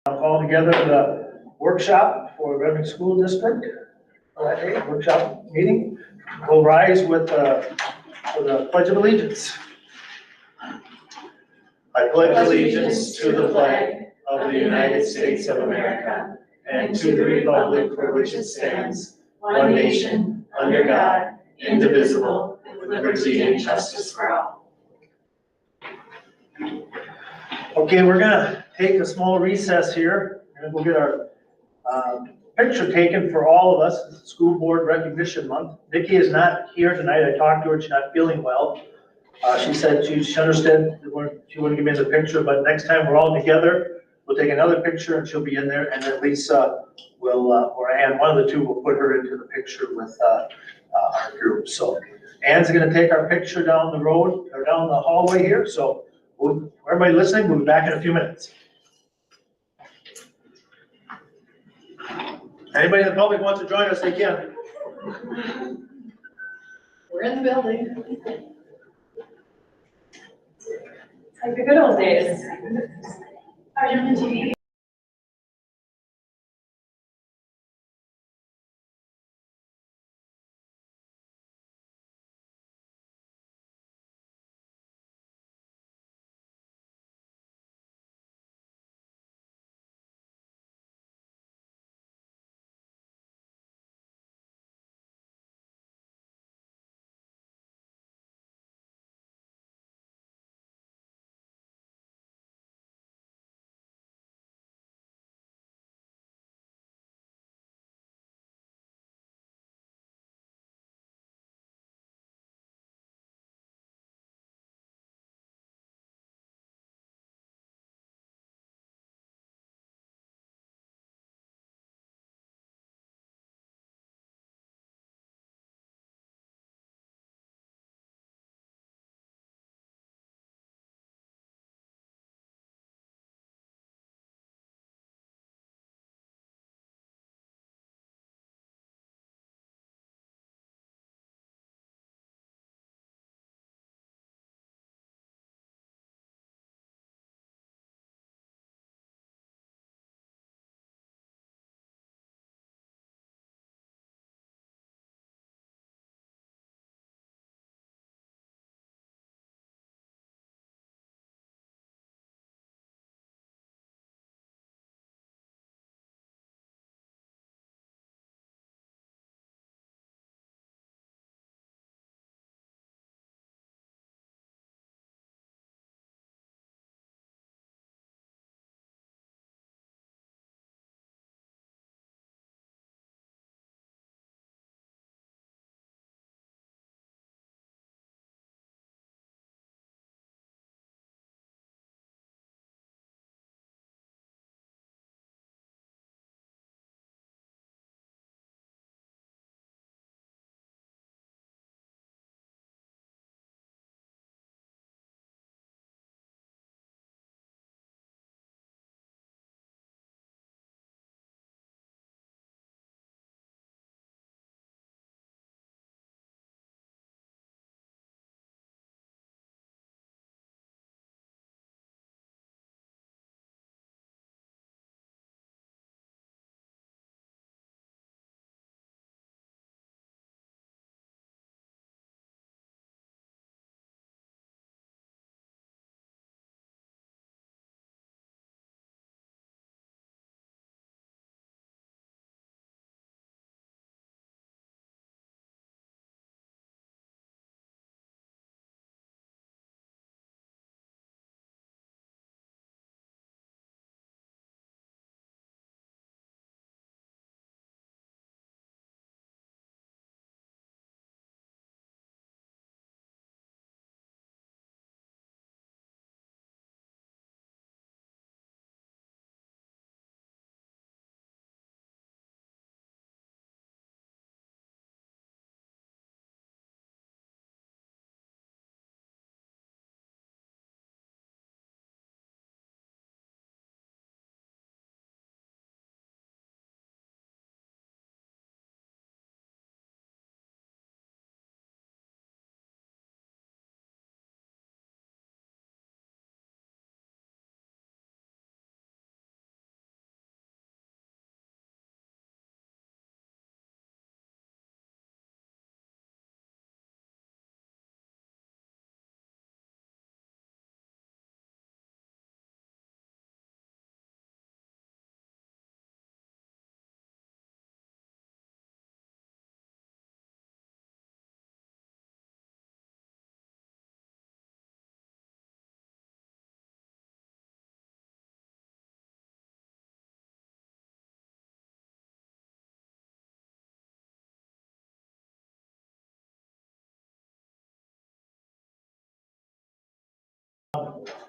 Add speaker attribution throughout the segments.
Speaker 1: Call together the workshop for Reading School District. That day, workshop meeting. We'll rise with for the Pledge of Allegiance. I pledge allegiance to the flag of the United States of America and to the republic for which it stands, one nation, under God, indivisible, with liberty and justice for all. Okay, we're gonna take a small recess here, and we'll get our picture taken for all of us. It's School Board Recognition Month. Vicki is not here tonight. I talked to her, she's not feeling well. She said she understood, she wouldn't give me the picture, but next time we're all together, we'll take another picture and she'll be in there, and then Lisa will, or Ann, one of the two will put her into the picture with our group. So Ann's gonna take our picture down the road, or down the hallway here, so everybody listening, we'll be back in a few minutes. Anybody in the public wants to join us, they can.
Speaker 2: We're in the building. It's like the good old days. Are you on the TV?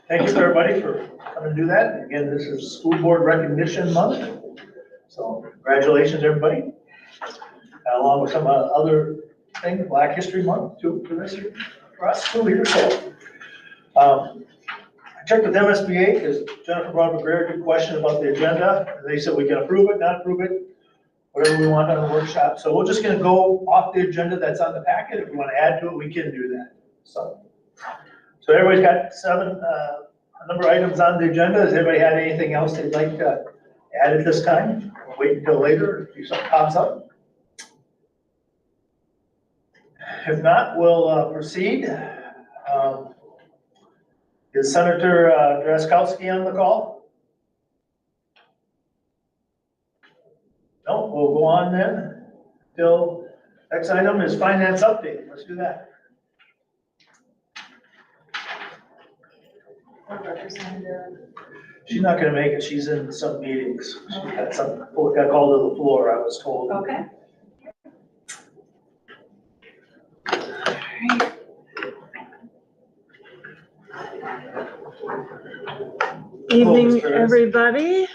Speaker 1: thank you to everybody for coming to do that. Again, this is School Board Recognition Month. So congratulations, everybody. Along with some other things, Black History Month too, for this year, for us too here. So, I checked with MSBA because Jennifer brought up a very good question about the agenda. They said we can approve it, not approve it, whatever we want on the workshop. So we're just gonna go off the agenda that's on the packet. If we want to add to it, we can do that. So everybody's got a number of items on the agenda. Has anybody had anything else they'd like to add at this time? Or wait until later if something pops up. If not, we'll proceed. Is Senator Drazkowski on the call? No, we'll go on then. Till next item is finance update. Let's do that. She's not gonna make it. She's in some meetings. She got called to the floor, I was told.
Speaker 2: Okay.
Speaker 3: Evening,
Speaker 1: Mr. Harris.
Speaker 3: everybody.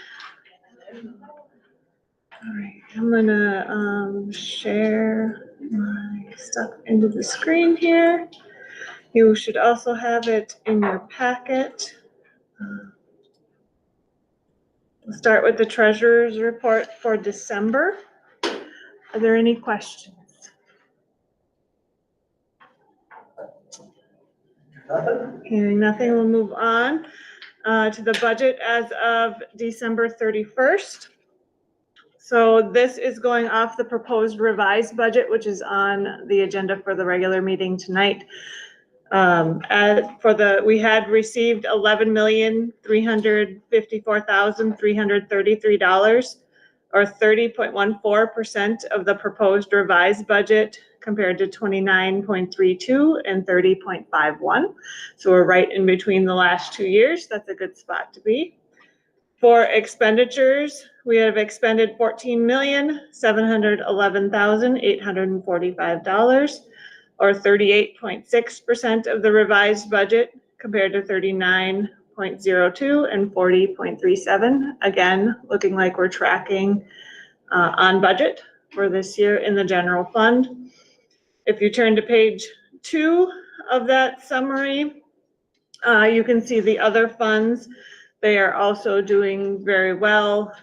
Speaker 3: All right, I'm gonna share my stuff into the screen here. You should also have it in your packet. We'll start with the treasurer's report for December. Are there any questions?
Speaker 1: Nothing?
Speaker 3: Hearing nothing, we'll move on to the budget as of December 31st. So this is going off the proposed revised budget, which is on the agenda for the regular meeting tonight. We had received $11,354,333, or 30.14% of the proposed revised budget, compared to 29.32 and 30.51. So we're right in between the last 2 years. That's a good spot to be. For expenditures, we have expended $14,711,845, or 38.6% of the revised budget, compared to 39.02 and 40.37. Again, looking like we're tracking on budget for this year in the general fund. If you turn to page 2 of that summary, you can see the other funds. They are also doing very well.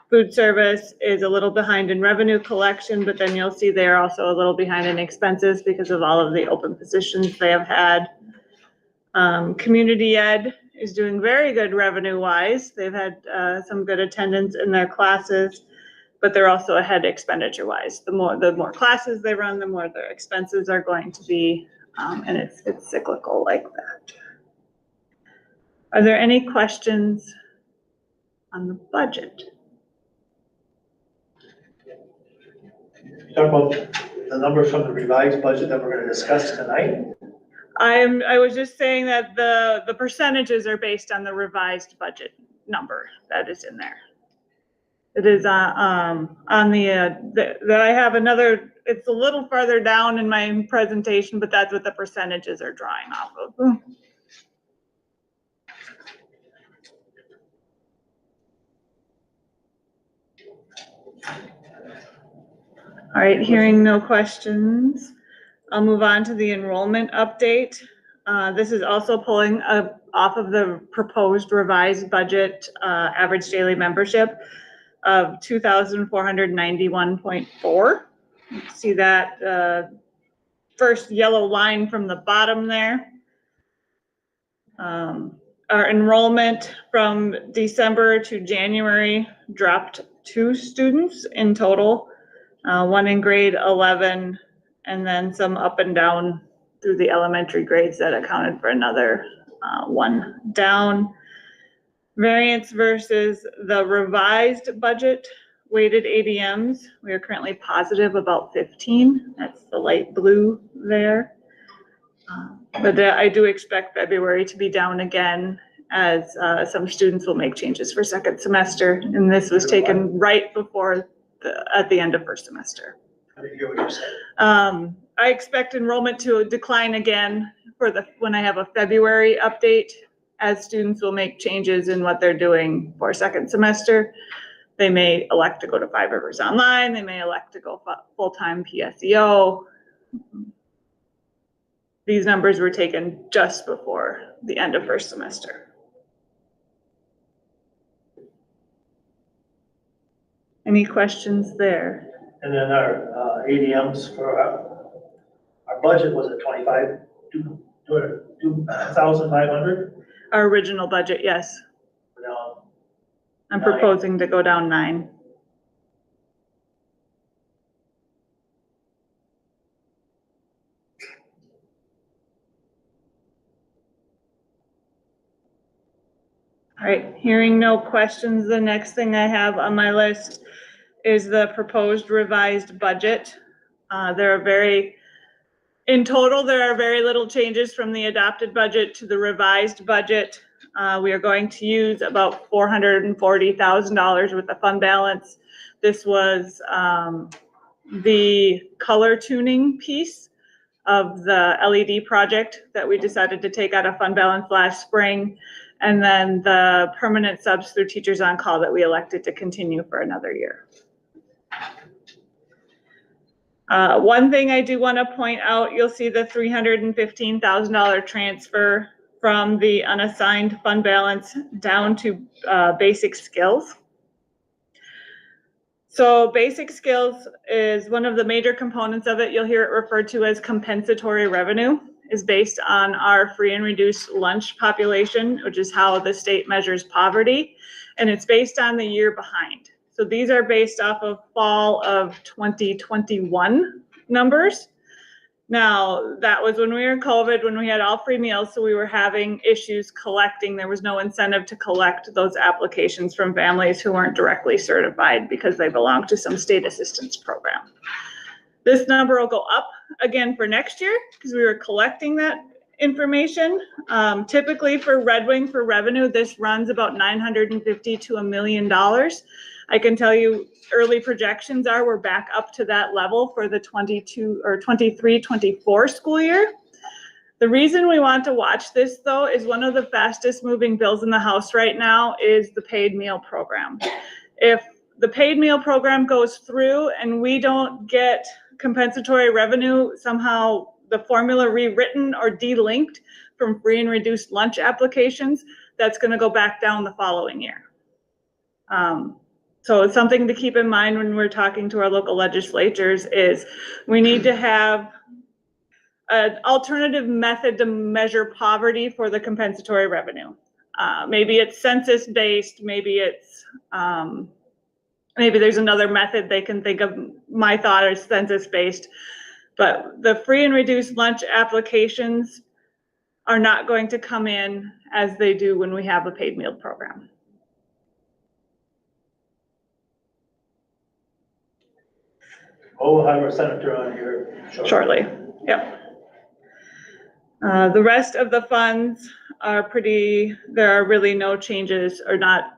Speaker 3: Food service is a little behind in revenue collection, but then you'll see they're also a little behind in expenses because of all of the open positions they have had. Community ed is doing very good revenue-wise. They've had some good attendance in their classes, but they're also ahead expenditure-wise. The more classes they run, the more their expenses are going to be, and it's cyclical like that. Are there any questions on the budget?
Speaker 1: Talk about the numbers from the revised budget that we're gonna discuss tonight.
Speaker 3: I was just saying that the percentages are based on the revised budget number that is in there. It is on the I have another, it's a little farther down in my presentation, but that's what the percentages are drawing off of. All right, hearing no questions, I'll move on to the enrollment update. This is also pulling off of the proposed revised budget average daily membership of 2,491.4. See that first yellow line from the bottom there. Our enrollment from December to January dropped 2 students in total. One in grade 11, and then some up and down through the elementary grades that accounted for another 1 down. Variance versus the revised budget weighted ADMs, we are currently positive about 15. That's the light blue there. But I do expect February to be down again, as some students will make changes for second semester, and this was taken right before at the end of first semester.
Speaker 1: I didn't hear what you said.
Speaker 3: I expect enrollment to decline again when I have a February update, as students will make changes in what they're doing for second semester. They may elect to go to Five Rivers Online, they may elect to go full-time PSEO. These numbers were taken just before the end of first semester. Any questions there?
Speaker 1: And then our ADMs for our budget was at 2,500.
Speaker 3: Our original budget, yes.
Speaker 1: Now,
Speaker 3: I'm
Speaker 1: 9.
Speaker 3: proposing to go down 9. All right, hearing no questions, the next thing I have on my list is the proposed revised budget. In total, there are very little changes from the adopted budget to the revised budget. We are going to use about $440,000 with the fund balance. This was the color tuning piece of the LED project that we decided to take out of fund balance last spring. And then the permanent subs through Teachers on Call that we elected to continue for another year. One thing I do want to point out, you'll see the $315,000 transfer from the unassigned fund balance down to basic skills. So basic skills is one of the major components of it. You'll hear it referred to as compensatory revenue, is based on our free and reduced lunch population, which is how the state measures poverty. And it's based on the year behind. So these are based off of fall of 2021 numbers. Now, that was when we were in COVID, when we had all free meals, so we were having issues collecting. There was no incentive to collect those applications from families who weren't directly certified because they belonged to some state assistance program. This number will go up again for next year because we were collecting that information. Typically for Red Wing for revenue, this runs about $950,000 to $1 million. I can tell you early projections are we're back up to that level for the 23-24 school year. The reason we want to watch this though is one of the fastest moving bills in the House right now is the paid meal program. If the paid meal program goes through and we don't get compensatory revenue, somehow the formula rewritten or delinked from free and reduced lunch applications, that's going to go back down the following year. So it's something to keep in mind when we're talking to our local legislatures is we need to have an alternative method to measure poverty for the compensatory revenue. Maybe it's census based, maybe it's maybe there's another method they can think of. My thought is census based, but the free and reduced lunch applications are not going to come in as they do when we have a paid meal program.
Speaker 1: Oh, we'll have our senator on here
Speaker 3: Shortly. Yep. The rest of the funds are there are really no changes or not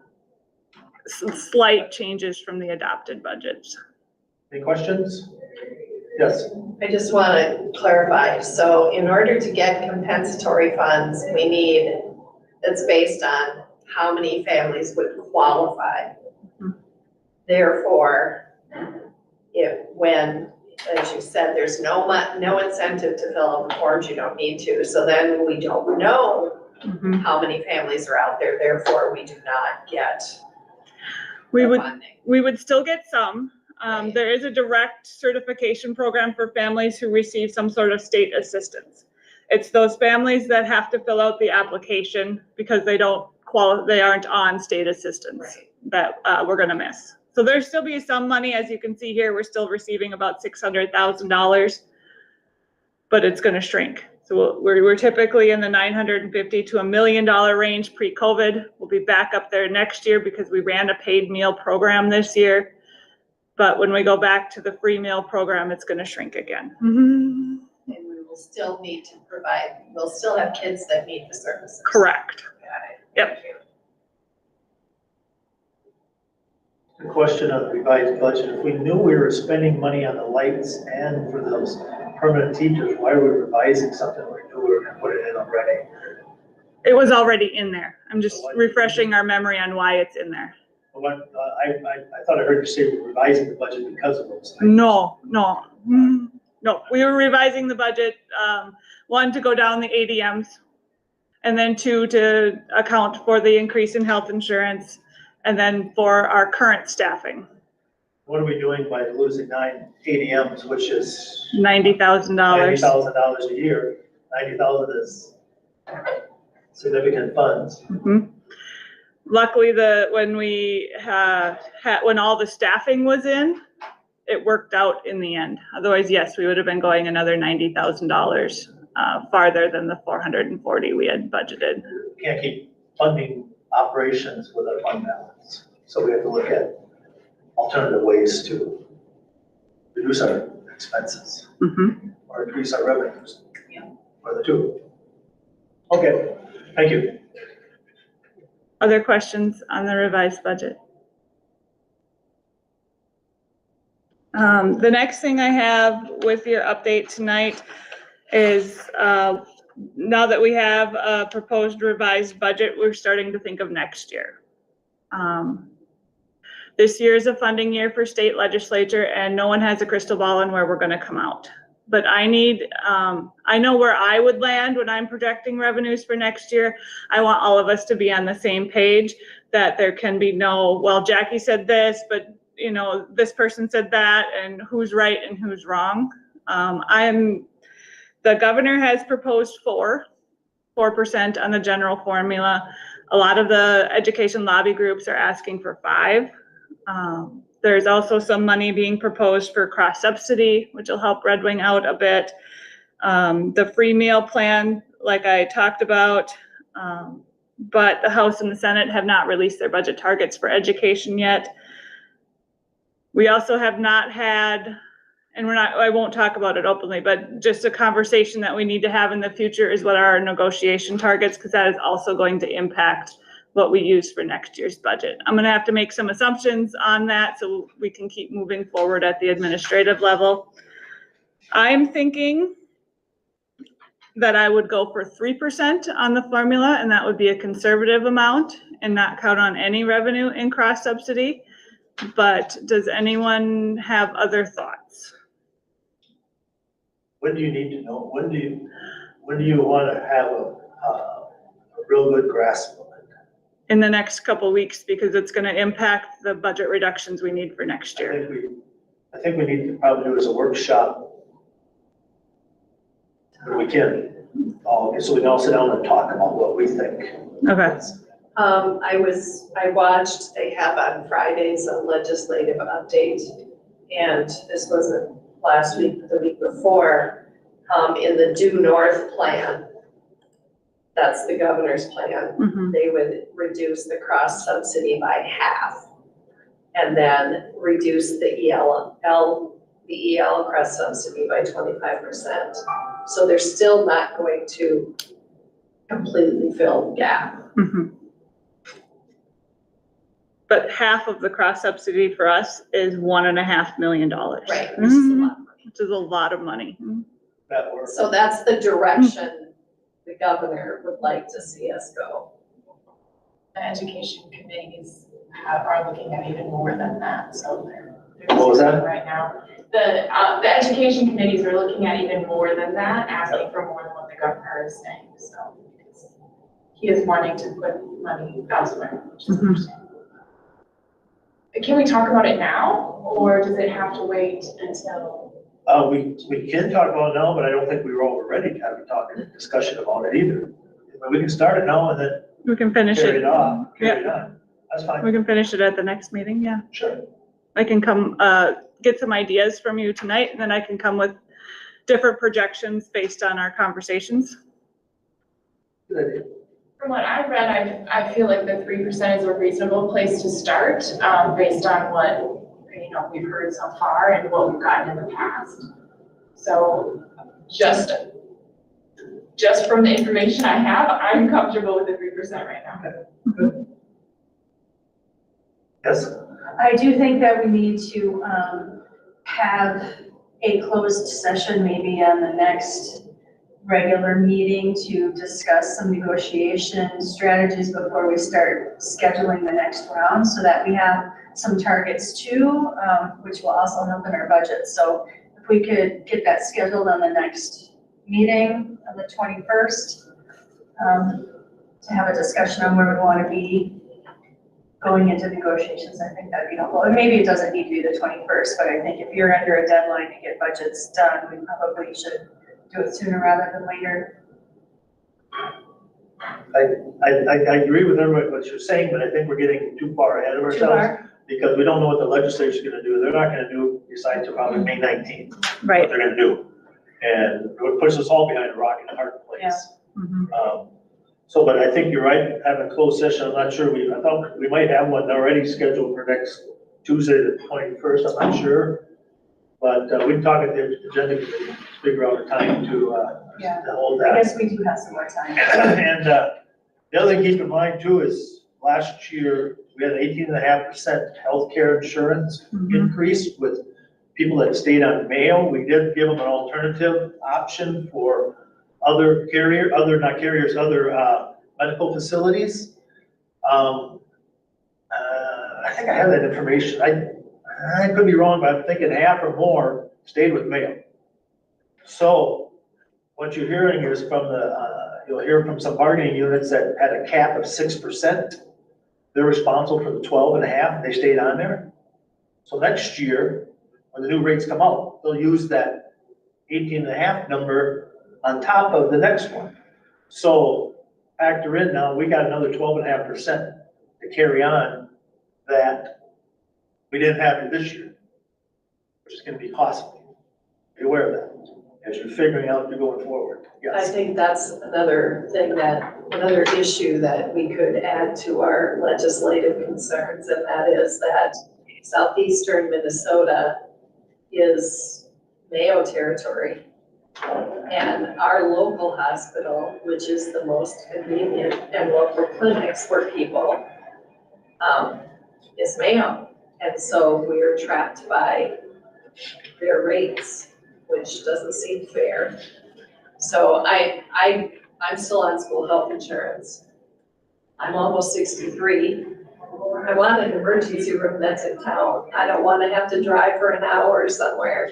Speaker 3: slight changes from the adopted budgets.
Speaker 1: Any questions? Yes.
Speaker 4: I just want to clarify. So in order to get compensatory funds, it's based on how many families would qualify. Mm-hmm. Therefore, when, as you said, there's no incentive to fill out the forms, you don't need to. So then we don't know mm-hmm. how many families are out there. Therefore, we do not get funding.
Speaker 3: We would still get some. There is a direct certification program for families who receive some sort of state assistance. It's those families that have to fill out the application because they aren't on state assistance that we're going to miss. So there's still be some money, as you can see here, we're still receiving about $600,000, but it's going to shrink. So we're typically in the $950,000 to $1 million range pre-COVID. We'll be back up there next year because we ran a paid meal program this year. But when we go back to the free meal program, it's going to shrink again.
Speaker 4: Mm-hmm. And we will still need to we'll still have kids that need the services.
Speaker 3: Correct.
Speaker 4: Got it.
Speaker 3: Yep.
Speaker 1: The question of the revised budget, if we knew we were spending money on the lights and for those permanent teachers, why are we revising something we knew we were gonna put it in already?
Speaker 3: It was already in there. I'm just refreshing our memory on why it's in there.
Speaker 1: What, I thought I heard you say we're revising the budget because of those things.
Speaker 3: No, we were revising the budget, one, to go down the ADMs, and then two, to account for the increase in health insurance, and then for our current staffing,
Speaker 1: What are we doing by losing 9 ADMs, which is
Speaker 3: $90,000.
Speaker 1: $90,000 a year? 90,000 is significant funds.
Speaker 3: Mhm. Luckily, when we when all the staffing was in, it worked out in the end. Otherwise, yes, we would have been going another $90,000 farther than the 440 we had budgeted.
Speaker 1: Can't keep funding operations with a fund balance. So we have to look at alternative ways to reduce our expenses or increase our revenues.
Speaker 2: Yeah.
Speaker 1: Or the two. Okay, thank you.
Speaker 3: Other questions on the revised budget? The next thing I have with your update tonight is, now that we have a proposed revised budget, we're starting to think of next year. This year is a funding year for state legislature, and no one has a crystal ball on where we're gonna come out. But I know where I would land when I'm projecting revenues for next year. I want all of us to be on the same page, that there can be no, well, Jackie said this, but you know, this person said that, and who's right and who's wrong. The governor has proposed 4% on the general formula. A lot of the education lobby groups are asking for 5. There's also some money being proposed for cross subsidy, which will help Red Wing out a bit. The free meal plan, like I talked about, but the House and the Senate have not released their budget targets for education yet. We also have not had, and I won't talk about it openly, but just a conversation that we need to have in the future is what are our negotiation targets, because that is also going to impact what we use for next year's budget. I'm gonna have to make some assumptions on that so we can keep moving forward at the administrative level. I'm thinking that I would go for 3% on the formula, and that would be a conservative amount and not count on any revenue in cross subsidy. But does anyone have other thoughts?
Speaker 1: When do you need to know? When do you want to have a real good grasp of it?
Speaker 3: In the next couple of weeks, because it's going to impact the budget reductions we need for next year.
Speaker 1: I think we need to probably do it as a workshop. When we can, so we can all sit down and talk about what we think.
Speaker 3: Okay.
Speaker 4: I watched, they have on Fridays a legislative update, and this wasn't last week, but the week before, in the Due North plan, that's the governor's plan, they would reduce the cross subsidy by half, and then reduce the EL cross subsidy by 25%. So they're still not going to completely fill the gap.
Speaker 3: But half of the cross subsidy for us is $1.5 million.
Speaker 4: Right, which is a lot of money.
Speaker 3: Which is a lot of money.
Speaker 1: That works.
Speaker 4: So that's the direction the governor would like to see us go.
Speaker 2: The education committees are looking at even more than that, so they're
Speaker 1: What was that?
Speaker 2: right now. The education committees are looking at even more than that, asking for more than what the governor is saying, so he is wanting to put money elsewhere, which is understandable. Can we talk about it now, or does it have to wait until?
Speaker 1: We can talk about it now, but I don't think we were all ready to have a discussion about it either. But we can start it now and then
Speaker 3: We can finish
Speaker 1: carry
Speaker 3: it.
Speaker 1: it on. That's fine.
Speaker 3: We can finish it at the next meeting, yeah.
Speaker 1: Sure.
Speaker 3: I can come, get some ideas from you tonight, and then I can come with different projections based on our conversations.
Speaker 1: Good idea.
Speaker 2: From what I've read, I feel like the 3% is a reasonable place to start, based on what, we've heard so far and what we've gotten in the past. So just from the information I have, I'm comfortable with the 3% right now.
Speaker 1: Good. Yes.
Speaker 5: I do think that we need to have a closed session maybe on the next regular meeting to discuss some negotiation strategies before we start scheduling the next round, so that we have some targets too, which will also help in our budget. So if we could get that scheduled on the next meeting on the 21st, to have a discussion on where we want to be going into negotiations, I think that'd be helpful. And maybe it doesn't need to be the 21st, but I think if you're under a deadline to get budgets done, we probably should do it sooner rather than later.
Speaker 1: I agree with everybody what you're saying, but I think we're getting too far ahead of ourselves because we don't know what the legislature's gonna do. They're not gonna decide till probably May 19th. What
Speaker 3: Right.
Speaker 1: they're gonna do. And it puts us all behind a rock and a hard place.
Speaker 3: Mhm.
Speaker 1: So, but I think you're right, having a closed session, I'm not sure, I thought we might have one already scheduled for next Tuesday, the 21st, I'm not sure. But we can talk at the agenda committee, figure out a time to hold
Speaker 5: I
Speaker 1: that.
Speaker 5: guess we do have some more time.
Speaker 1: And the other thing to keep in mind too is last year, we had an 18.5% healthcare insurance
Speaker 3: Mhm.
Speaker 1: increase with people that stayed on mail. We did give them an alternative option for other medical facilities. I think I have that information. I could be wrong, but I'm thinking half or more stayed with mail. So what you're hearing is from you'll hear from some bargaining units that had a cap of 6%. They're responsible for the 12.5, and they stayed on there. So next year, when the new rates come out, they'll use that 18.5 number on top of the next one. So factor in now, we got another 12.5% to carry on that we didn't have this year, which is gonna be costly. Be aware of that as you're figuring out you're going forward.
Speaker 4: I
Speaker 1: Yes.
Speaker 4: think that's another issue that we could add to our legislative concerns, and that is that southeastern Minnesota is Mayo territory. And our local hospital, which is the most convenient and local clinics for people, is Mayo. And so we're trapped by their rates, which doesn't seem fair. So I'm still on school health insurance. I'm almost 63. I want an emergency room that's in town. I don't want to have to drive for an hour somewhere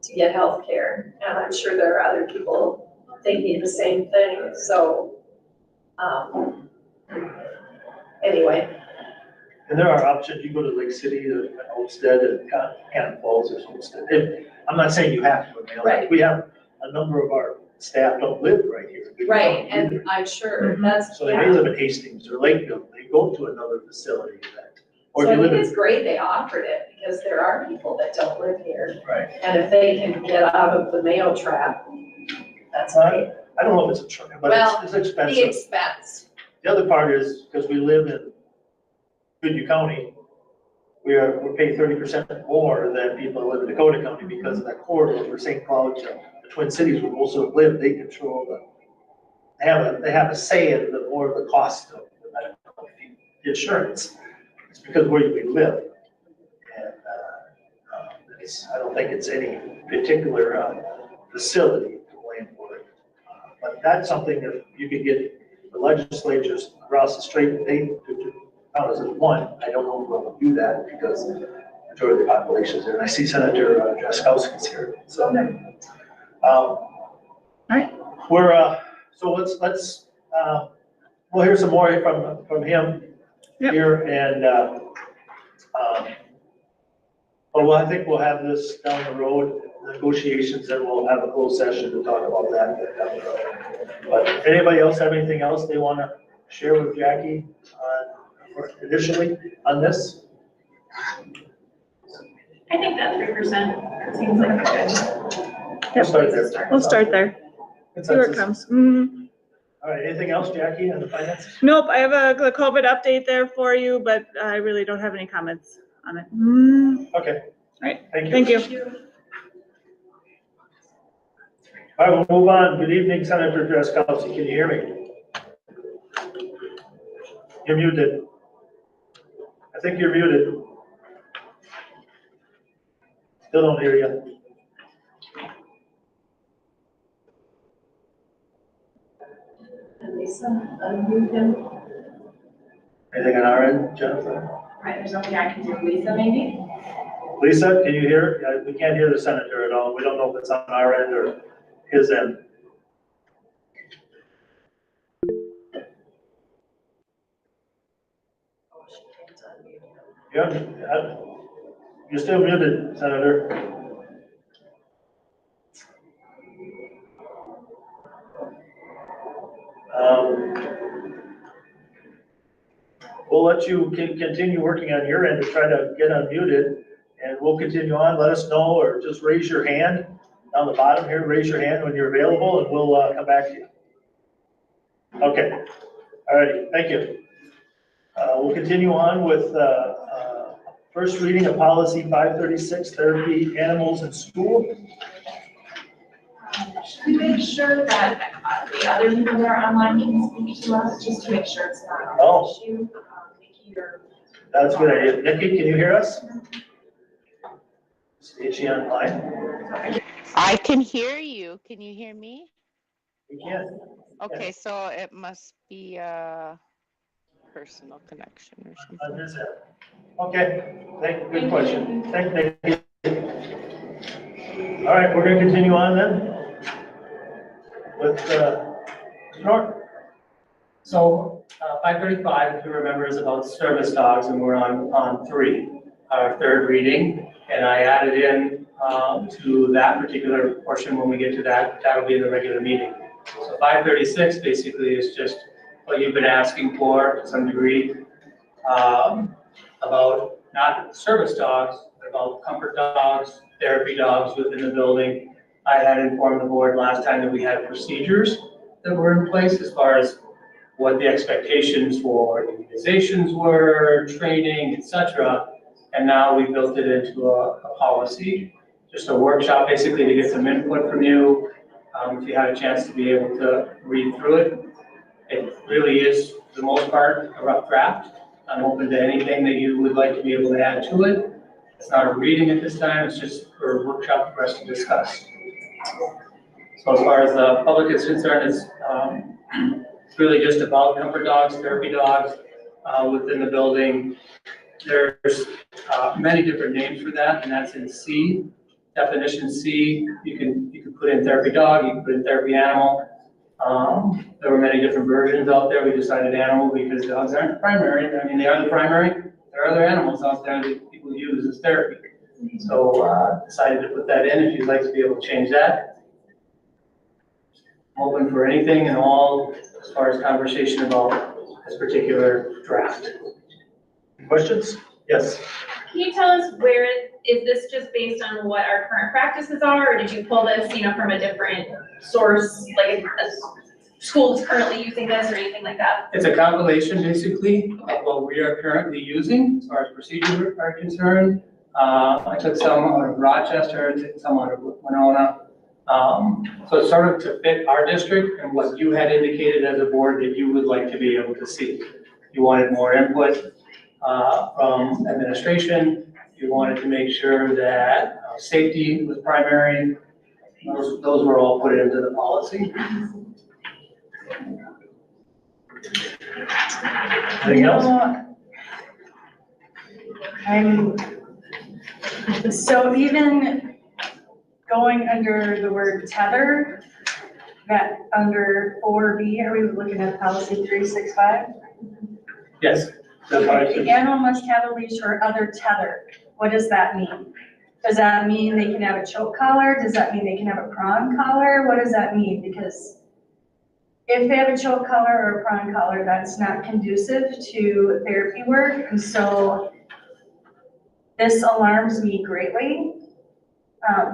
Speaker 4: to get health care. And I'm sure there are other people thinking the same thing. So, anyway.
Speaker 1: And there are options. You go to Lake City, or Homestead, and Cannon Falls, or Homestead. I'm not saying you have to go mail.
Speaker 4: Right.
Speaker 1: We have a number of our staff don't live right here. They
Speaker 4: Right,
Speaker 1: don't live
Speaker 4: and I'm sure
Speaker 3: Mhm.
Speaker 4: that's,
Speaker 1: So they may live in Hastings or Lakeville, they go to another facility that, or
Speaker 4: So
Speaker 1: if
Speaker 4: I
Speaker 1: you live
Speaker 4: think
Speaker 1: in.
Speaker 4: it's great they offered it, because there are people that don't live here.
Speaker 1: Right.
Speaker 4: And if they can get out of the Mayo trap, that's great.
Speaker 1: I don't know if it's a truck, but
Speaker 4: Well,
Speaker 1: it's
Speaker 4: The
Speaker 1: expensive.
Speaker 4: expense,
Speaker 1: The other part is, because we live in Goodhue County, we're paying 30% more than people who live in Dakota County because of that corridor for St. Cloud to the Twin Cities where most of them live, they control they have a say in the more of the cost of the medical insurance. It's because where we live. And, I don't think it's any particular, facility to blame for it. But that's something that you could get the legislatures across the street, they to count as one. I don't know if we'll do that because the majority of the population is there. And I see Senator Jaskowski's here, so.
Speaker 3: Right.
Speaker 1: So let's, we'll hear some more from him
Speaker 3: Yep.
Speaker 1: here and, well, I think we'll have this down the road, negotiations, and we'll have a closed session to talk about that down the road. But if anybody else have anything else they want to share with Jackie initially on this?
Speaker 2: I think that 3% seems like a good.
Speaker 1: We'll start there.
Speaker 3: We'll start there, see where it
Speaker 1: Consensus.
Speaker 3: comes. Mhm.
Speaker 1: All right, anything else, Jackie, on the finances?
Speaker 3: Nope, I have a COVID update there for you, but I really don't have any comments on it.
Speaker 1: Okay.
Speaker 3: Right.
Speaker 1: Thank you.
Speaker 3: Thank you.
Speaker 1: All right, we'll move on. Good evening, Senator Jaskowski. Can you hear me? You're muted. I think you're muted. Still don't hear you.
Speaker 4: Lisa, unmute him.
Speaker 1: Anything on our end, Jennifer?
Speaker 2: Right, there's nothing I can do. Lisa, maybe?
Speaker 1: Lisa, can you hear? We can't hear the senator at all. We don't know if it's on our end or his end.
Speaker 4: Oh, she can't unmute him.
Speaker 1: You're still muted, Senator. We'll let you continue working on your end to try to get unmuted, and we'll continue on. Let us know, or just raise your hand down the bottom here. Raise your hand when you're available, and we'll come back to you. Okay. All righty. Thank you. We'll continue on with first reading of policy 536, therapy animals in school.
Speaker 2: Should we make sure that the other people that are online can speak to us, just to make sure it's not an issue? Nikki or
Speaker 1: That's a good idea. Nikki, can you hear us? Is she online?
Speaker 6: I can hear you. Can you hear me?
Speaker 1: We can.
Speaker 6: Okay, so it must be a personal connection or something.
Speaker 1: This end. Okay, good question. Thank you. All right, we're gonna continue on then with Norm.
Speaker 7: So 535, if you remember, is about service dogs, and we're on 3, our third reading. And I added in to that particular portion when we get to that, that'll be in the regular meeting. So 536 basically is just what you've been asking for to some degree, about not service dogs, but about comfort dogs, therapy dogs within the building. I had informed the board last time that we had procedures that were in place as far as what the expectations for immunizations were, training, etc. And now we built it into a policy, just a workshop basically to get some input from you. If you had a chance to be able to read through it, it really is, for the most part, a rough draft. I'm open to anything that you would like to be able to add to it. It's not a reading at this time, it's just for a workshop for us to discuss. So as far as the public is concerned, it's really just about comfort dogs, therapy dogs within the building. There's many different names for that, and that's in C. Definition C, you can put in therapy dog, you can put in therapy animal. There were many different versions out there. We decided animal because dogs aren't primary. I mean, they are the primary. There are other animals out there that people use as therapy. So decided to put that in if you'd like to be able to change that. I'm open for anything and all as far as conversation about this particular draft.
Speaker 1: Questions? Yes.
Speaker 8: Can you tell us is this just based on what our current practices are, or did you pull this, from a different source, like a school is currently using this or anything like that?
Speaker 7: It's a compilation basically of what we are currently using as far as procedures are concerned. I took some out of Rochester, took some out of Winona. So it's sort of to fit our district and what you had indicated as a board that you would like to be able to see. You wanted more input from administration. You wanted to make sure that safety was primary. Those were all put into the policy.
Speaker 1: Anything else?
Speaker 5: So even going under the word tether, that under 4B, are we looking at policy 365?
Speaker 7: Yes.
Speaker 5: Okay, the animal must have a leash or other tether. What does that mean? Does that mean they can have a choke collar? Does that mean they can have a prong collar? What does that mean? Because if they have a choke collar or a prong collar, that's not conducive to therapy work. And so this alarms me greatly.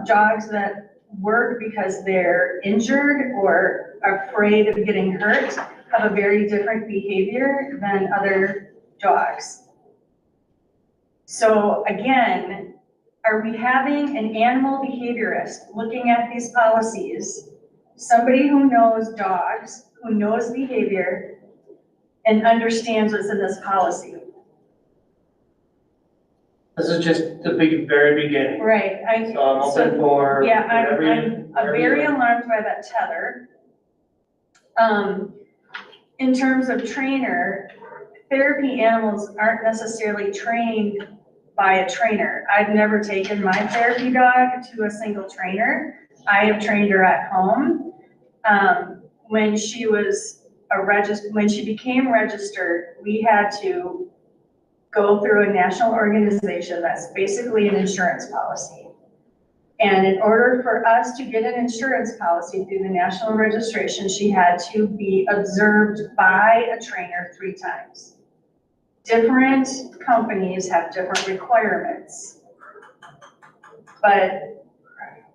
Speaker 5: Dogs that work because they're injured or afraid of getting hurt have a very different behavior than other dogs. So again, are we having an animal behaviorist looking at these policies, somebody who knows dogs, who knows behavior, and understands what's in this policy?
Speaker 7: This is just the very beginning.
Speaker 5: Right,
Speaker 7: So I'm open for
Speaker 5: yeah,
Speaker 7: whatever
Speaker 5: I'm
Speaker 7: whatever
Speaker 5: very
Speaker 7: you-
Speaker 5: alarmed by that tether. in terms of trainer, therapy animals aren't necessarily trained by a trainer. I've never taken my therapy dog to a single trainer. I have trained her at home. When she was when she became registered, we had to go through a national organization that's basically an insurance policy. And in order for us to get an insurance policy through the national registration, she had to be observed by a trainer 3 times. Different companies have different requirements. But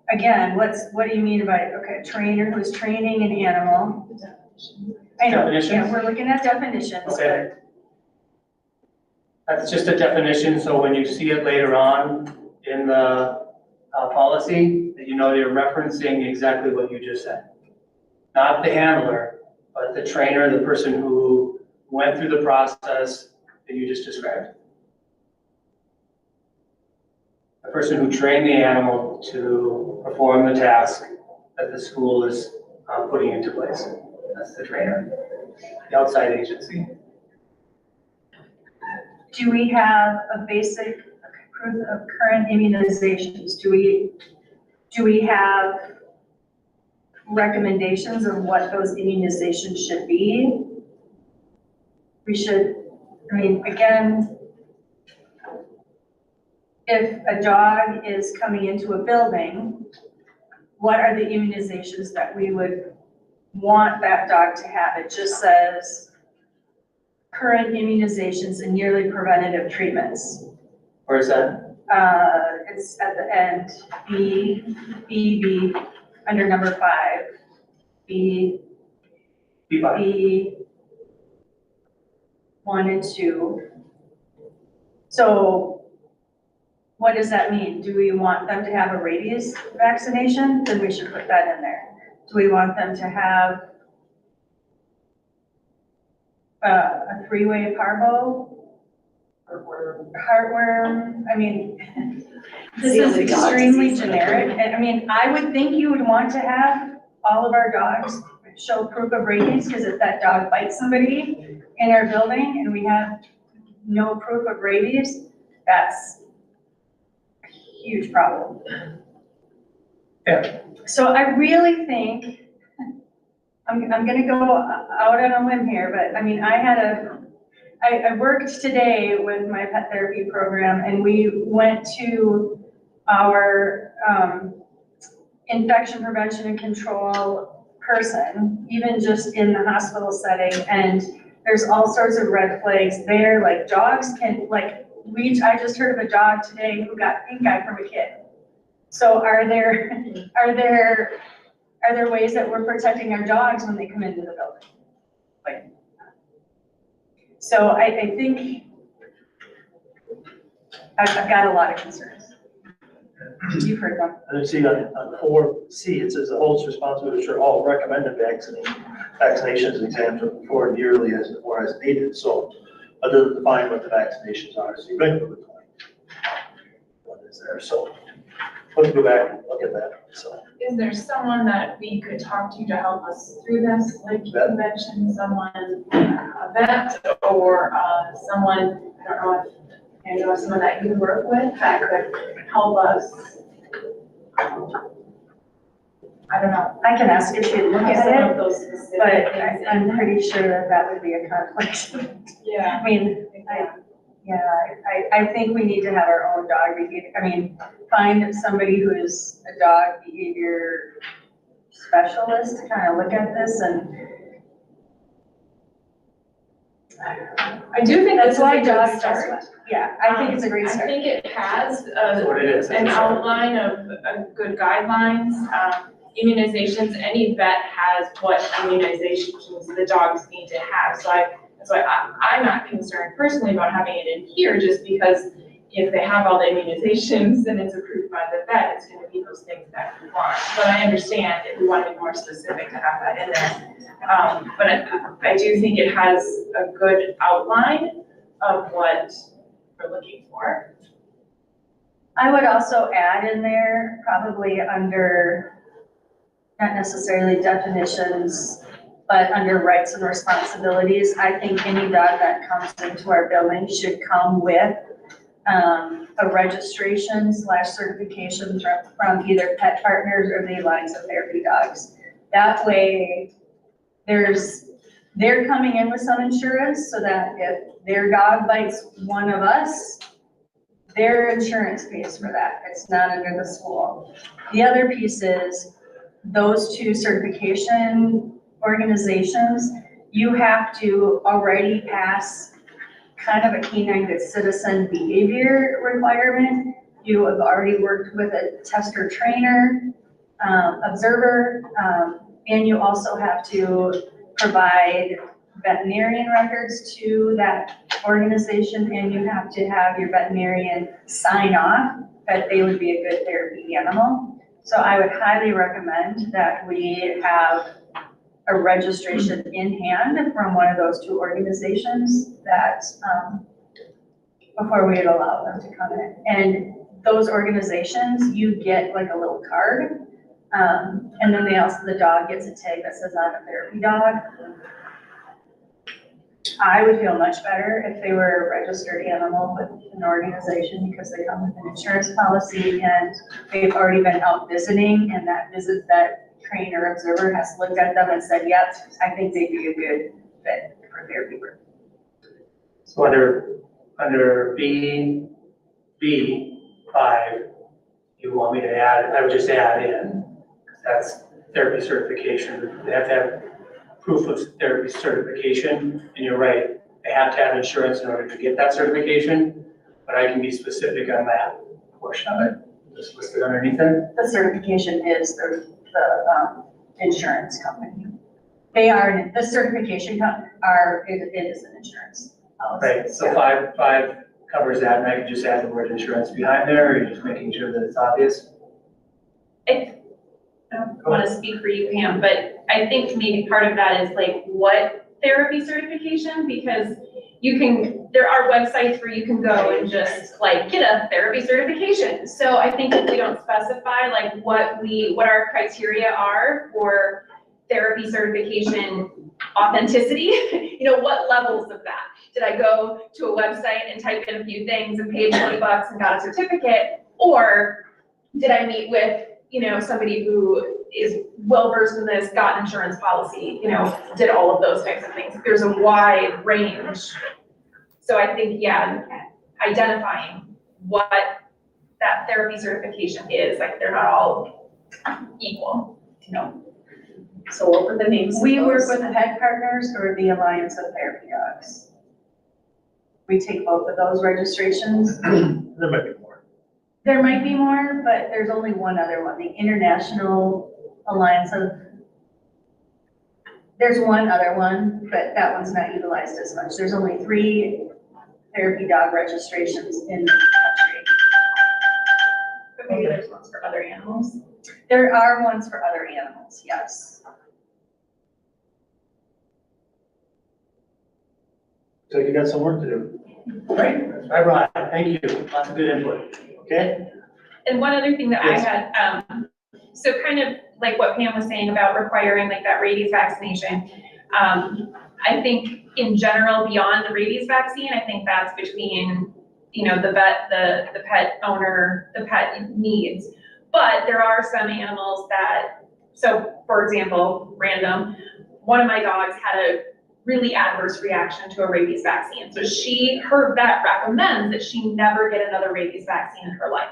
Speaker 5: again, what do you mean by, okay, a trainer who's training an animal? I know, yeah,
Speaker 7: Definitions?
Speaker 5: we're looking at definitions,
Speaker 7: Okay.
Speaker 5: but
Speaker 7: That's just a definition, so when you see it later on in the policy, that you know you're referencing exactly what you just said. Not the handler, but the trainer, the person who went through the process that you just described. The person who trained the animal to perform the task that the school is putting into place. That's the trainer, the outside agency.
Speaker 5: do we have a basic proof of current immunizations? Do we have recommendations of what those immunizations should be? We should, I mean, again, if a dog is coming into a building, what are the immunizations that we would want that dog to have? It just says current immunizations and yearly preventative treatments.
Speaker 7: Where is that?
Speaker 5: It's at the end, B, under number 5, B,
Speaker 7: B5.
Speaker 5: B, 1 and 2. So what does that mean? Do we want them to have a rabies vaccination? Then we should put that in there. Do we want them to have a 3-way parvo? Heartworm? I mean, this is extremely generic. And I mean, I would think you would want to have all of our dogs show proof of rabies, because if that dog bites somebody in our building and we have no proof of rabies, that's a huge problem.
Speaker 7: Yeah.
Speaker 5: So I really think, I'm gonna go out on a limb here, but I mean, I worked today with my pet therapy program, and we went to our infection prevention and control person, even just in the hospital setting, and there's all sorts of red flags there, like dogs can, like, I just heard of a dog today who got pink eye from a kid. So are there ways that we're protecting our dogs when they come into the building? Like, so I think I've got a lot of concerns. You've heard them.
Speaker 1: And you see on 4C, it says the host responsibility to ensure all recommended vaccinations and exams are performed yearly or as needed. So it doesn't define what the vaccinations are, so you've been to the point. What is there? So let's go back and look at that. So
Speaker 2: Is there someone that we could talk to help us through this? Like you mentioned, someone, a vet, or someone, I don't know if Angela, someone that you work with that could help us. I don't know.
Speaker 5: I can ask if she'd look
Speaker 2: Have
Speaker 5: at
Speaker 2: some of
Speaker 5: it,
Speaker 2: those specific
Speaker 5: but
Speaker 2: things in
Speaker 5: I'm
Speaker 2: there.
Speaker 5: pretty sure that would be a conflict.
Speaker 2: Yeah.
Speaker 5: I mean, I think we need to have our own dog behavior. I mean, find somebody who is a dog behavior specialist to kind of look at this, and
Speaker 2: I do think
Speaker 5: that's
Speaker 2: that's
Speaker 5: why
Speaker 2: a good
Speaker 5: dogs
Speaker 2: start.
Speaker 5: Yeah, I think it's a great
Speaker 2: I
Speaker 5: start.
Speaker 2: think it has
Speaker 7: That's what it is.
Speaker 2: an outline of good guidelines, immunizations. Any vet has what immunizations the dogs need to have. So that's why I'm not concerned personally about having it in here, just because if they have all the immunizations and it's approved by the vet, it's gonna be those things that we want. But I understand if we want to be more specific to have that in there. But I do think it has a good outline of what we're looking for.
Speaker 5: I would also add in there, probably under, not necessarily definitions, But under rights and responsibilities, I think any dog that comes into our building should come with a registration / certification from either Pet Partners or the Alliance of Therapy Dogs. That way, they're coming in with some insurance so that if their dog bites one of us, their insurance pays for that. It's not under the school. The other piece is those two certification organizations, you have to already pass kind of a canine good citizen behavior requirement. You have already worked with a tester trainer, observer, and you also have to provide veterinarian records to that organization, and you have to have your veterinarian sign off that they would be a good therapy animal. So I would highly recommend that we have a registration in hand from one of those two organizations that, before we would allow them to come in. And those organizations, you get like a little card, and then the dog gets a tag that says I'm a therapy dog. I would feel much better if they were a registered animal with an organization because they come with an insurance policy and they've already been out visiting, and that trainer observer has looked at them and said, yep, I think they'd be a good fit for therapy work.
Speaker 7: So under B5, you want me to add, I would just add in, because that's therapy certification. They have to have proof of therapy certification, and you're right, they have to have insurance in order to get that certification, but I can be specific on that portion of it, just listed underneath it.
Speaker 5: The certification is the insurance company. They are, the certification it is an insurance policy.
Speaker 7: Right, so 5 covers that, and I can just add the word insurance behind there, or you're just making sure that it's obvious?
Speaker 8: I don't want to speak for you, Pam, but I think maybe part of that is like what therapy certification, because there are websites where you can go and just like get a therapy certification. So I think if we don't specify like what our criteria are for therapy certification authenticity, what levels of that? Did I go to a website and type in a few things and paid $20 and got a certificate? Or did I meet with, somebody who is well-versed in this, got an insurance policy, did all of those types of things? There's a wide range. So I think, identifying what that therapy certification is, like they're not all equal,
Speaker 4: So what were the names?
Speaker 5: We work with Pet Partners or the Alliance of Therapy Dogs. We take both of those registrations.
Speaker 1: There might be more.
Speaker 5: There might be more, but there's only one other one, the International Alliance of, there's one other one, but that one's not utilized as much. There's only 3 therapy dog registrations in the country.
Speaker 8: but maybe there's ones for other animals.
Speaker 5: There are ones for other animals, yes.
Speaker 1: So you got some work to do.
Speaker 7: Right, that's right, Rod, thank you, lots of good input.
Speaker 1: Okay?
Speaker 8: And one other thing that I
Speaker 1: Yes.
Speaker 8: had, so kind of like what Pam was saying about requiring like that rabies vaccination. I think in general, beyond the rabies vaccine, I think that's between, the vet, the pet owner, the pet needs. But there are some animals so for example, random, one of my dogs had a really adverse reaction to a rabies vaccine. So her vet recommends that she never get another rabies vaccine in her life.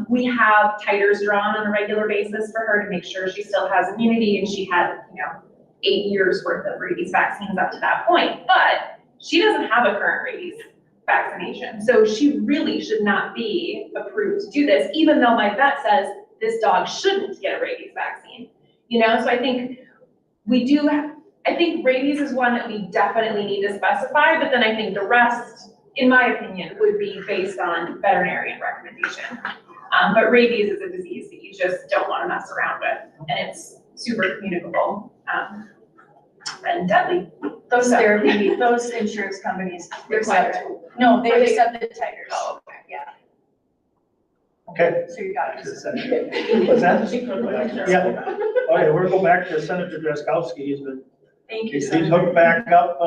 Speaker 8: We have titers drawn on a regular basis for her to make sure she still has immunity, and she had, 8 years worth of rabies vaccines up to that point, but she doesn't have a current rabies vaccination. So she really should not be approved to do this, even though my vet says this dog shouldn't get a rabies vaccine. So I think I think rabies is one that we definitely need to specify, but then I think the rest, in my opinion, would be based on veterinarian recommendation. But rabies is a disease that you just don't want to mess around with, and it's super communicable and deadly.
Speaker 5: Those insurance companies,
Speaker 8: They're
Speaker 5: accept,
Speaker 8: quite-
Speaker 5: no, they
Speaker 8: Are they-
Speaker 5: accept the titers.
Speaker 8: Oh, okay.
Speaker 5: Yeah,
Speaker 1: Okay.
Speaker 5: so you got it.
Speaker 1: What's that? Yeah. All right, we're going back to Senator Drazkowski.
Speaker 5: Thank you,
Speaker 1: He's
Speaker 5: Senator.
Speaker 1: hooked back up,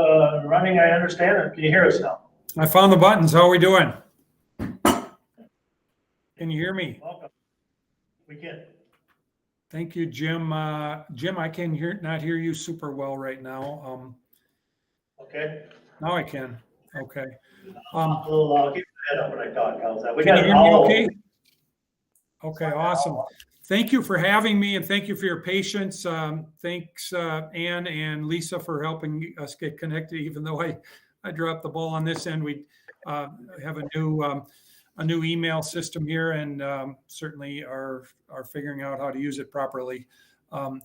Speaker 1: running, I understand. Can you hear us now?
Speaker 9: I found the buttons. How are we doing? Can you hear me?
Speaker 1: Welcome. We can.
Speaker 9: Thank you, Jim. Jim, I can not hear you super well right now.
Speaker 1: Okay.
Speaker 9: Now I can. Okay.
Speaker 1: I'll keep my head up when I talk. How's that? We
Speaker 9: Can
Speaker 1: got
Speaker 9: you
Speaker 1: an
Speaker 9: hear me
Speaker 1: owl.
Speaker 9: okay? Okay, awesome. Thank you for having me and thank you for your patience. Thanks, Ann and Lisa, for helping us get connected, even though I dropped the ball on this end. We have a new email system here and certainly are figuring out how to use it properly. I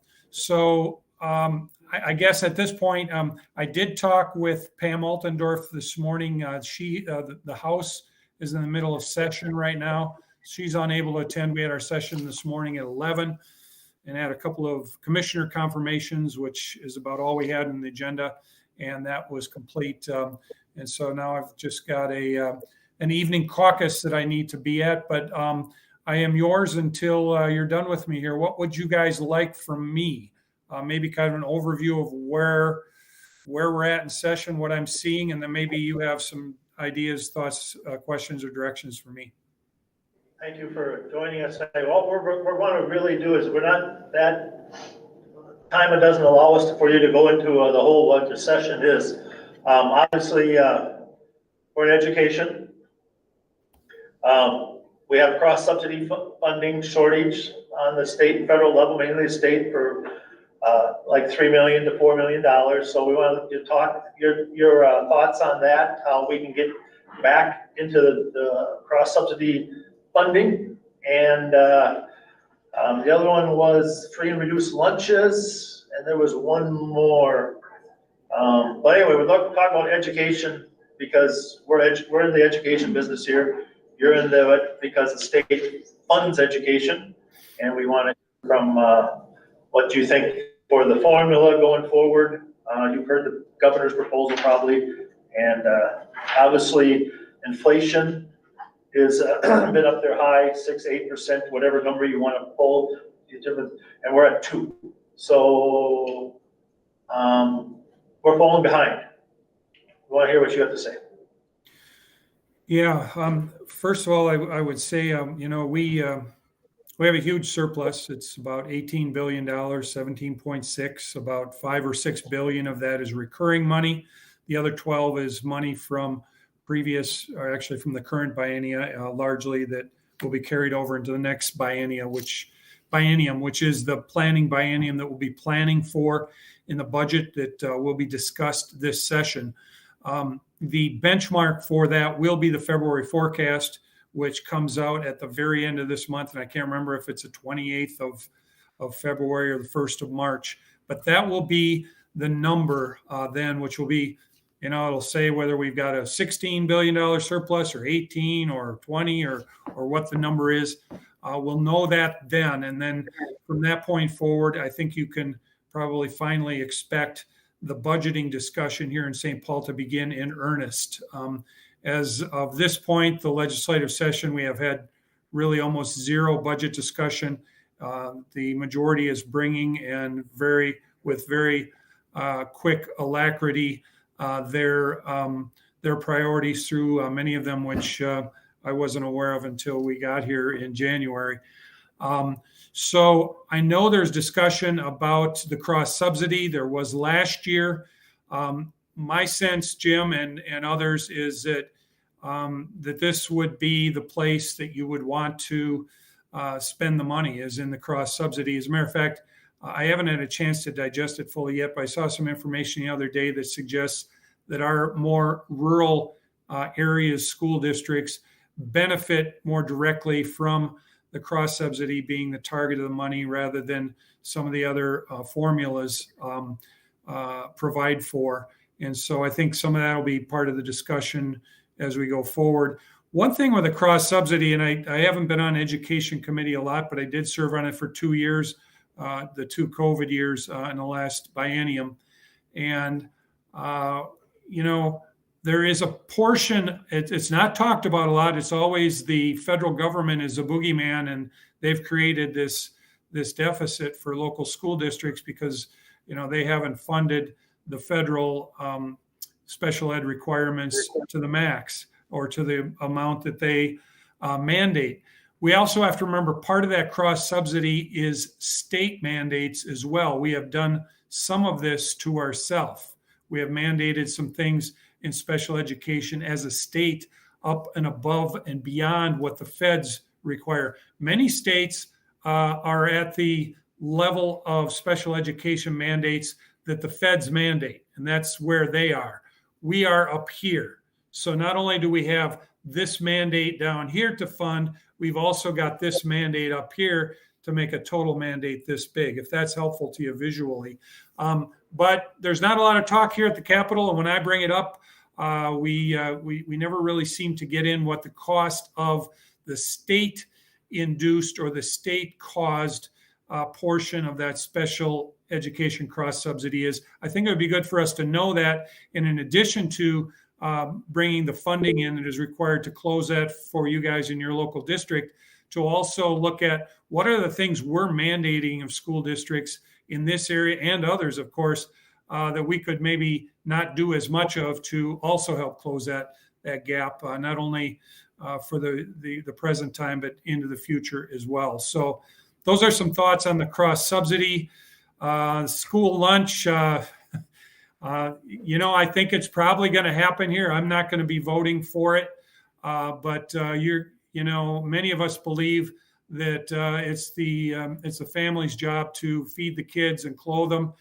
Speaker 9: guess at this point, I did talk with Pam Altendorf this morning. The House is in the middle of session right now. She's unable to attend. We had our session this morning at 11 and had a couple of commissioner confirmations, which is about all we had in the agenda, and that was complete. And so now I've just got an evening caucus that I need to be at, but I am yours until you're done with me here. What would you guys like from me? Maybe kind of an overview of where we're at in session, what I'm seeing, and then maybe you have some ideas, thoughts, questions, or directions for me.
Speaker 1: Thank you for joining us today. What we're going to really do is we're not that time. It doesn't allow us for you to go into the whole what the session is. Obviously, we're in education. We have cross-subsidy funding shortage on the state and federal level, mainly the state, for like $3 million to $4 million. So we want to talk your thoughts on that, how we can get back into the cross-subsidy funding. And the other one was free and reduced lunches, and there was one more. But anyway, we're talking about education because we're in the education business here. You're in it because the state funds education, and we want to hear from what you think for the formula going forward. You've heard the governor's proposal probably, and obviously inflation is been up there high, 6-8%, whatever number you want to pull, and we're at 2. So we're falling behind. We want to hear what you have to say.
Speaker 9: Yeah. First of all, I would say, we have a huge surplus. It's about $18 billion, 17.6, about 5 or 6 billion of that is recurring money. The other 12 is money from previous, or actually from the current biennia, largely, that will be carried over into the next biennium, which is the planning biennium that we'll be planning for in the budget that will be discussed this session. The benchmark for that will be the February forecast, which comes out at the very end of this month. And I can't remember if it's the 28th of February or the 1st of March, but that will be the number then, which will be, it'll say whether we've got a $16 billion surplus or 18 or 20 or what the number is. We'll know that then. And then from that point forward, I think you can probably finally expect the budgeting discussion here in St. Paul to begin in earnest. As of this point, the legislative session, we have had really almost zero budget discussion. The majority is bringing and with very quick alacrity their priorities through, many of them which I wasn't aware of until we got here in January. So I know there's discussion about the cross subsidy. There was last year. My sense, Jim, and others, is that that this would be the place that you would want to spend the money, is in the cross subsidy. As a matter of fact, I haven't had a chance to digest it fully yet, but I saw some information the other day that suggests that our more rural areas, school districts, benefit more directly from the cross subsidy being the target of the money rather than some of the other formulas provide for. And so I think some of that will be part of the discussion as we go forward. One thing with the cross subsidy, and I haven't been on education committee a lot, but I did serve on it for 2 years, the 2 COVID years in the last biennium. And, there is a portion, it's not talked about a lot. It's always the federal government is a boogeyman, and they've created this this deficit for local school districts because, they haven't funded the federal special ed requirements to the max or to the amount that they mandate. We also have to remember part of that cross subsidy is state mandates as well. We have done some of this to ourselves. We have mandated some things in special education as a state up and above and beyond what the feds require. Many states are at the level of special education mandates that the feds mandate, and that's where they are. We are up here. So not only do we have this mandate down here to fund, we've also got this mandate up here to make a total mandate this big, if that's helpful to you visually. But there's not a lot of talk here at the Capitol, and when I bring it up, we never really seem to get in what the cost of the state-induced or the state-caused portion of that special education cross subsidy is. I think it would be good for us to know that, and in addition to bringing the funding in that is required to close that for you guys in your local district, to also look at what are the things we're mandating of school districts in this area and others, of course, that we could maybe not do as much of to also help close that gap, not only for the present time, but into the future as well. So those are some thoughts on the cross subsidy. School lunch, I think it's probably going to happen here. I'm not going to be voting for it, but many of us believe that it's the family's job to feed the kids and clothe them.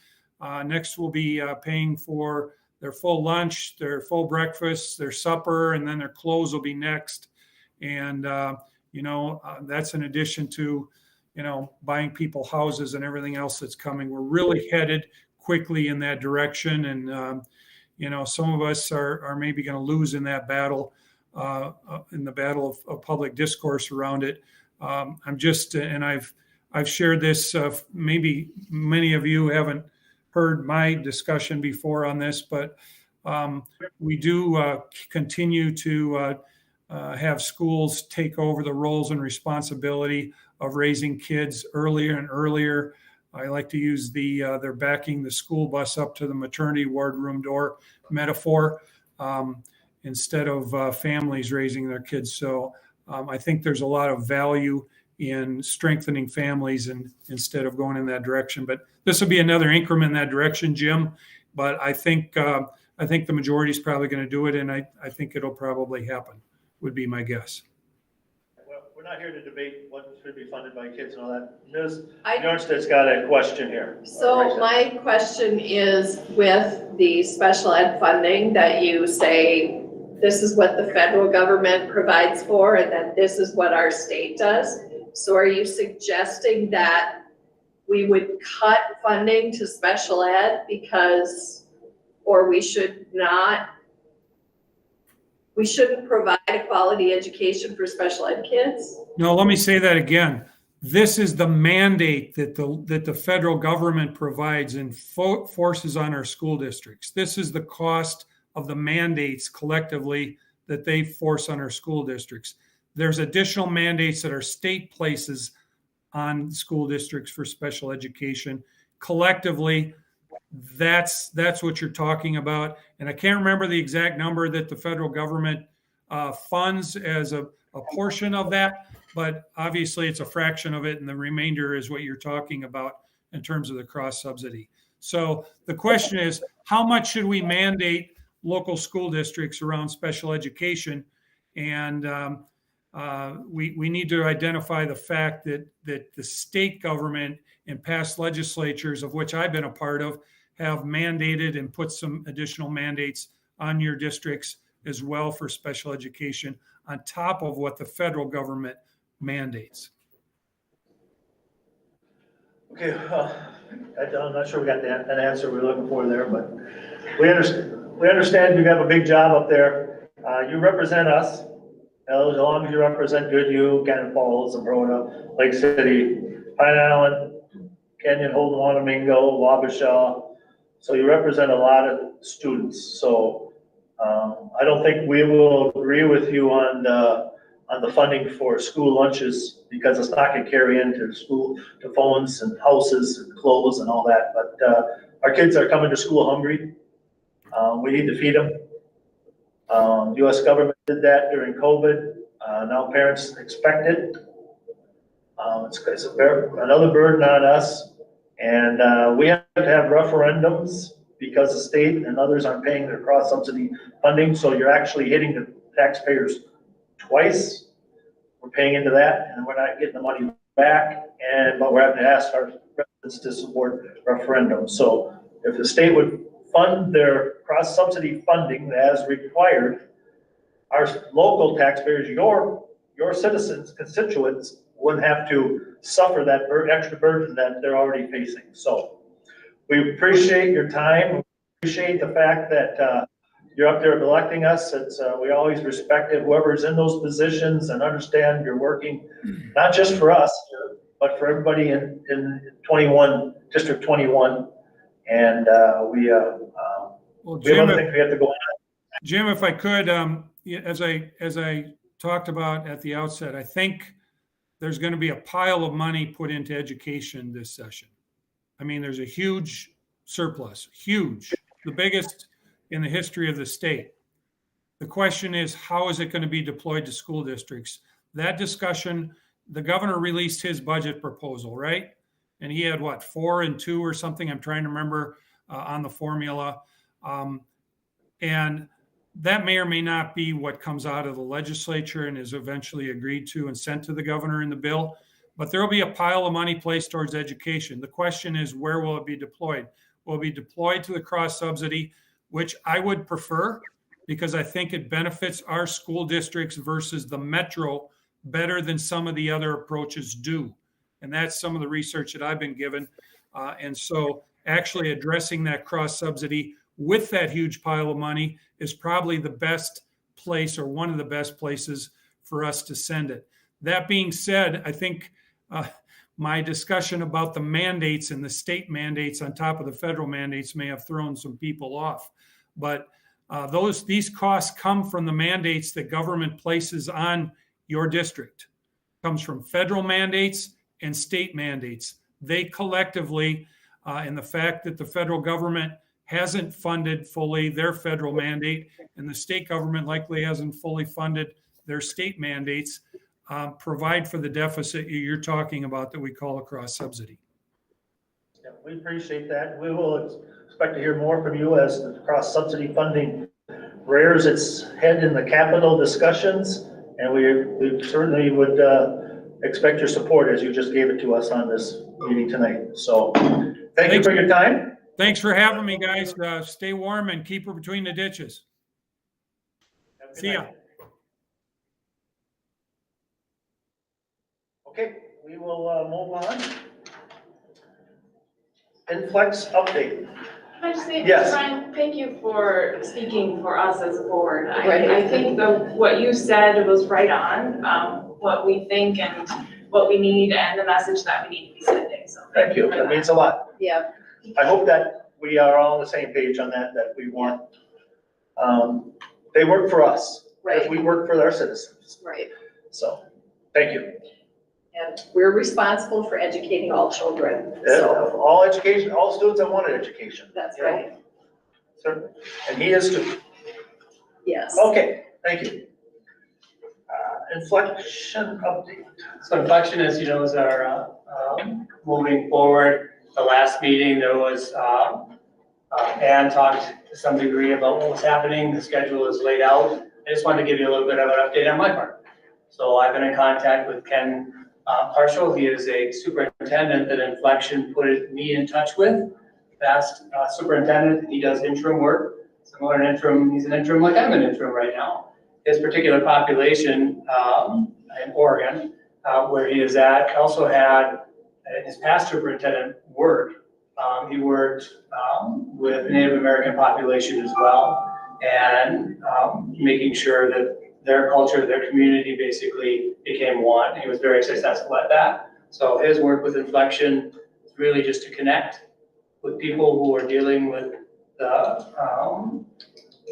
Speaker 9: Next, we'll be paying for their full lunch, their full breakfast, their supper, and then their clothes will be next. And that's in addition to buying people houses and everything else that's coming. We're really headed quickly in that direction. And, some of us are maybe going to lose in that battle, in the battle of public discourse around it. I've shared this, maybe many of you haven't heard my discussion before on this, but we do continue to have schools take over the roles and responsibility of raising kids earlier and earlier. I like to use they're backing the school bus up to the maternity ward room door metaphor instead of families raising their kids. So I think there's a lot of value in strengthening families and instead of going in that direction. But this will be another increment in that direction, Jim. But I think the majority is probably going to do it, and I think it'll probably happen, would be my guess.
Speaker 1: Well, we're not here to debate what should be funded by kids and all that. Ms. Bjornstad's got a question here.
Speaker 4: So my question is, with the special ed funding that you say, this is what the federal government provides for, and then this is what our state does. So are you suggesting that we would cut funding to special ed or we shouldn't provide a quality education for special ed kids?
Speaker 9: No, let me say that again. This is the mandate that the federal government provides and forces on our school districts. This is the cost of the mandates collectively that they force on our school districts. There's additional mandates that our state places on school districts for special education. Collectively, that's what you're talking about. And I can't remember the exact number that the federal government funds as a portion of that, but obviously it's a fraction of it, and the remainder is what you're talking about in terms of the cross subsidy. So the question is, how much should we mandate local school districts around special education? And we need to identify the fact that the state government and past legislatures, of which I've been a part of, have mandated and put some additional mandates on your districts as well for special education on top of what the federal government mandates.
Speaker 1: Okay, I'm not sure we got that answer we're looking for there, but we understand you have a big job up there. You represent us. As long as you represent Goodhue, Cannon Falls, Zambrona, Lake City, Pine Island, Canyon, Holden, Wanamingo, Wabasha. So you represent a lot of students. So I don't think we will agree with you on on the funding for school lunches because it's not gonna carry into school, to phones and houses and clothes and all that. But our kids are coming to school hungry. We need to feed them. US government did that during COVID. Now parents expect it. It's another burden on us. And we have to have referendums because the state and others aren't paying their cross-subsidy funding. So you're actually hitting the taxpayers twice. We're paying into that and we're not getting the money back. But we're having to ask our residents to support referendums. So if the state would fund their cross-subsidy funding as required, our local taxpayers, your citizens, constituents, wouldn't have to suffer that extra burden that they're already facing. So we appreciate your time. We appreciate the fact that you're up there electing us. We always respected whoever's in those positions and understand you're working not just for us, but for everybody in 21, District 21. And we have other things we have to go on.
Speaker 9: Jim, if I could, as I talked about at the outset, I think there's going to be a pile of money put into education this session. I mean, there's a huge surplus, huge, the biggest in the history of the state. The question is, how is it going to be deployed to school districts? That discussion, the governor released his budget proposal, right? And he had what, 4 and 2 or something? I'm trying to remember on the formula. And that may or may not be what comes out of the legislature and is eventually agreed to and sent to the governor in the bill. But there will be a pile of money placed towards education. The question is, where will it be deployed? Will it be deployed to the cross subsidy, which I would prefer because I think it benefits our school districts versus the metro better than some of the other approaches do. And that's some of the research that I've been given. And so actually addressing that cross subsidy with that huge pile of money is probably the best place or one of the best places for us to send it. That being said, I think my discussion about the mandates and the state mandates on top of the federal mandates may have thrown some people off. But these costs come from the mandates that government places on your district. It comes from federal mandates and state mandates. They collectively, and the fact that the federal government hasn't funded fully their federal mandate and the state government likely hasn't fully funded their state mandates, provide for the deficit you're talking about that we call a cross subsidy.
Speaker 1: Yeah, we appreciate that. We will expect to hear more from you as the cross subsidy funding rears its head in the capital discussions. And we certainly would expect your support as you just gave it to us on this meeting tonight. So thank you for your time.
Speaker 9: Thanks for having me, guys. Stay warm and keep her between the ditches. See ya.
Speaker 1: Okay, we will move on. Inflex update.
Speaker 2: Can I just say,
Speaker 1: Yes.
Speaker 2: Brian, thank you for speaking for us as a board.
Speaker 4: Right.
Speaker 2: I think what you said was right on, what we think and what we need and the message that we need to be sending. So
Speaker 1: Thank you.
Speaker 2: for
Speaker 1: That means a lot.
Speaker 4: Yeah.
Speaker 1: I hope that we are all on the same page on that we want. They work for us.
Speaker 4: Right.
Speaker 1: We work for our citizens.
Speaker 4: Right.
Speaker 1: So, thank you.
Speaker 4: And we're responsible for educating all children. So
Speaker 1: All education, all students that wanted education.
Speaker 4: that's
Speaker 1: you know?
Speaker 4: right.
Speaker 1: So, and he is too.
Speaker 4: Yes.
Speaker 1: Okay, thank you. Inflection update.
Speaker 7: So Inflection, as you know, is our moving forward. The last meeting, there was, Ann talked to some degree about what was happening. The schedule is laid out. I just wanted to give you a little bit of an update on my part. So I've been in contact with Ken Partial. He is a superintendent that Inflection put me in touch with. Fast superintendent. He does interim work. Similar to interim, he's an interim like I'm an interim right now. His particular population in Oregon, where he is at, also had his past superintendent work. He worked with Native American population as well, and making sure that their culture, their community basically became one. He was very successful at that. So his work with Inflection is really just to connect with people who are dealing with the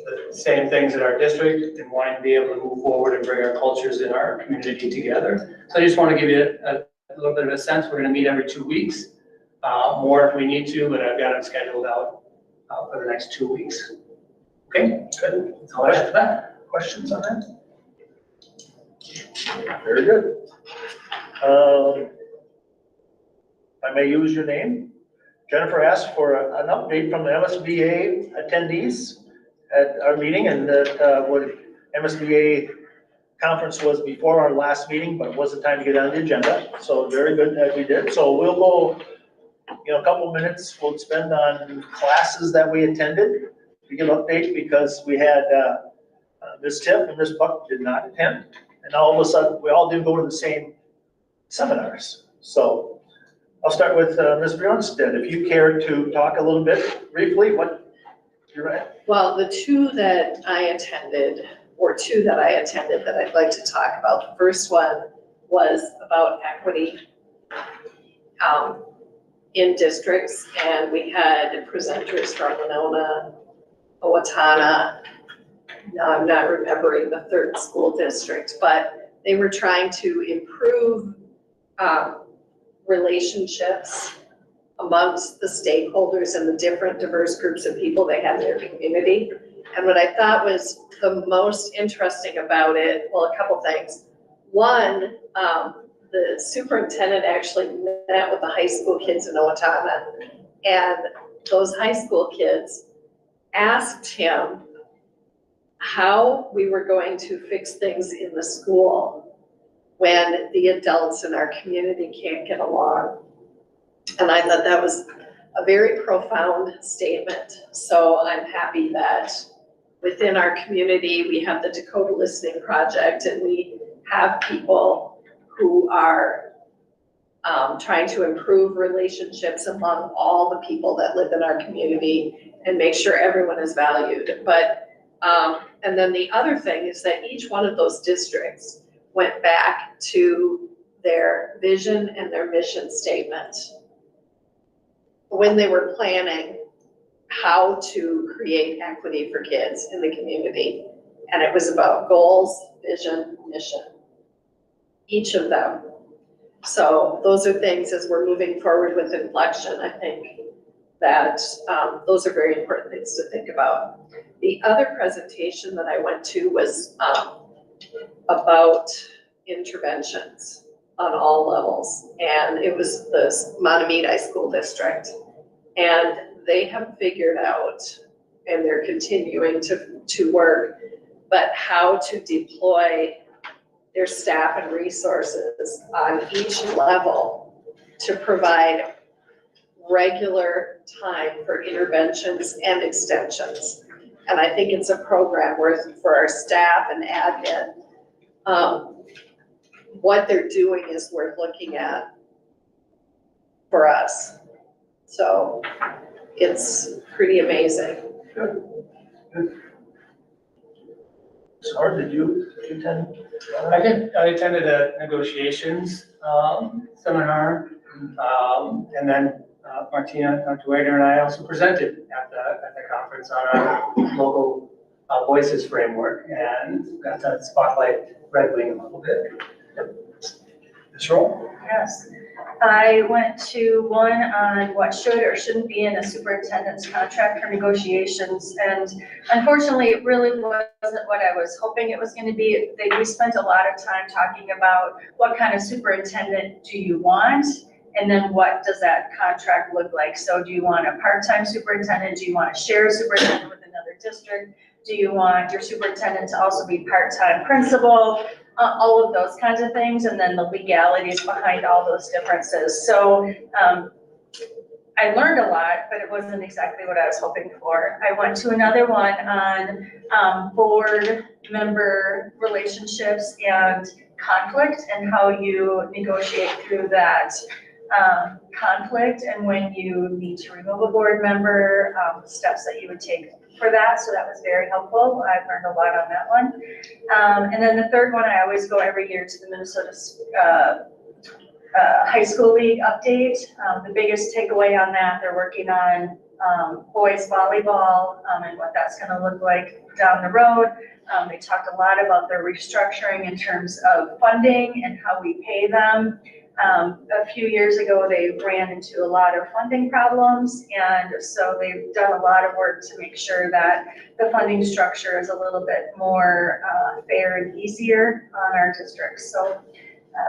Speaker 7: the same things in our district and wanting to be able to move forward and bring our cultures in our community together. So I just want to give you a little bit of a sense. We're going to meet every 2 weeks, more if we need to, but I've got them scheduled out for the next 2 weeks. Okay, good. That's all I have for that.
Speaker 1: Questions on that? Very good. I may use your name. Jennifer asked for an update from the MSBA attendees at our meeting, and that what MSBA conference was before our last meeting, but it wasn't time to get on the agenda. So very good that we did. So we'll go, a couple minutes we'll spend on classes that we attended to give an update, because we had Ms. Tiff and Ms. Buck did not attend. And all of a sudden, we all did go to the same seminars. So I'll start with Ms. Bjornstead. If you care to talk a little bit briefly, what you're at.
Speaker 4: Well, the two that I attended that I'd like to talk about. The first one was about equity in districts, and we had presenters from Winona, Owatonna. Now I'm not remembering the third school district, but they were trying to improve relationships amongst the stakeholders and the different diverse groups of people they had in their community. And what I thought was the most interesting about it, well, a couple things. One, the superintendent actually met with the high school kids in Owatonna, and those high school kids asked him how we were going to fix things in the school when the adults in our community can't get along. And I thought that was a very profound statement. So I'm happy that within our community, we have the Dakota Listening Project, and we have people who are trying to improve relationships among all the people that live in our community and make sure everyone is valued. But and then the other thing is that each one of those districts went back to their vision and their mission statement when they were planning how to create equity for kids in the community. And it was about goals, vision, mission, each of them. So those are things, as we're moving forward with Inflection, I think that those are very important things to think about. The other presentation that I went to was about interventions on all levels. And it was the Mahtomedi School District. And they have figured out, and they're continuing to work, but how to deploy their staff and resources on each level to provide regular time for interventions and extensions. And I think it's a program where for our staff and admin, what they're doing is worth looking at for us. So it's pretty amazing.
Speaker 1: Good. Sorry, did you attend?
Speaker 7: I attended a negotiations seminar, and then Martina, Dr. Wagner, and I also presented at the conference on our local voices framework, and got to spotlight Red Wing a little bit. Ms. Roll?
Speaker 5: Yes. I went to one on what should or shouldn't be in a superintendent's contract for negotiations, and unfortunately, it really wasn't what I was hoping it was going to be. We spent a lot of time talking about what kind of superintendent do you want, and then what does that contract look like? So do you want a part-time superintendent? Do you want to share a superintendent with another district? Do you want your superintendent to also be part-time principal? All of those kinds of things, and then the legalities behind all those differences. So I learned a lot, but it wasn't exactly what I was hoping for. I went to another one on board member relationships and conflict, and how you negotiate through that conflict, and when you need to remove a board member, steps that you would take for that. So that was very helpful. I've learned a lot on that one. And then the third one, I always go every year to the Minnesota High School League update. The biggest takeaway on that, they're working on boys volleyball, and what that's gonna look like down the road. They talked a lot about their restructuring in terms of funding and how we pay them. A few years ago, they ran into a lot of funding problems, and so they've done a lot of work to make sure that the funding structure is a little bit more fair and easier on our districts. So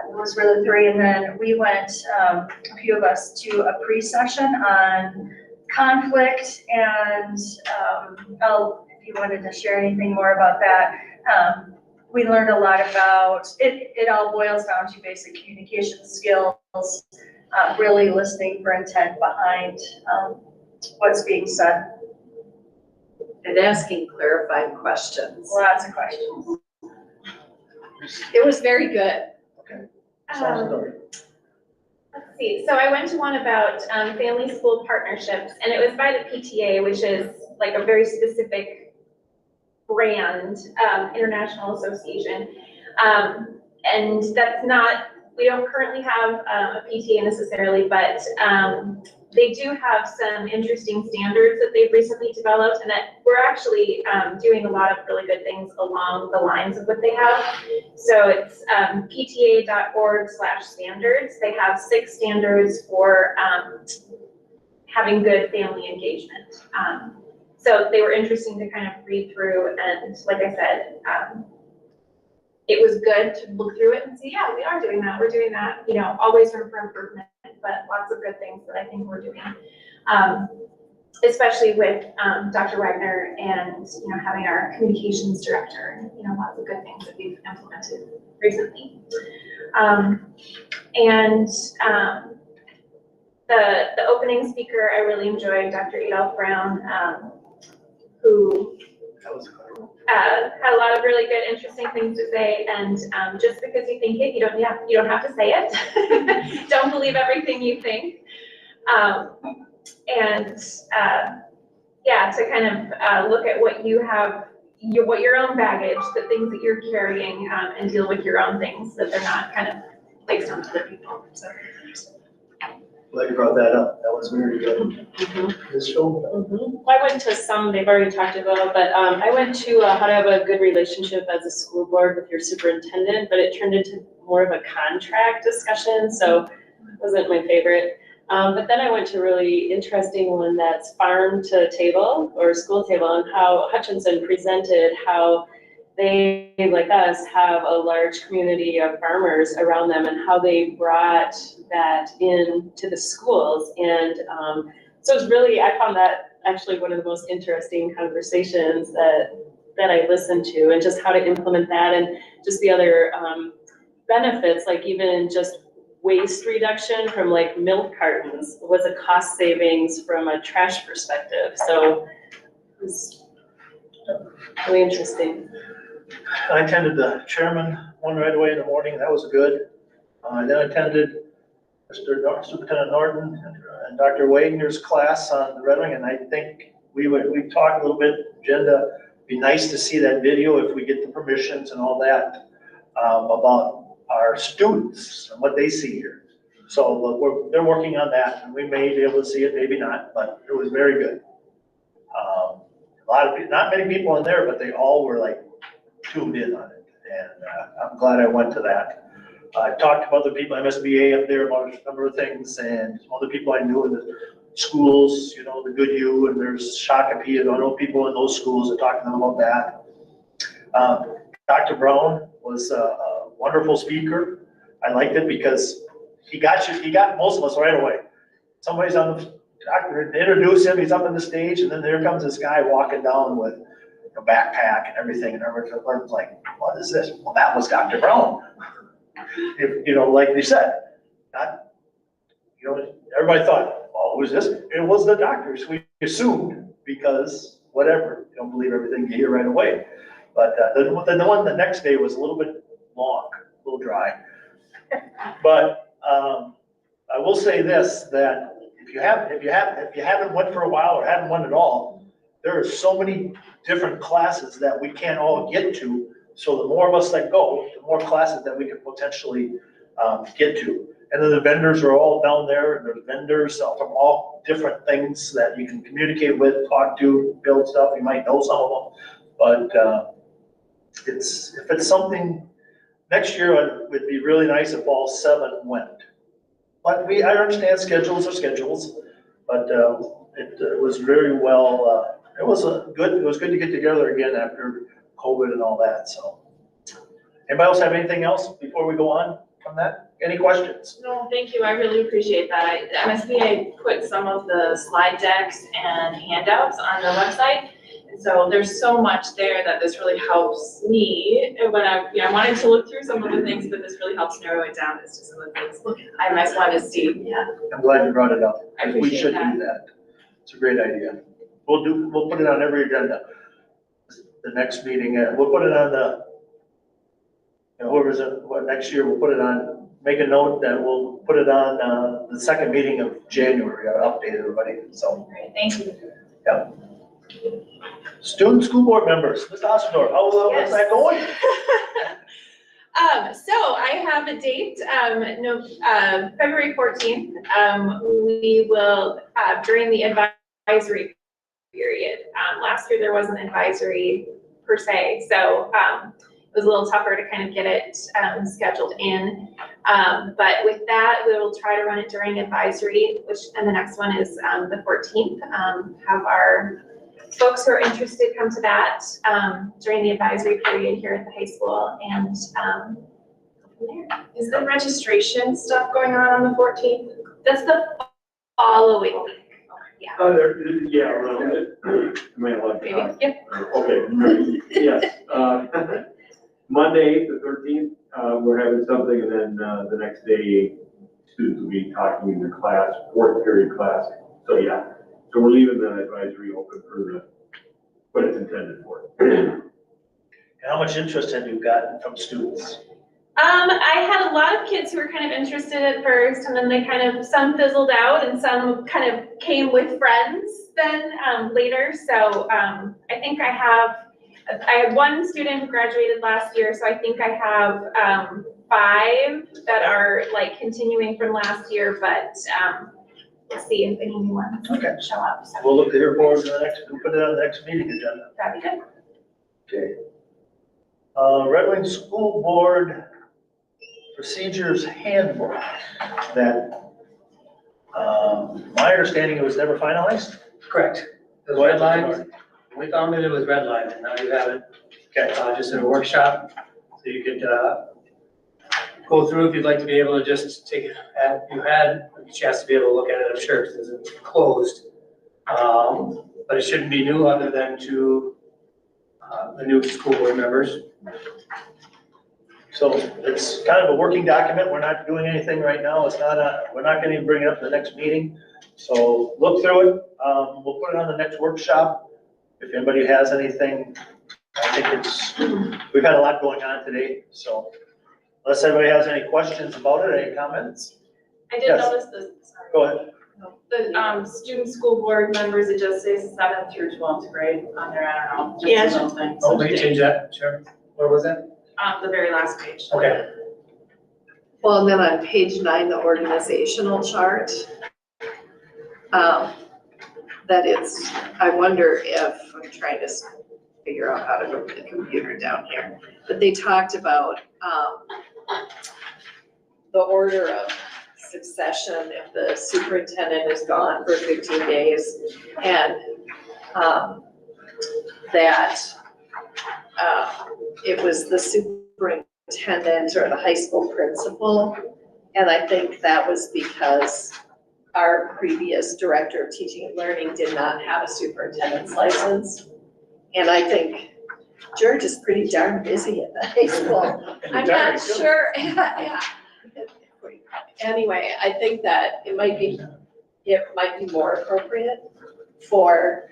Speaker 5: it was really great. And then we went, a few of us, to a pre-session on conflict, and if you wanted to share anything more about that. We learned a lot about, it all boils down to basic communication skills, really listening for intent behind what's being said.
Speaker 4: And asking clarifying questions.
Speaker 5: Lots of questions.
Speaker 4: It was very good.
Speaker 2: Let's see, so I went to one about family school partnerships, and it was by the PTA, which is like a very specific brand, international association. And that's not, we don't currently have a PTA necessarily, but they do have some interesting standards that they've recently developed, and that we're actually doing a lot of really good things along the lines of what they have. So it's pta.org/standards. They have 6 standards for having good family engagement. So they were interesting to kind of read through, and like I said, it was good to look through it and see, yeah, we are doing that, we're doing that, you know, always room for improvement, but lots of good things that I think we're doing. Especially with Dr. Wagner and, you know, having our communications director, you know, lots of good things that we've implemented recently. The opening speaker, I really enjoyed, Dr. Adolph Brown, who had a lot of really good, interesting things to say. And just because you think it, you don't have to say it. Don't believe everything you think. Yeah, to kind of look at what you have, what your own baggage, the things that you're carrying, and deal with your own things, that they're not kind of placed on other people. So.
Speaker 1: Glad you brought that up. That was very good. Ms. Schultz?
Speaker 10: I went to some, they've already talked about, but I went to how to have a good relationship as a school board with your superintendent, but it turned into more of a contract discussion, so it wasn't my favorite. But then I went to a really interesting one that's farm to table or school table, and how Hutchinson presented how they, like us, have a large community of farmers around them, and how they brought that into the schools. And so it's really, I found that actually one of the most interesting conversations that I listened to, and just how to implement that, and just the other benefits, like even just waste reduction from like milk cartons was a cost savings from a trash perspective. So it was really interesting.
Speaker 1: I attended the chairman one right away in the morning. That was good. Then I attended Superintendent Norton and Dr. Wagner's class on the Red Wing, and I think we talked a little bit. Agenda, be nice to see that video if we get the permissions and all that about our students and what they see here. So they're working on that, and we may be able to see it, maybe not, but it was very good. A lot of people, not many people in there, but they all were like tuned in on it, and I'm glad I went to that. I talked to other people, MSBA up there, about a number of things, and some other people I knew in the schools, you know, the Good U, and there's Shakopee, and I know people in those schools. I talked to them about that. Dr. Brown was a wonderful speaker. I liked it because he got most of us right away. Somebody's on the doctor, they introduce him, he's up on the stage, and then there comes this guy walking down with a backpack and everything, and everyone's like, what is this? Well, that was Dr. Brown. You know, like they said, everybody thought, oh, who's this? It was the doctors. We assumed, because whatever, you don't believe everything you hear right away. But the one the next day was a little bit long, a little dry. But I will say this, that if you haven't went for a while or haven't went at all, there are so many different classes that we can't all get to. So the more of us that go, the more classes that we could potentially get to. And then the vendors are all down there, and there's vendors from all different things that you can communicate with, talk to, build stuff, you might know some of them. But if it's something, next year it would be really nice if all 7 went. But I understand schedules are schedules, but it was very well, it was good to get together again after COVID and all that, so. Anybody else have anything else before we go on from that? Any questions?
Speaker 2: No, thank you, I really appreciate that. MSBA put some of the slide decks and handouts on the website. And so there's so much there that this really helps me when I wanted to look through some of the things, but this really helps narrow it down as to some of the things I might want to see. Yeah,
Speaker 1: I'm glad you brought it up.
Speaker 2: I
Speaker 1: We
Speaker 2: appreciate
Speaker 1: should
Speaker 2: that.
Speaker 1: do that. It's a great idea. We'll put it on every agenda. The next meeting, we'll put it on the, whoever's, next year, we'll put it on, make a note that we'll put it on the second meeting of January, I'll update everybody, so.
Speaker 2: Great, thank you.
Speaker 1: Student school board members, Ms. Ostendorf, how's that going?
Speaker 2: So I have a date, February 14th. We will, during the advisory period. Last year there wasn't advisory per se, so it was a little tougher to kind of get it scheduled in. But with that, we will try to run it during advisory, and the next one is the 14th. Have our folks who are interested come to that during the advisory period here at the high school, and from there.
Speaker 4: Is the registration stuff going on the 14th?
Speaker 2: That's the following week. Yeah.
Speaker 11: Yeah, around it.
Speaker 2: Maybe. Yep.
Speaker 11: Okay, yes. Monday, the 13th, we're having something, and then the next day, students will be talking in the class, 4th period class. So yeah, so we're leaving the advisory open for what it's intended for.
Speaker 1: How much interest have you gotten from students?
Speaker 2: I had a lot of kids who were kind of interested at first, and then they kind of, some fizzled out and some kind of came with friends then later. So I think I had one student who graduated last year, so I think I have 5 that are like continuing from last year, but we'll see if any new ones show up. So
Speaker 1: We'll look here forward to the next, we'll put it on the next meeting agenda.
Speaker 2: that'd be good.
Speaker 1: Okay. Red Wing School Board Procedures Handbook that, my understanding, it was never finalized?
Speaker 7: Correct. It was redlined. We found that it was redlined, and now you have it, just in a workshop. So you could, go through if you'd like to be able to just take it, you had a chance to be able to look at it, I'm sure, because it's closed. But it shouldn't be new other than to, the new school board members.
Speaker 1: So it's kind of a working document. We're not doing anything right now. It's not we're not gonna bring it up in the next meeting. So look through it. We'll put it on the next workshop. If anybody has anything, I think we've had a lot going on today. So unless anybody has any questions about it, any comments?
Speaker 2: I did
Speaker 1: Yes.
Speaker 2: notice sorry.
Speaker 1: Go ahead.
Speaker 2: The student school board members, it just says 7th through 12th grade on there, I don't know. just
Speaker 10: Yeah.
Speaker 2: a little thing.
Speaker 7: Oh, we can change that, sure. Where was that?
Speaker 2: The very last page.
Speaker 7: Okay.
Speaker 4: Well, and then on page 9, the organizational chart, that it's, I wonder if, I'm trying to figure out how to move the computer down here, but they talked about the order of succession if the superintendent is gone for 15 days, and that it was the superintendent or the high school principal. And I think that was because our previous director of teaching and learning did not have a superintendent's license. And I think George is pretty darn busy at the high school. I'm not sure, yeah. Anyway, I think that it might be more appropriate for,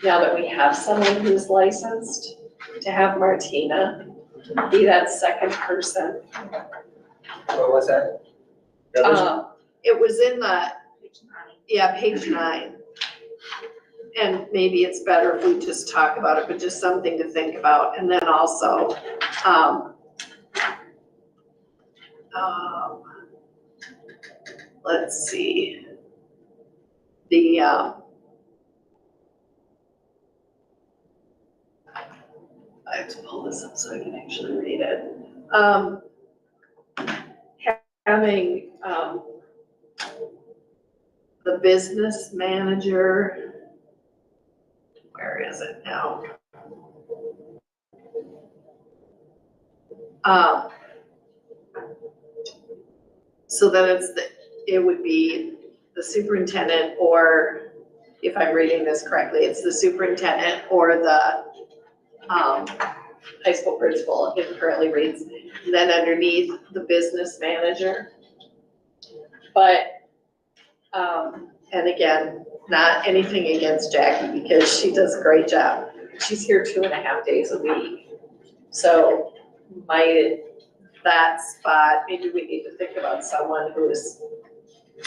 Speaker 4: now that we have someone who's licensed, to have Martina be that second person.
Speaker 7: Where was that?
Speaker 4: It was in page 9. And maybe it's better if we just talk about it, but just something to think about. And then also, let's see. The, I have to pull this up so I can actually read it. Having, the business manager, where is it now? So then it would be the superintendent, or if I'm reading this correctly, it's the superintendent or the high school principal, it currently reads. Then underneath, the business manager. But, and again, not anything against Jackie because she does a great job. She's here 2.5 days a week. So that spot, maybe we need to think about someone who's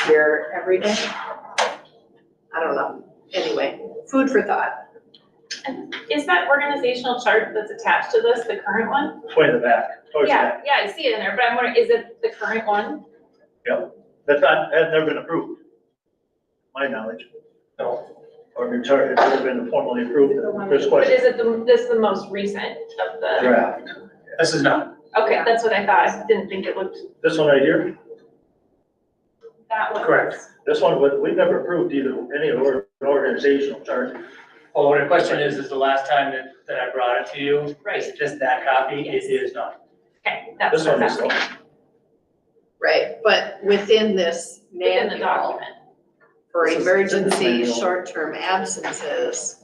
Speaker 4: here every day. I don't know. Anyway, food for thought.
Speaker 8: And is that organizational chart that's attached to this the current one?
Speaker 1: Way in the back, towards the
Speaker 8: Yeah,
Speaker 1: back.
Speaker 8: yeah, I see it in there, but I'm wondering, is it the current one?
Speaker 1: That's has never been approved, my knowledge.
Speaker 7: No.
Speaker 1: Or it's never been formally approved. There's
Speaker 8: But
Speaker 1: question.
Speaker 8: is it this is the most recent of the?
Speaker 1: Draft.
Speaker 7: This is not.
Speaker 8: Okay, that's what I thought. I didn't think it looked
Speaker 1: This one right here,
Speaker 8: that one.
Speaker 7: Correct.
Speaker 1: this one, we've never approved either, any of our organizational chart.
Speaker 7: Well, the question is the last time that I brought it to you,
Speaker 8: Right.
Speaker 7: is just that copy? It is not.
Speaker 8: Okay, that's
Speaker 1: This
Speaker 8: what
Speaker 1: one
Speaker 8: I
Speaker 1: is
Speaker 8: was
Speaker 1: though.
Speaker 8: asking.
Speaker 4: Right, but within this
Speaker 8: Within the
Speaker 4: manual
Speaker 8: document.
Speaker 4: for
Speaker 1: This is
Speaker 4: emergency
Speaker 1: manual.
Speaker 4: short-term absences.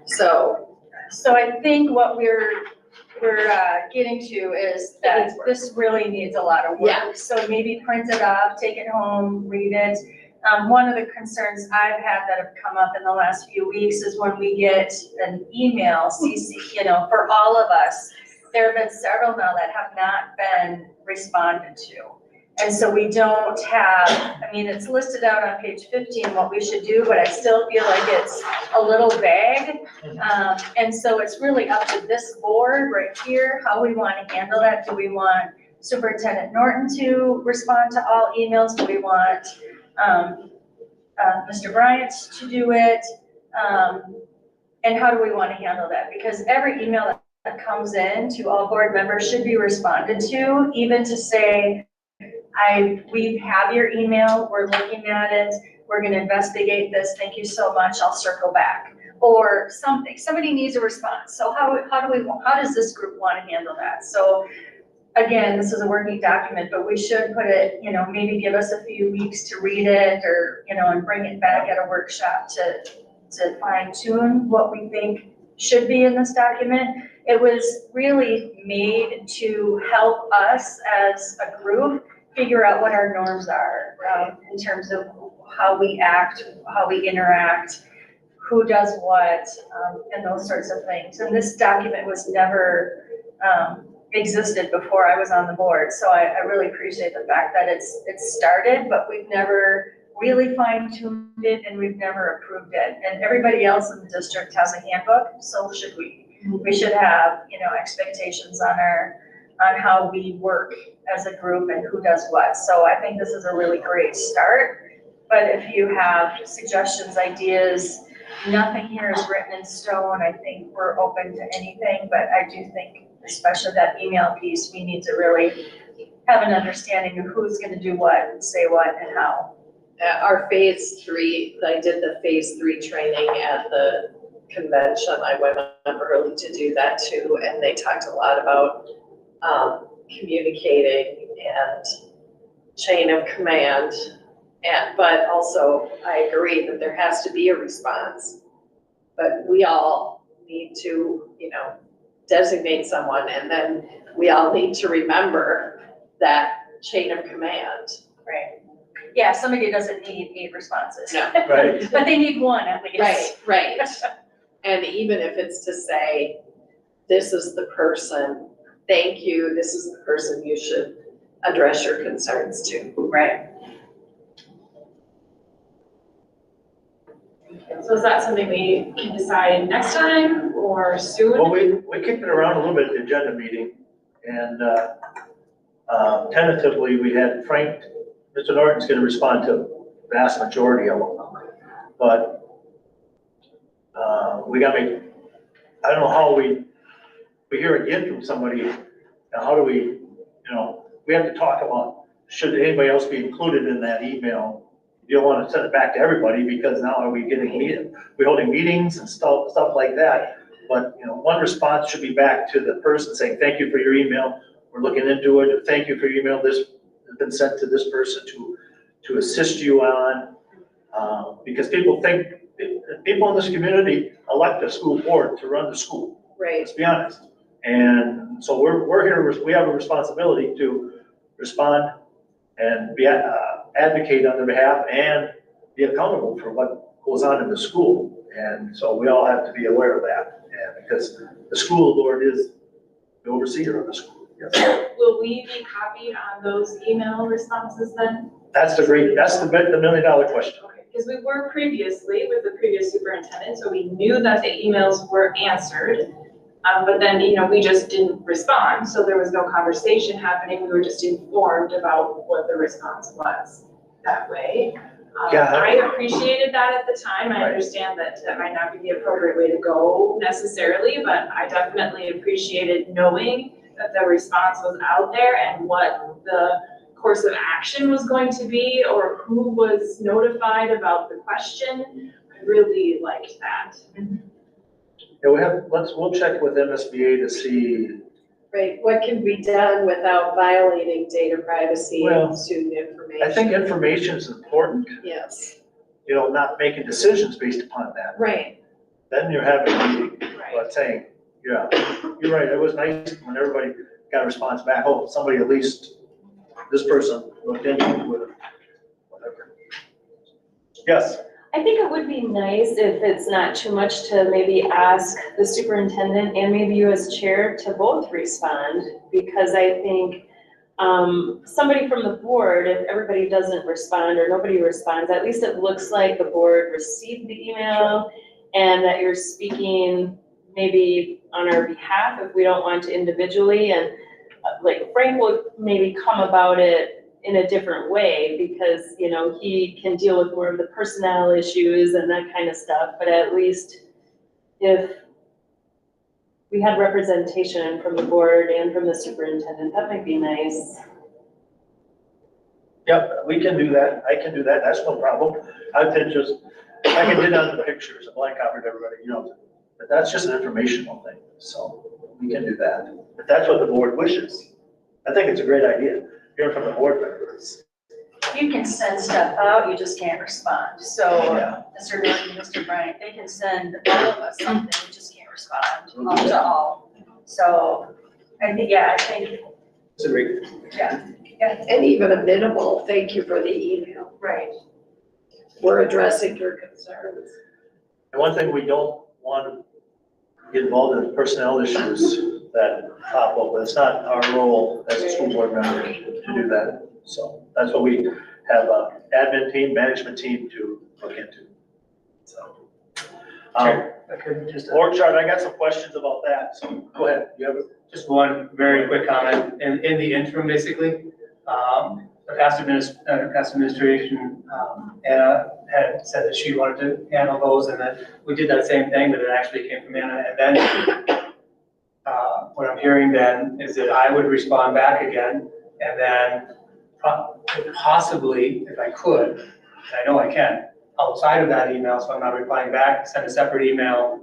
Speaker 4: So,
Speaker 5: So I think what we're getting to is that this really needs a lot of
Speaker 4: Yeah.
Speaker 5: work. So maybe print it off, take it home, read it. One of the concerns I've had that have come up in the last few weeks is when we get an email, CC, for all of us, there have been several now that have not been responded to. And so we don't have, it's listed out on page 15 what we should do, but I still feel like it's a little vague. And so it's really up to this board right here, how we want to handle that. Do we want Superintendent Norton to respond to all emails? Do we want Mr. Bryant to do it? And how do we want to handle that? Because every email that comes in to all board members should be responded to, even to say, we have your email, we're looking at it, we're gonna investigate this, thank you so much, I'll circle back. Or something, somebody needs a response. So how does this group want to handle that? So again, this is a working document, but we should put it, maybe give us a few weeks to read it or, and bring it back at a workshop to fine tune what we think should be in this document. It was really made to help us as a group figure out what our norms are in terms of how we act, how we interact, who does what, and those sorts of things. And this document was never existed before I was on the board. So I really appreciate the fact that it's started, but we've never really fine-tuned it and we've never approved it. And everybody else in the district has a handbook, so should we. We should have, expectations on how we work as a group and who does what. So I think this is a really great start. But if you have suggestions, ideas, nothing here is written in stone. I think we're open to anything, but I do think, especially that email piece, we need to really have an understanding of who's gonna do what, say what, and how.
Speaker 4: our phase 3, I did the phase 3 training at the convention. I went up early to do that too, and they talked a lot about communicating and chain of command. But also I agree that there has to be a response, but we all need to, designate someone, and then we all need to remember that chain of command.
Speaker 5: Right. Yeah, somebody doesn't need 8 responses.
Speaker 4: No.
Speaker 1: Right.
Speaker 5: But they need 1 at least.
Speaker 4: Right. And even if it's to say, this is the person, thank you, this is the person you should address your concerns to.
Speaker 5: Right.
Speaker 2: So is that something we can decide next time or soon?
Speaker 1: Well, we kicked it around a little bit at the agenda meeting, and Tentatively, we had Frank, Mr. Norton's gonna respond to the vast majority of them. But, we gotta make, I don't know how we hear again from somebody, and how do we, we have to talk about, should anybody else be included in that email? You don't wanna send it back to everybody, because now are we we're holding meetings and stuff like that. But, one response should be back to the person saying, thank you for your email, we're looking into it, thank you for your email, this has been sent to this person to assist you on. Because people think, people in this community elect a school board to run the school,
Speaker 4: Right.
Speaker 1: let's be honest. And so we're here, we have a responsibility to respond and advocate on their behalf and be accountable for what goes on in the school. And so we all have to be aware of that, and because the school board is the overseer of the school. Yes.
Speaker 2: Will we be copied on those email responses then?
Speaker 1: That's the $1 million question.
Speaker 2: Okay, because we were previously with the previous superintendent, so we knew that the emails were answered. But then, we just didn't respond, so there was no conversation happening, we were just informed about what the response was that way.
Speaker 1: Yeah.
Speaker 2: I appreciated that at the time, I
Speaker 1: Right.
Speaker 2: understand that that might not be the appropriate way to go necessarily, but I definitely appreciated knowing that the response was out there and what the course of action was going to be, or who was notified about the question. I really liked that.
Speaker 1: Yeah, we'll check with MSBA to see.
Speaker 4: Right, what can be done without violating data privacy
Speaker 1: Well,
Speaker 4: and student information?
Speaker 1: I think information is important,
Speaker 4: Yes,
Speaker 1: not making decisions based upon that.
Speaker 4: right,
Speaker 1: Then you're having a meeting,
Speaker 2: Right.
Speaker 1: but saying, yeah, you're right, it was nice when everybody got a response back, oh, somebody at least, this person looked into it, whatever. Yes,
Speaker 10: I think it would be nice if it's not too much to maybe ask the superintendent and maybe you as chair to both respond, because I think somebody from the board, if everybody doesn't respond or nobody responds, at least it looks like the board received the email and that you're speaking maybe on our behalf if we don't want to individually, and like Frank will maybe come about it in a different way because, he can deal with more of the personnel issues and that kind of stuff, but at least if we had representation from the board and from the superintendent, that might be nice.
Speaker 1: yep, we can do that, I can do that, that's no problem. I can get on the pictures, I blank copied everybody, but that's just an informational thing, so we can do that. If that's what the board wishes, I think it's a great idea, hearing from the board members.
Speaker 5: You can send stuff out, you just can't respond. So
Speaker 1: Yeah.
Speaker 5: Mr. Norton, Mr. Bryant, they can send all of us something, we just can't respond all to all. So I think,
Speaker 1: It's a great.
Speaker 4: and even a minimal, thank you for the email.
Speaker 5: right.
Speaker 4: We're addressing your concerns.
Speaker 1: And one thing we don't want to get involved in personnel issues that pop up, but it's not our role as a school board member to do that. So that's what we have a admin team, management team to look into. So.
Speaker 7: Sure. I could just,
Speaker 1: Org chart, I got some questions about that, so go ahead. You have it?
Speaker 7: just one very quick comment. In the interim, basically, the past administration, Anna had said that she wanted to handle those, and that we did that same thing, but it actually came from Anna. And then what I'm hearing then is that I would respond back again, and then possibly, if I could, and I know I can, outside of that email, so I'm not replying back, send a separate email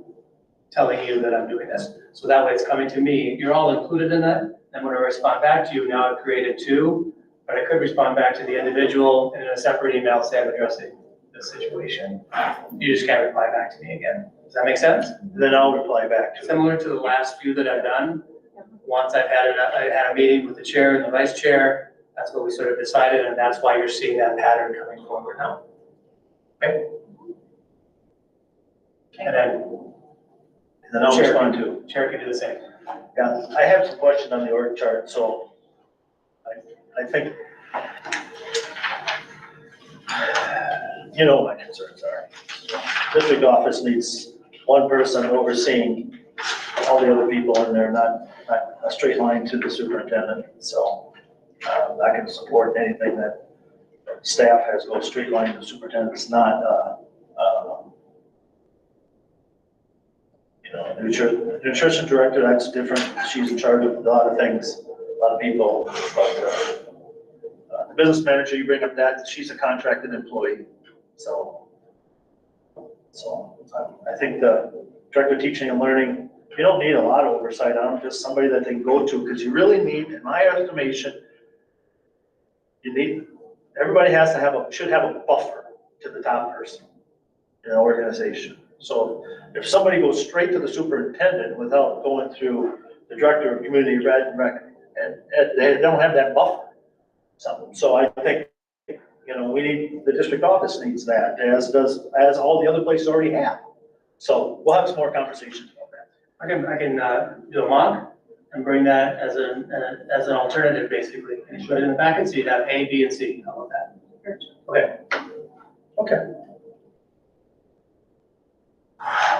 Speaker 7: telling you that I'm doing this. So that way it's coming to me. You're all included in that. And when I respond back to you, now I've created two, but I could respond back to the individual and in a separate email say I'm addressing the situation. You just can't reply back to me again. Does that make sense?
Speaker 1: Then I'll reply back to it.
Speaker 7: Similar to the last few that I've done. Once I had a meeting with the chair and the vice chair, that's what we sort of decided, and that's why you're seeing that pattern coming forward now. Okay? And then
Speaker 1: I'll respond to it.
Speaker 7: chair can do the same.
Speaker 1: Yeah, I have some questions on the org chart, so I think, my concerns are. District office needs one person overseeing all the other people in there, not a straight line to the superintendent, so. I can support anything that staff has go straight line to the superintendent. It's not, you know, nutrition director, that's different. She's in charge of a lot of things, a lot of people. But the business manager, you bring up that, she's a contracted employee. So I think the director of teaching and learning, you don't need a lot of oversight on them, just somebody that they can go to, because you really need, in my estimation, everybody has to have should have a buffer to the top person in an organization. So if somebody goes straight to the superintendent without going through the director of community rec, and they don't have that buffer. So I think, you know, the district office needs that, as all the other places already have. So we'll have some more conversations about that.
Speaker 7: I can do a mock and bring that as an alternative, basically, and put it in the packet, so you'd have A, B, and C, how about that? Okay.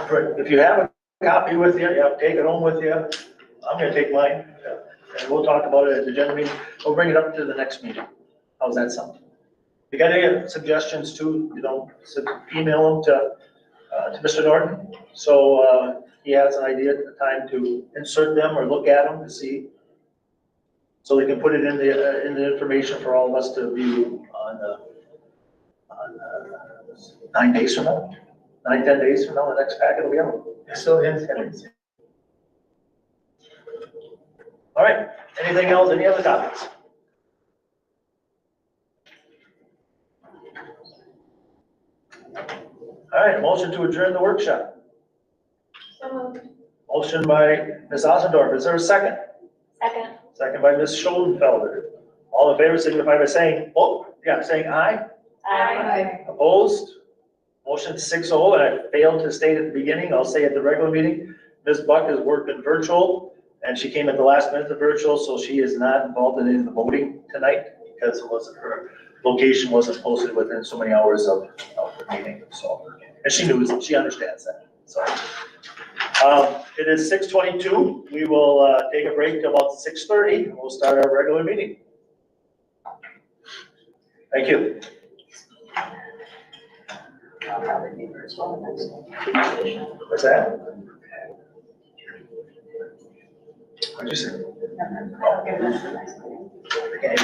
Speaker 7: Great. If you have a copy with you, take it home with you. I'm gonna take mine, and we'll talk about it at the general meeting. We'll bring it up to the next meeting. How's that sound? If you got any suggestions too, you know, email them to Mr. Norton. So he has an idea at the time to insert them or look at them to see. So we can put it in the information for all of us to view on 9 days from now. 10 days from now, the next packet will be out. It's still in 10 days. All right, anything else, any other topics? All right, motion to adjourn the workshop. Motion by Ms. Osendorf, is there a second?
Speaker 8: Second.
Speaker 1: Second by Ms. Schoenfelder. All in favor signify by saying, saying aye.
Speaker 8: Aye.
Speaker 1: Opposed? Motion 6-0, and I failed to state at the beginning, I'll say at the regular meeting, Ms. Buck has worked in virtual, and she came at the last minute of virtual, so she is not involved in any of the voting tonight, because her location wasn't posted within so many hours of the meeting, so. And she understands that, so. It is 6:22, we will take a break till about 6:30, and we'll start our regular meeting. Thank you. What's that? What'd you say? Okay.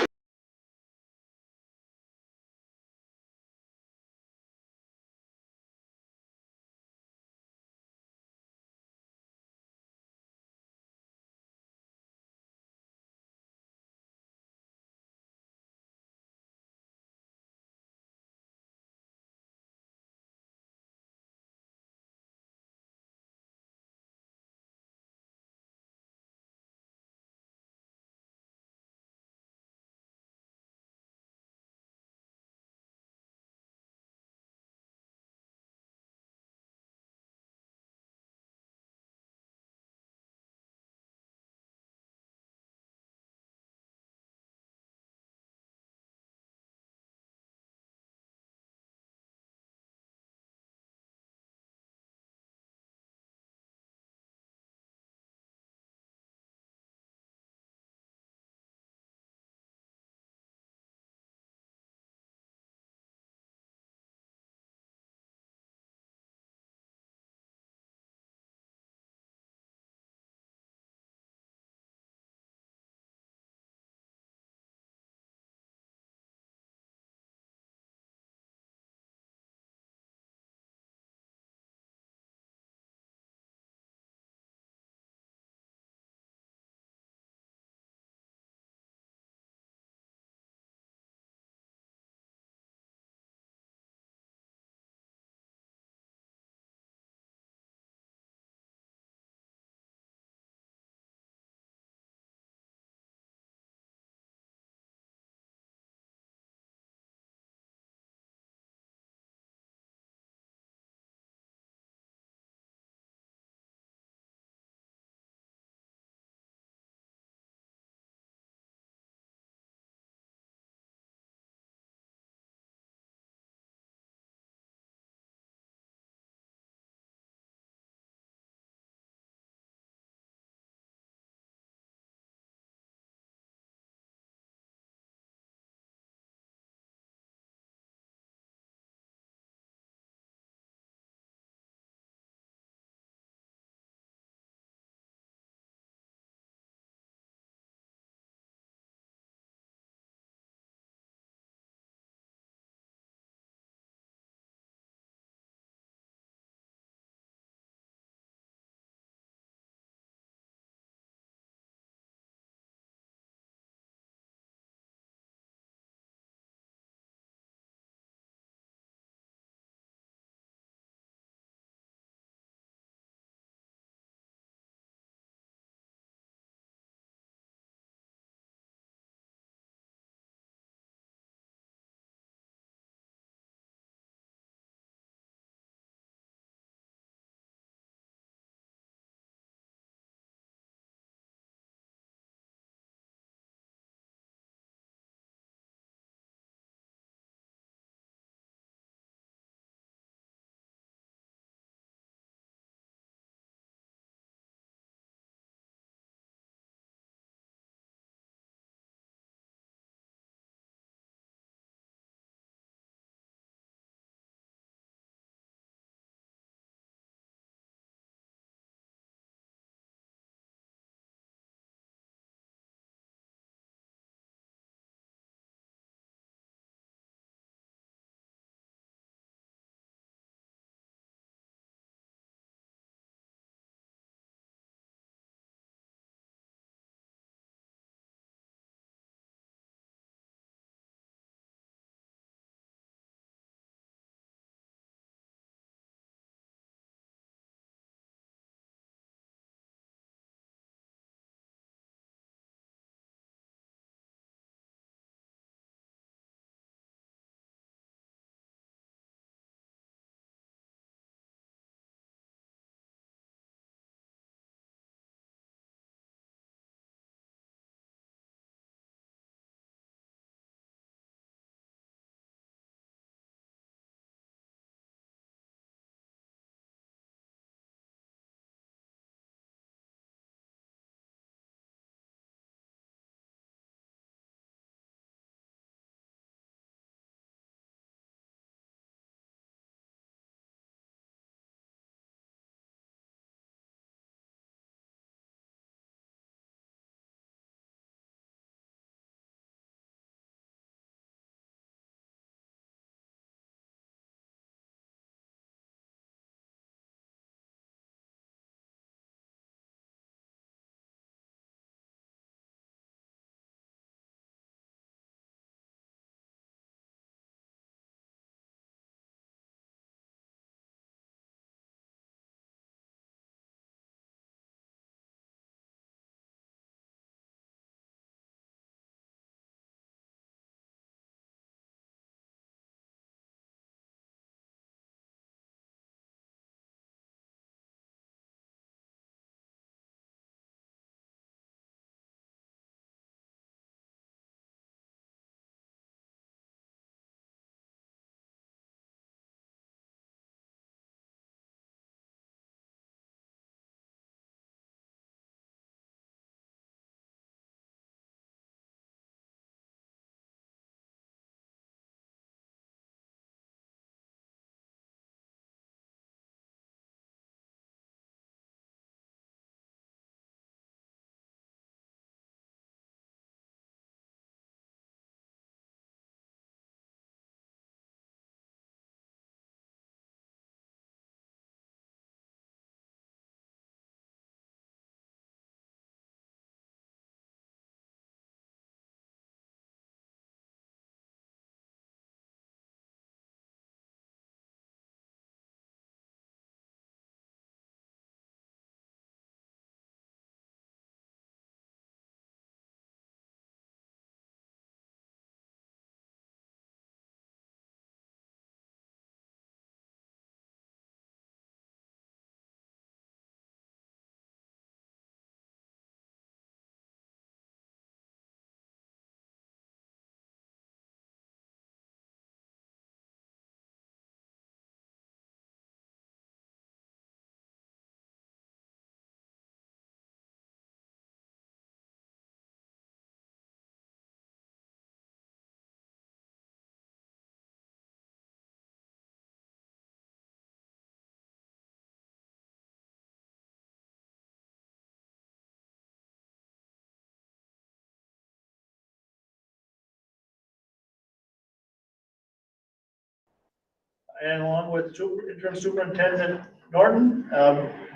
Speaker 1: and along with interim superintendent Norton.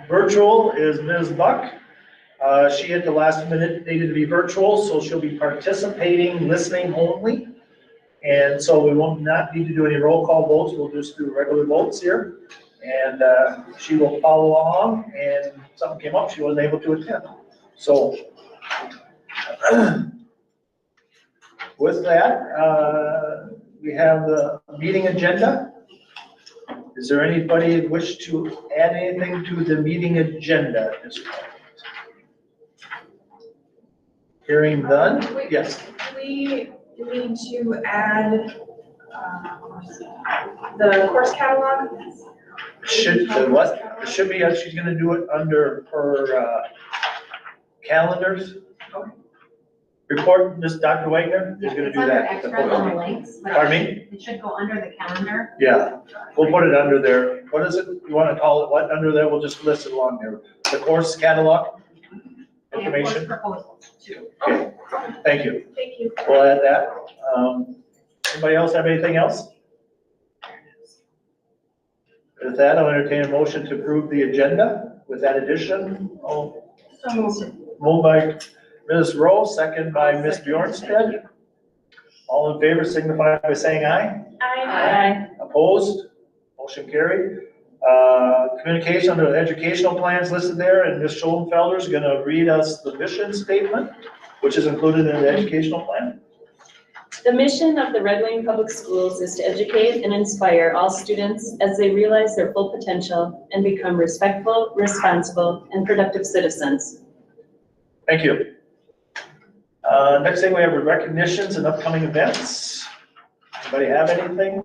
Speaker 1: Virtual is Ms. Buck. She at the last minute needed to be virtual, so she'll be participating, listening only. And so we will not need to do any roll call votes, we'll just do regular votes here. And she will follow along, and something came up, she wasn't able to attend. So with that, we have the meeting agenda. Is there anybody who wish to add anything to the meeting agenda at this point? Hearing none? Yes.
Speaker 2: We need to add, the course catalog.
Speaker 1: Should, the what? It should be, she's gonna do it under her, calendars. Report, Ms. Dr. Wagner is gonna
Speaker 12: It's
Speaker 1: do
Speaker 12: under
Speaker 1: that.
Speaker 12: extras on the links. but
Speaker 1: Pardon me?
Speaker 12: It should go under the calendar.
Speaker 1: Yeah, we'll put it under there. What is it? You wanna call it what under there? We'll just list it along there. The course catalog
Speaker 12: And course
Speaker 1: information.
Speaker 12: proposals too.
Speaker 1: Okay, thank you.
Speaker 2: Thank you.
Speaker 1: We'll add that. Anybody else have anything else? With that, I'll entertain a motion to approve the agenda with that addition. Moved by Ms. Rowe, second by Ms. Bjornsted. All in favor signify by saying aye.
Speaker 2: Aye.
Speaker 1: Opposed? Motion carried. Communication under the educational plans listed there, and Ms. Schoenfelder is gonna read us the mission statement, which is included in the educational plan.
Speaker 10: The mission of the Red Wing Public Schools is to educate and inspire all students as they realize their full potential and become respectful, responsible, and productive citizens.
Speaker 1: Thank you. Next thing we have recognitions and upcoming events. Anybody have anything?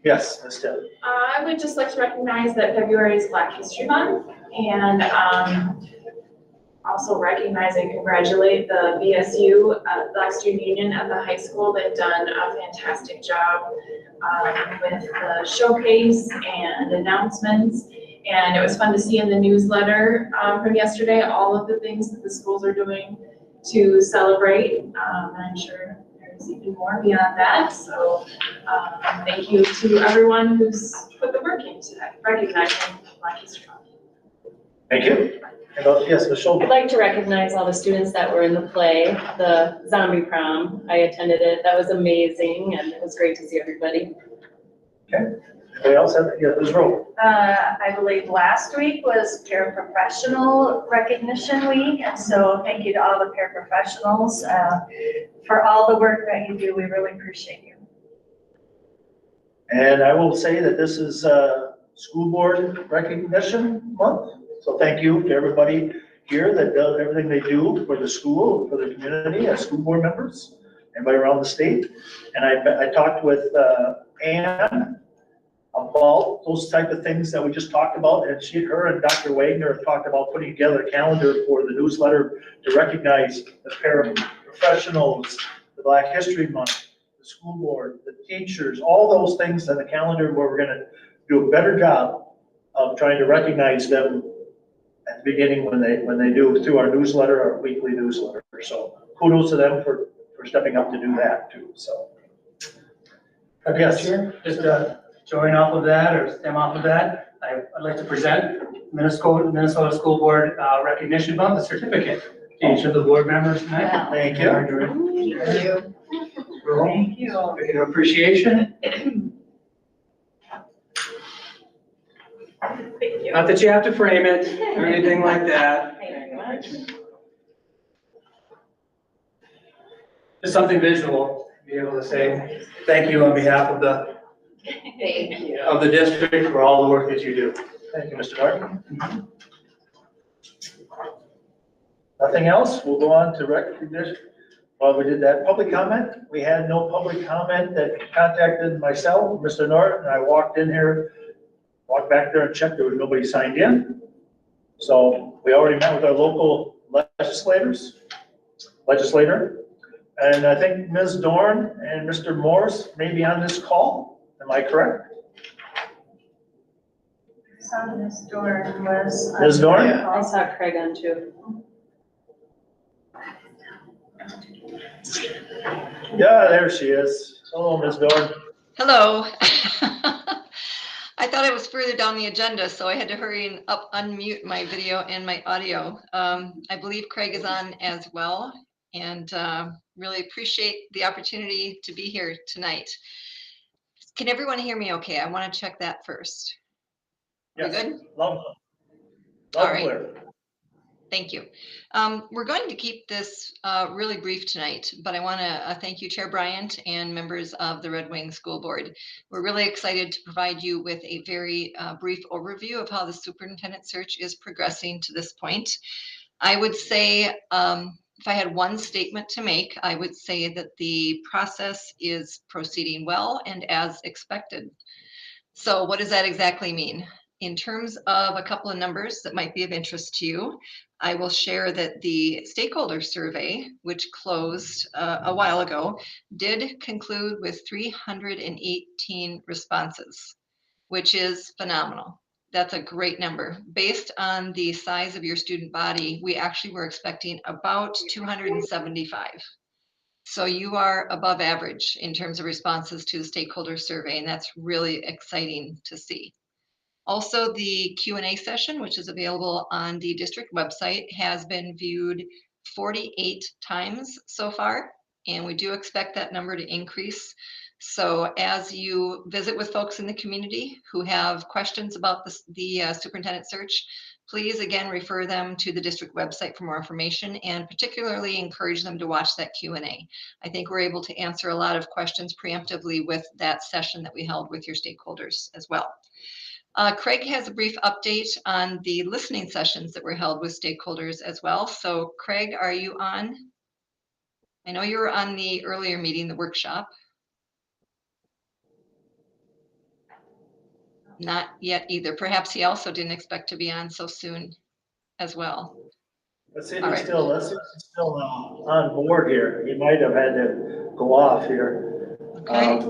Speaker 1: Yes, Ms. Timm.
Speaker 2: I would just like to recognize that February is Black History Month, and also recognize and congratulate the BSU, Black Student Union at the high school. They've done a fantastic job with the showcase and announcements. And it was fun to see in the newsletter from yesterday, all of the things that the schools are doing to celebrate. I'm sure there's even more beyond that. So thank you to everyone who's put the work into recognizing Black History Month.
Speaker 1: Thank you. Yes, Ms. Schultz.
Speaker 10: I'd like to recognize all the students that were in the play, the zombie prom. I attended it. That was amazing, and it was great to see everybody.
Speaker 1: Okay. Anybody else have, yeah, Ms. Rowe.
Speaker 5: I believe last week was Paraprofessional Recognition Week, and so thank you to all the paraprofessionals for all the work that you do. We really appreciate you.
Speaker 1: And I will say that this is School Board Recognition Month. So thank you to everybody here that does everything they do for the school, for the community, as school board members, everybody around the state. And I talked with Ann about those type of things that we just talked about, and her and Dr. Wagner have talked about putting together a calendar for the newsletter to recognize the paraprofessionals, the Black History Month, the school board, the teachers, all those things in the calendar where we're gonna do a better job of trying to recognize them at the beginning when they do through our newsletter, our weekly newsletter. So kudos to them for stepping up to do that too, so. Yes.
Speaker 7: Just join off of that or stem off of that, I'd like to present Minnesota School Board Recognition Month, the certificate to each of the board members tonight.
Speaker 1: Thank you.
Speaker 5: Thank you. Thank you.
Speaker 7: Token of appreciation.
Speaker 2: Thank you.
Speaker 7: Not that you have to frame it or anything like that.
Speaker 10: Thank you very much.
Speaker 7: Just something visual, be able to say thank you on behalf of the
Speaker 4: Thank you.
Speaker 7: of the district for all the work that you do.
Speaker 1: Thank you, Mr. Martin. Nothing else? We'll go on to recognition. Well, we did that. Public comment? We had no public comment that contacted myself, Mr. Norton, and I walked in here, walked back there and checked, there was nobody signed in. So we already met with our local legislator. And I think Ms. Dorn and Mr. Morse may be on this call. Am I correct?
Speaker 5: Ms. Dorn was.
Speaker 1: Ms. Dorn?
Speaker 10: I saw Craig on too.
Speaker 1: Yeah, there she is. Hello, Ms. Dorn.
Speaker 13: Hello. I thought I was further down the agenda, so I had to hurry and unmute my video and my audio. I believe Craig is on as well, and really appreciate the opportunity to be here tonight. Can everyone hear me okay? I want to check that first. We
Speaker 1: Yes,
Speaker 13: good?
Speaker 1: loud,
Speaker 13: All
Speaker 1: loud and
Speaker 13: right.
Speaker 1: clear.
Speaker 13: Thank you. We're going to keep this really brief tonight, but I want to thank you, Chair Bryant, and members of the Red Wing School Board. We're really excited to provide you with a very brief overview of how the superintendent search is progressing to this point. I would say, if I had one statement to make, I would say that the process is proceeding well and as expected. So what does that exactly mean? In terms of a couple of numbers that might be of interest to you, I will share that the stakeholder survey, which closed a while ago, did conclude with 318 responses, which is phenomenal. That's a great number. Based on the size of your student body, we actually were expecting about 275. So you are above average in terms of responses to the stakeholder survey, and that's really exciting to see. Also, the Q&A session, which is available on the district website, has been viewed 48 times so far, and we do expect that number to increase. So as you visit with folks in the community who have questions about the superintendent search, please again refer them to the district website for more information, and particularly encourage them to watch that Q&A. I think we're able to answer a lot of questions preemptively with that session that we held with your stakeholders as well. Craig has a brief update on the listening sessions that were held with stakeholders as well. So Craig, are you on? I know you were on the earlier meeting, the workshop. Not yet either. Perhaps he also didn't expect to be on so soon as well.
Speaker 1: Let's see if
Speaker 13: All
Speaker 1: he's
Speaker 13: right.
Speaker 1: still on board here. He might have had to go off here.
Speaker 13: Okay.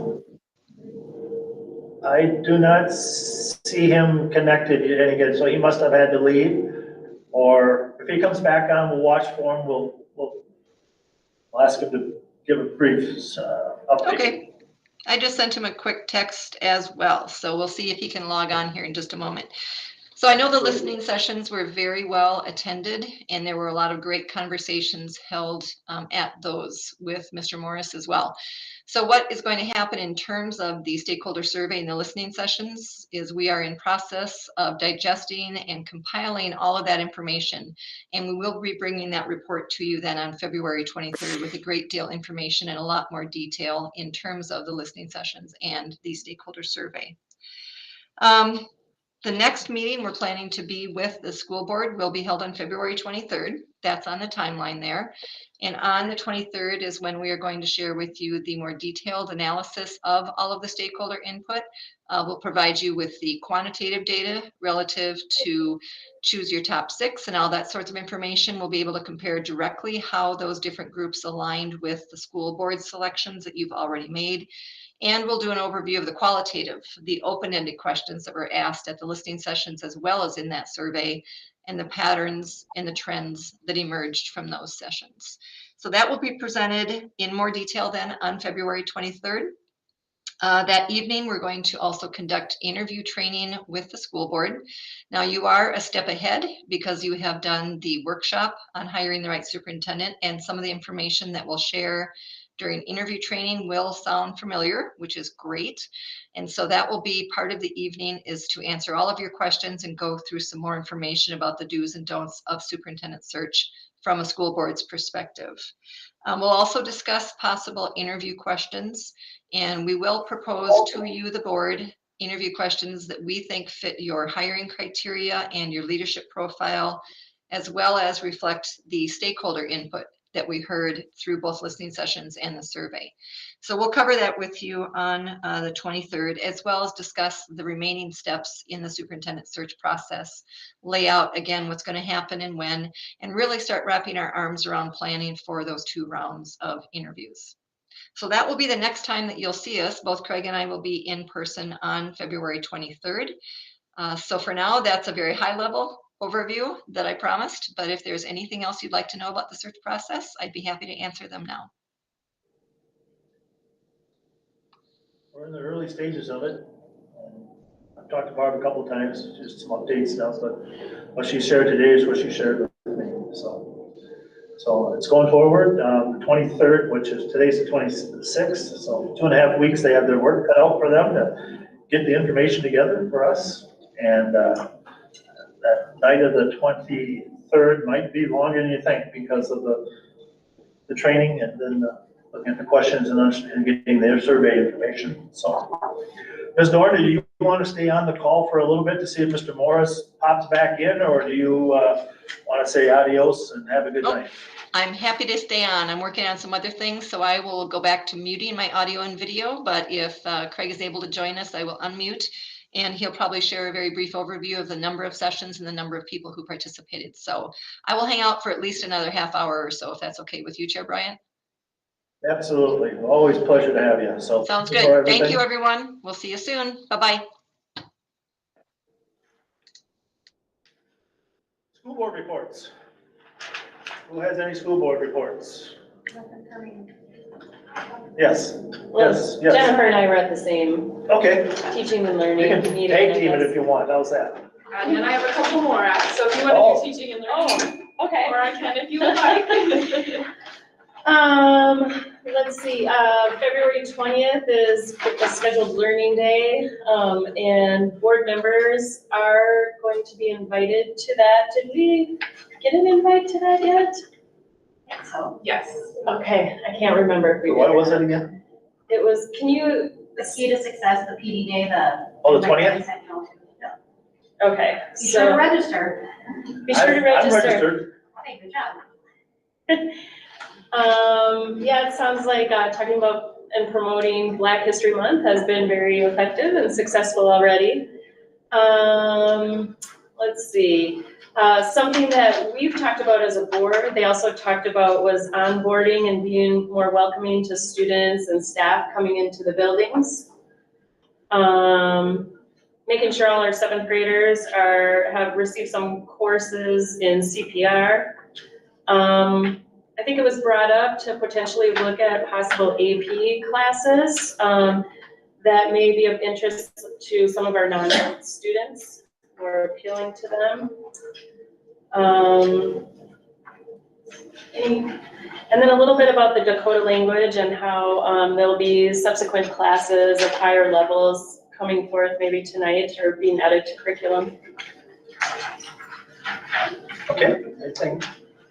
Speaker 1: I do not see him connected yet again, so he must have had to leave. Or if he comes back on, we'll watch for him. We'll ask him to give a brief update.
Speaker 13: Okay. I just sent him a quick text as well, so we'll see if he can log on here in just a moment. So I know the listening sessions were very well attended, and there were a lot of great conversations held at those with Mr. Morris as well. So what is going to happen in terms of the stakeholder survey and the listening sessions is we are in process of digesting and compiling all of that information, and we will be bringing that report to you then on February 23rd with a great deal of information and a lot more detail in terms of the listening sessions and the stakeholder survey. The next meeting we're planning to be with the school board will be held on February 23rd. That's on the timeline there. And on the 23rd is when we are going to share with you the more detailed analysis of all of the stakeholder input. We'll provide you with the quantitative data relative to choose your top 6 and all that sorts of information. We'll be able to compare directly how those different groups aligned with the school board selections that you've already made. And we'll do an overview of the qualitative, the open-ended questions that were asked at the listening sessions, as well as in that survey, and the patterns and the trends that emerged from those sessions. So that will be presented in more detail then on February 23rd. That evening, we're going to also conduct interview training with the school board. Now, you are a step ahead because you have done the workshop on hiring the right superintendent, and some of the information that we'll share during interview training will sound familiar, which is great. And so that will be part of the evening, is to answer all of your questions and go through some more information about the do's and don'ts of superintendent search from a school board's perspective. We'll also discuss possible interview questions, and we will propose to you, the board, interview questions that we think fit your hiring criteria and your leadership profile, as well as reflect the stakeholder input that we heard through both listening sessions and the survey. So we'll cover that with you on the 23rd, as well as discuss the remaining steps in the superintendent search process, lay out again what's going to happen and when, and really start wrapping our arms around planning for those 2 rounds of interviews. So that will be the next time that you'll see us. Both Craig and I will be in person on February 23rd. So for now, that's a very high level overview that I promised, but if there's anything else you'd like to know about the search process, I'd be happy to answer them now.
Speaker 1: We're in the early stages of it. I've talked to Barb a couple of times, just some updates stuff, but what she shared today is what she shared with me, so it's going forward. The 23rd, which is, today's the 26th, so 2.5 weeks, they have their work cut out for them to get the information together for us. And that night of the 23rd might be longer than you think because of the training and then looking at the questions and getting their survey information. So, Ms. Dorn, do you want to stay on the call for a little bit to see if Mr. Morris pops back in, or do you want to say adios and have a good night?
Speaker 13: I'm happy to stay on. I'm working on some other things, so I will go back to muting my audio and video, but if Craig is able to join us, I will unmute, and he'll probably share a very brief overview of the number of sessions and the number of people who participated. So I will hang out for at least another half hour or so, if that's okay with you, Chair Bryant.
Speaker 1: Absolutely. Always a pleasure to have you. So
Speaker 13: Sounds good. Thank you, everyone. We'll see you soon. Bye-bye.
Speaker 1: School board reports. Who has any school board reports? Yes. Yes. Yes.
Speaker 10: Jennifer and I were at the same
Speaker 1: Okay.
Speaker 10: teaching and
Speaker 1: You
Speaker 10: learning
Speaker 1: can
Speaker 10: meeting.
Speaker 1: tag team it if you want. How's that?
Speaker 2: And then I have a couple more, so if you want to do teaching and learning,
Speaker 10: Okay.
Speaker 2: or I can if you would like.
Speaker 10: Let's see, February 20th is the scheduled learning day, and board members are going to be invited to that. Did we get an invite to that yet?
Speaker 12: So,
Speaker 2: Yes.
Speaker 10: Okay, I can't remember if we did.
Speaker 1: What was it again?
Speaker 10: It was, can you,
Speaker 12: the key to success, the PD day, the.
Speaker 1: Oh, the 20th?
Speaker 10: okay,
Speaker 12: Be sure to
Speaker 10: so
Speaker 12: register.
Speaker 10: be sure to
Speaker 1: I'm
Speaker 10: register.
Speaker 1: registered.
Speaker 12: Okay, good job.
Speaker 10: Yeah, it sounds like talking about and promoting Black History Month has been very effective and successful already. Let's see, something that we've talked about as a board, they also talked about was onboarding and being more welcoming to students and staff coming into the buildings. Making sure all our 7th graders have received some courses in CPR. I think it was brought up to potentially look at possible AP classes that may be of interest to some of our non-ed students or appealing to them. And then a little bit about the Dakota language and how there'll be subsequent classes of higher levels coming forth maybe tonight or being added to curriculum.
Speaker 1: Okay, I think.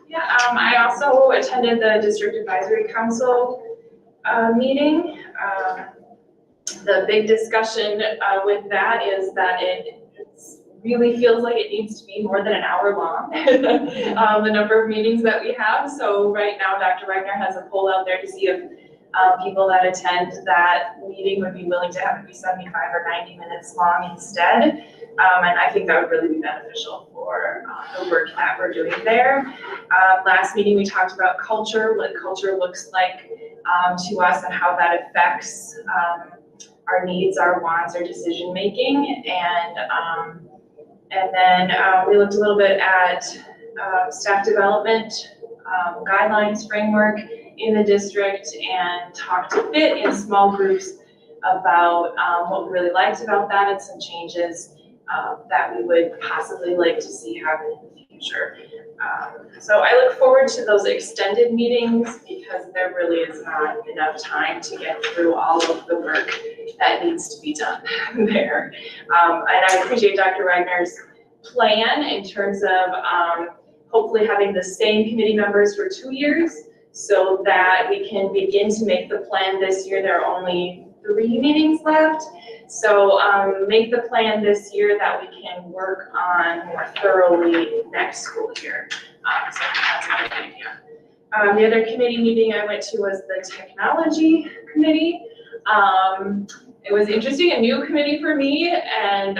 Speaker 2: Yeah, I also attended the District Advisory Council meeting. The big discussion with that is that it really feels like it needs to be more than an hour long, the number of meetings that we have. So right now, Dr. Wagner has a poll out there to see if people that attend that meeting would be willing to have it be 75 or 90 minutes long instead. And I think that would really be beneficial for the work that we're doing there. Last meeting, we talked about culture, what culture looks like to us and how that affects our needs, our wants, our decision-making. And then we looked a little bit at staff development, guidelines, framework in the district, and talked a bit in small groups about what we really liked about that and some changes that we would possibly like to see happen in the future. So I look forward to those extended meetings because there really is not enough time to get through all of the work that needs to be done there. And I appreciate Dr. Wagner's plan in terms of hopefully having the same committee members for 2 years so that we can begin to make the plan this year. There are only 3 meetings left. So make the plan this year that we can work on more thoroughly next school year. So that's a good idea. The other committee meeting I went to was the technology committee. It was interesting, a new committee for me, and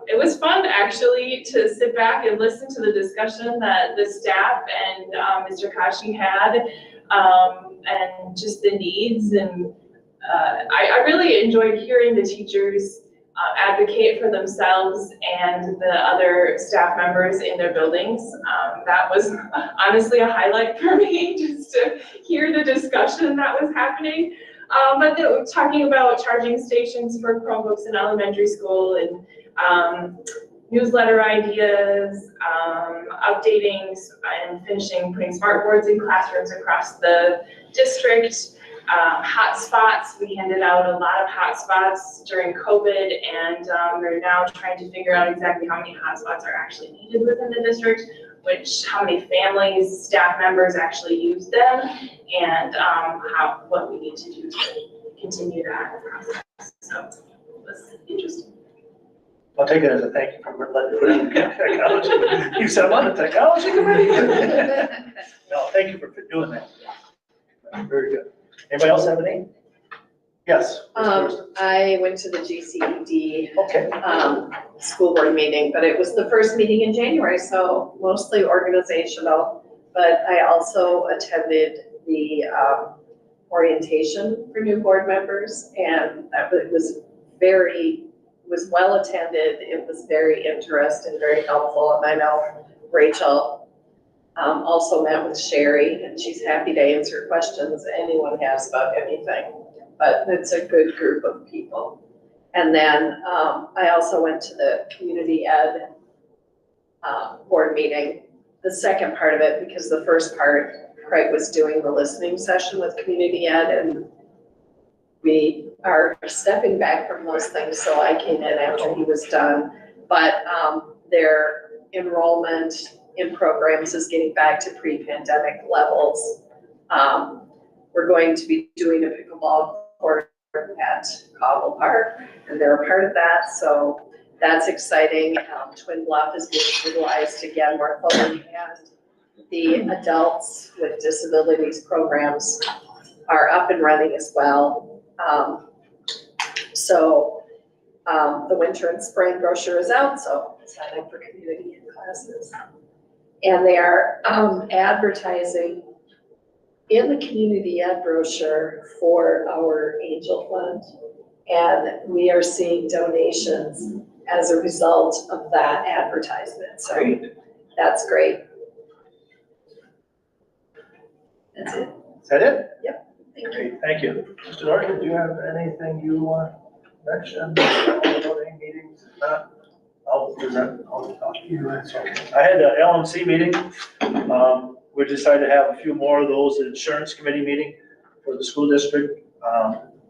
Speaker 2: it was fun actually to sit back and listen to the discussion that the staff and Mr. Kashi had, and just the needs. And I really enjoyed hearing the teachers advocate for themselves and the other staff members in their buildings. That was honestly a highlight for me, just to hear the discussion that was happening. But we're talking about charging stations for Chromebooks in elementary school and newsletter ideas, updating and finishing putting smart boards in classrooms across the district. Hotspots, we handed out a lot of hotspots during COVID, and we're now trying to figure out exactly how many hotspots are actually needed within the district, how many families, staff members actually use them, and what we need to do to continue that process. So that's interesting.
Speaker 1: I'll take it as a thank you for letting me put in technology. You said I'm on the technology committee. No, thank you for doing that. Very good. Anybody else have any? Yes.
Speaker 4: I went to the GCED,
Speaker 1: Okay.
Speaker 4: school board meeting, but it was the first meeting in January, so mostly organizational. But I also attended the, orientation for new board members, and it was well attended. It was very interesting, very helpful, and I know Rachel also met with Sherry, and she's happy to answer questions anyone has about anything. But it's a good group of people. And then I also went to the community ed board meeting, the second part of it, because the first part, Craig was doing the listening session with community ed, and we are stepping back from those things, so I came in after he was done. But their enrollment in programs is getting back to pre-pandemic levels. We're going to be doing a pickleball court at Cobble Park, and they're a part of that, so that's exciting. Twin Bluff is being utilized again more fully, and the adults with disabilities programs are up and running as well. The winter and spring brochure is out, so sign up for community ed classes. And they are advertising in the community ed brochure for our Angel Fund, and we are seeing donations as a result of that advertisement. So that's great. That's it.
Speaker 1: Is that it?
Speaker 4: Yep. Thank you.
Speaker 1: Great, thank you. Mr. Norton, do you have anything you want to mention about any meetings? If not, I'll talk to you. I had the LMC meeting. We decided to have a few more of those insurance committee meeting for the school district.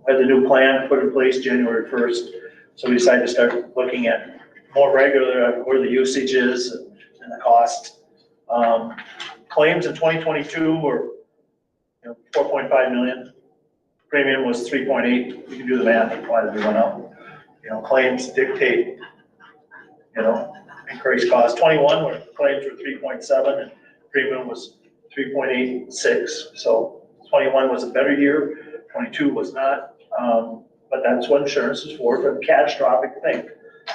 Speaker 1: We had the new plan put in place January 1st. So we decided to start looking at more regular where the usage is and the cost. Claims in 2022 were 4.5 million. Premium was 3.8. You can do the math and why they went up. Claims dictate, increased cost. 21 where claims were 3.7 and premium was 3.86. So 21 was a better year. 22 was not. But that's what insurance is for a catastrophic thing.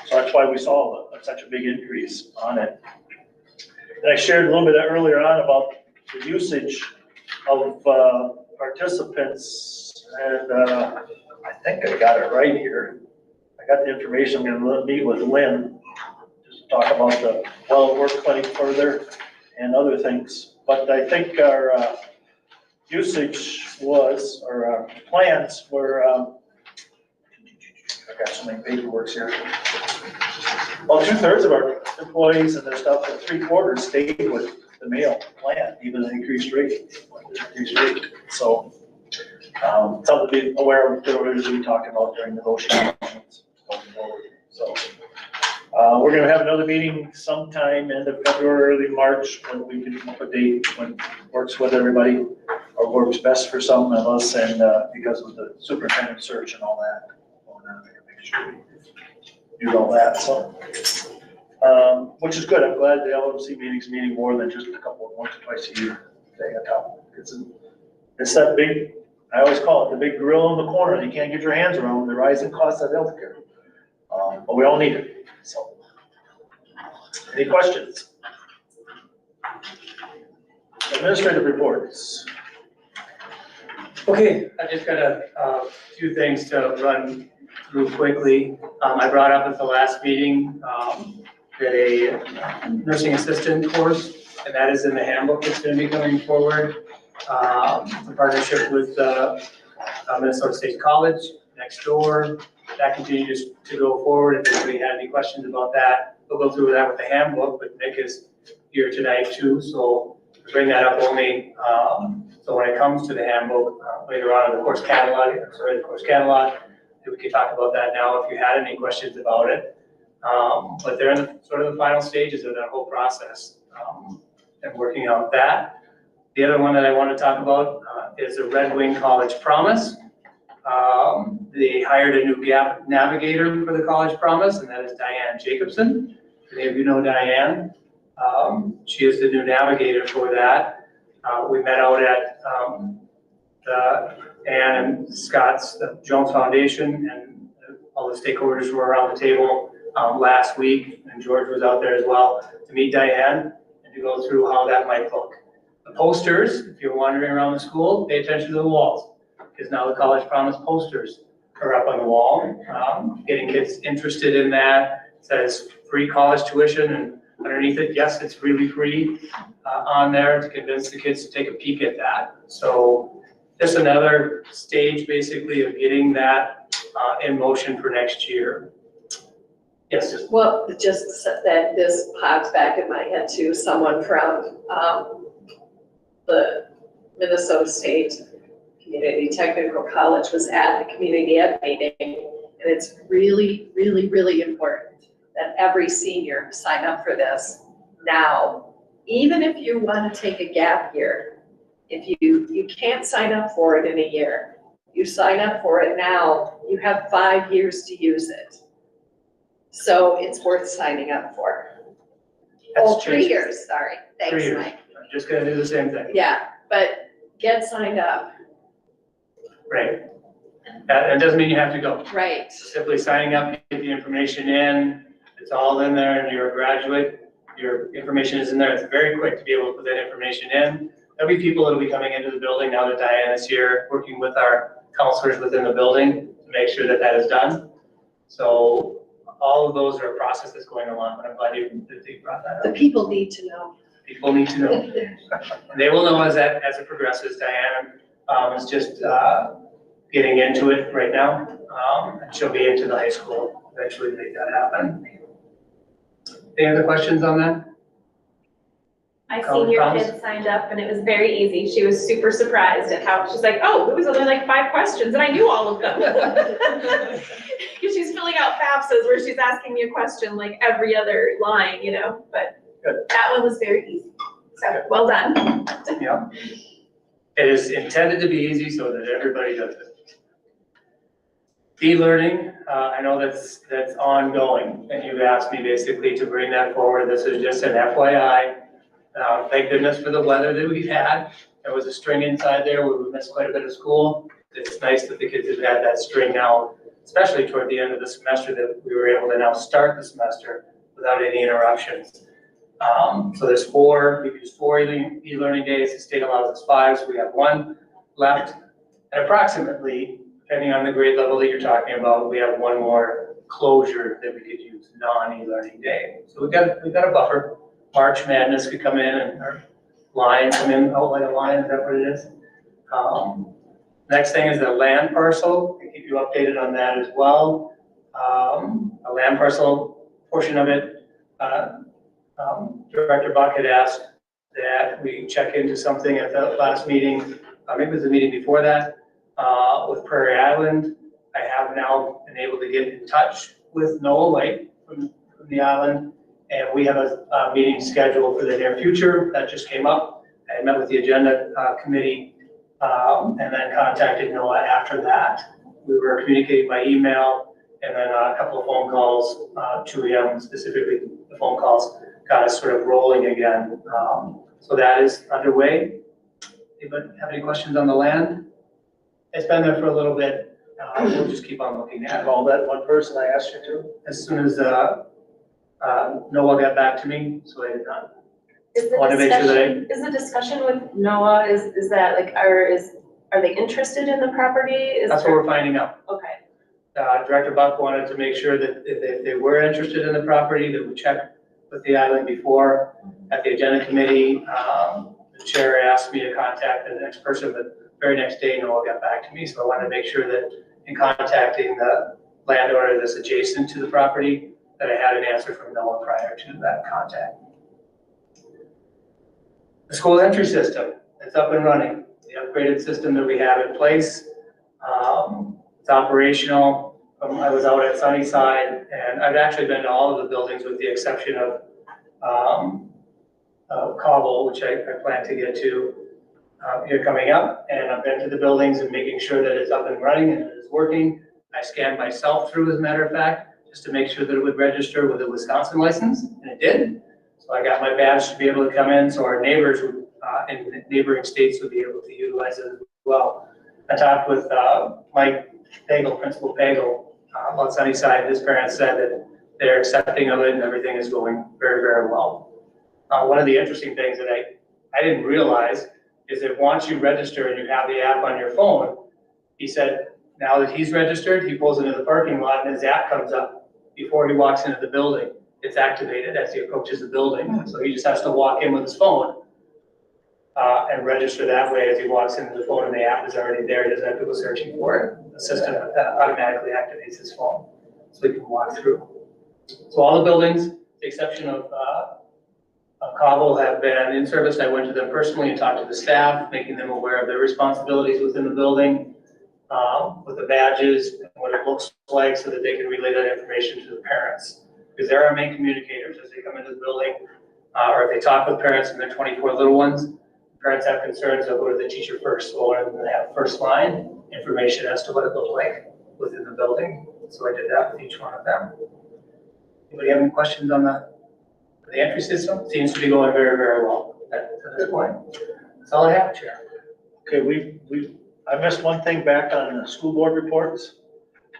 Speaker 1: So that's why we saw such a big increase on it. And I shared a little bit earlier on about the usage of participants, and I think I got it right here. I got the information. I'm going to meet with Lynn just to talk about the well-work clinic further and other things. But I think our usage was, or our plans were, I got so many paperworks here. Well, 2/3 of our employees and their stuff, and 3/4 stayed with the male plan, even an increased rate. So, something to be aware of, that we're going to be talking about during negotiations going forward. So, we're going to have another meeting sometime end of February, early March, when we can come up with a date when it works with everybody, or works best for some of us, and because of the superintendent search and all that. Make sure we do all that, so. Which is good. I'm glad the LMC meeting's meeting more than just a couple, once or twice a year. It's that big, I always call it the big grill in the corner that you can't get your hands around, the rising costs of healthcare. But we all need it, so. Any questions? Administrative reports.
Speaker 7: Okay, I just got a few things to run through quickly. I brought up at the last meeting that a nursing assistant course, and that is in the handbook that's going to be coming forward. In partnership with Minnesota State College next door. That continues to go forward. If anybody had any questions about that, we'll go through that with the handbook, but Nick is here tonight too, so bring that up only. So when it comes to the handbook, later on in the course catalog, we could talk about that now if you had any questions about it. But they're in sort of the final stages of that whole process, and working out that. The other one that I want to talk about is the Red Wing College Promise. They hired a new gap navigator for the College Promise, and that is Diane Jacobson. Many of you know Diane. She is the new navigator for that. We met out at Ann and Scott's, the Jones Foundation, and all the stakeholders were around the table last week, and George was out there as well to meet Diane and to go through how that might look. The posters, if you're wandering around the school, pay attention to the walls, because now the College Promise posters are up on the wall. Getting kids interested in that. It says free college tuition, and underneath it, yes, it's really free on there to convince the kids to take a peek at that. So just another stage basically of getting that in motion for next year. Yes.
Speaker 4: Well, just that this pops back in my head too, someone from the Minnesota State Community Technical College was at the community ed meeting, and it's really, really, really important that every senior sign up for this now. Even if you want to take a gap year, if you can't sign up for it in a year, you sign up for it now, you have 5 years to use it. So it's worth signing up for.
Speaker 7: That's
Speaker 4: 3
Speaker 7: changed.
Speaker 4: years, sorry.
Speaker 7: 3
Speaker 4: Thanks,
Speaker 7: years.
Speaker 4: Mike.
Speaker 7: I'm just gonna do the same thing.
Speaker 4: Yeah, but get signed up,
Speaker 7: Right. That doesn't mean you have to go.
Speaker 4: right.
Speaker 7: Simply signing up, get the information in, it's all in there, and you're a graduate, your information is in there. It's very quick to be able to put that information in. There'll be people that'll be coming into the building now that Diane is here, working with our counselors within the building to make sure that that is done. So all of those are a process that's going along, but I'm glad you brought that
Speaker 4: The
Speaker 7: up.
Speaker 4: people need to know.
Speaker 7: People need to know. They will know as it progresses. Diane is just getting into it right now. And she'll be into the high school eventually to make that happen. Any other questions on that?
Speaker 8: I
Speaker 7: College
Speaker 8: seen your
Speaker 7: Promise?
Speaker 8: kid signed up and it was very easy. She was super surprised at how, she's like, oh, it was only like 5 questions and I knew all of them. Because she's filling out FAFSAs where she's asking me a question like every other line, you know, but
Speaker 7: Good.
Speaker 8: that one was very easy. So, well done.
Speaker 7: Yeah. It is intended to be easy so that everybody does it. E-learning, I know that's ongoing, and you've asked me basically to bring that forward. This is just an FYI. Thank goodness for the weather that we've had. There was a string inside there where we missed quite a bit of school. It's nice that the kids have had that string now, especially toward the end of the semester, that we were able to now start the semester without any interruptions. So there's 4, we use 4 e-learning days. The state allows us 5, so we have 1 left. And approximately, depending on the grade level that you're talking about, we have 1 more closure that we could use, non-e-learning day. So we've got a buffer. March Madness could come in and our line come in, oh, like a line, is that what it is? Next thing is the land parcel. I keep you updated on that as well. A land parcel portion of it, Director Buck had asked that we check into something at the last meeting, maybe it was the meeting before that, with Prairie Island. I have now been able to get in touch with Noah White from the island, and we have a meeting scheduled for the near future. That just came up. I met with the agenda committee and then contacted Noah after that. We were communicating by email and then a couple of phone calls to him, specifically the phone calls got us sort of rolling again. So that is underway. Anybody have any questions on the land? It's been there for a little bit. We'll just keep on looking at it.
Speaker 1: Call that one person I asked you to.
Speaker 7: As soon as Noah got back to me, so I did not.
Speaker 8: Is the
Speaker 7: Want to make sure that
Speaker 8: discussion, is the discussion with Noah, is that like, are they interested in the property?
Speaker 7: That's what we're finding out.
Speaker 8: Okay.
Speaker 7: Director Buck wanted to make sure that if they were interested in the property, that we check with the island before at the agenda committee. The chair asked me to contact the next person, but very next day, no one got back to me, so I wanted to make sure that in contacting the landowner that's adjacent to the property, that I had an answer from no one prior to that contact. The school entry system, it's up and running. The upgraded system that we have in place, it's operational. I was out at Sunnyside, and I've actually been to all of the buildings with the exception of Cobble, which I plan to get to here coming up. And I've been to the buildings and making sure that it's up and running and it is working. I scanned myself through, as a matter of fact, just to make sure that it would register with a Wisconsin license, and it did. So I got my badge to be able to come in, so our neighbors in neighboring states would be able to utilize it as well. I talked with Mike Pagel, Principal Pagel, about Sunnyside. His parents said that they're accepting of it and everything is going very, very well. One of the interesting things that I didn't realize is that once you register and you have the app on your phone, he said now that he's registered, he pulls into the parking lot and his app comes up before he walks into the building. It's activated as he approaches the building. So he just has to walk in with his phone and register that way as he walks into the phone, and the app is already there. He doesn't have to go searching for it. The system automatically activates his phone so he can walk through. So all the buildings, with the exception of Cobble, have been in service. I went to them personally and talked to the staff, making them aware of their responsibilities within the building, with the badges and what it looks like so that they can relay that information to the parents. Because they're our main communicators as they come into the building, or if they talk with parents and their 24 little ones, parents have concerns, they'll go to the teacher first. So I wanted them to have first line information as to what it looked like within the building. So I did that with each one of them. Anybody have any questions on the entry system? Seems to be going very, very well at this point. That's all I have, Chair.
Speaker 1: Okay, I missed one thing back on the school board reports.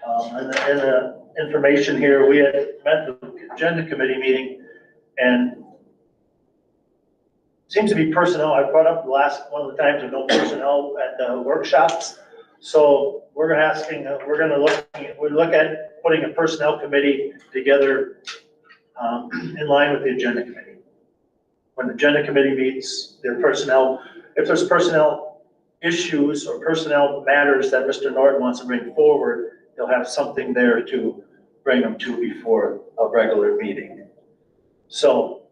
Speaker 1: And the information here, we had met the agenda committee meeting, and seems to be personnel. I brought up the last one of the times with no personnel at the workshops. So we're look at putting a personnel committee together in line with the agenda committee. When the agenda committee meets, their personnel, if there's personnel issues or personnel matters that Mr. Norton wants to bring forward, they'll have something there to bring them to before a regular meeting. So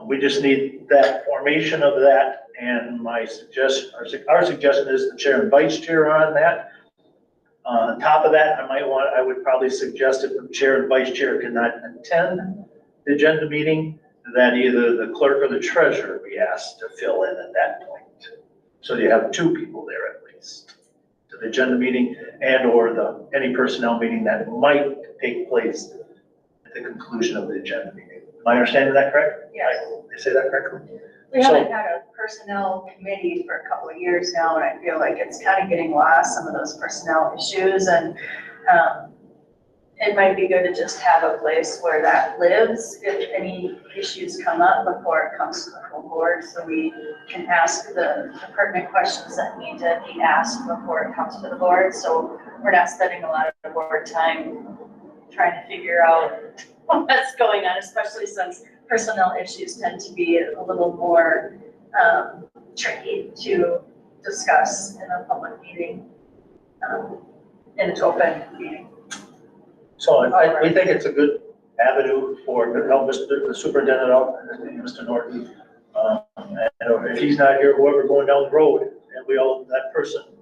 Speaker 1: we just need that formation of that, and our suggestion is the chair and vice chair on that. On top of that, I would probably suggest if the chair and vice chair cannot attend the agenda meeting, that either the clerk or the treasurer be asked to fill in at that point. So you have two people there at least, to the agenda meeting and or any personnel meeting that might take place at the conclusion of the agenda meeting. Am I understanding that correct?
Speaker 5: Yes.
Speaker 1: Did I say that correctly?
Speaker 5: We haven't had a personnel committee for a couple of years now, and I feel like it's kind of getting lost, some of those personnel issues, and it might be good to just have a place where that lives if any issues come up before it comes to the full board, so we can ask the pertinent questions that need to be asked before it comes to the board. So we're not spending a lot of board time trying to figure out what's going on, especially since personnel issues tend to be a little more tricky to discuss in a public meeting, in an open meeting.
Speaker 1: So we think it's a good avenue for the superintendent, Mr. Norton. And if he's not here, whoever going down the road, and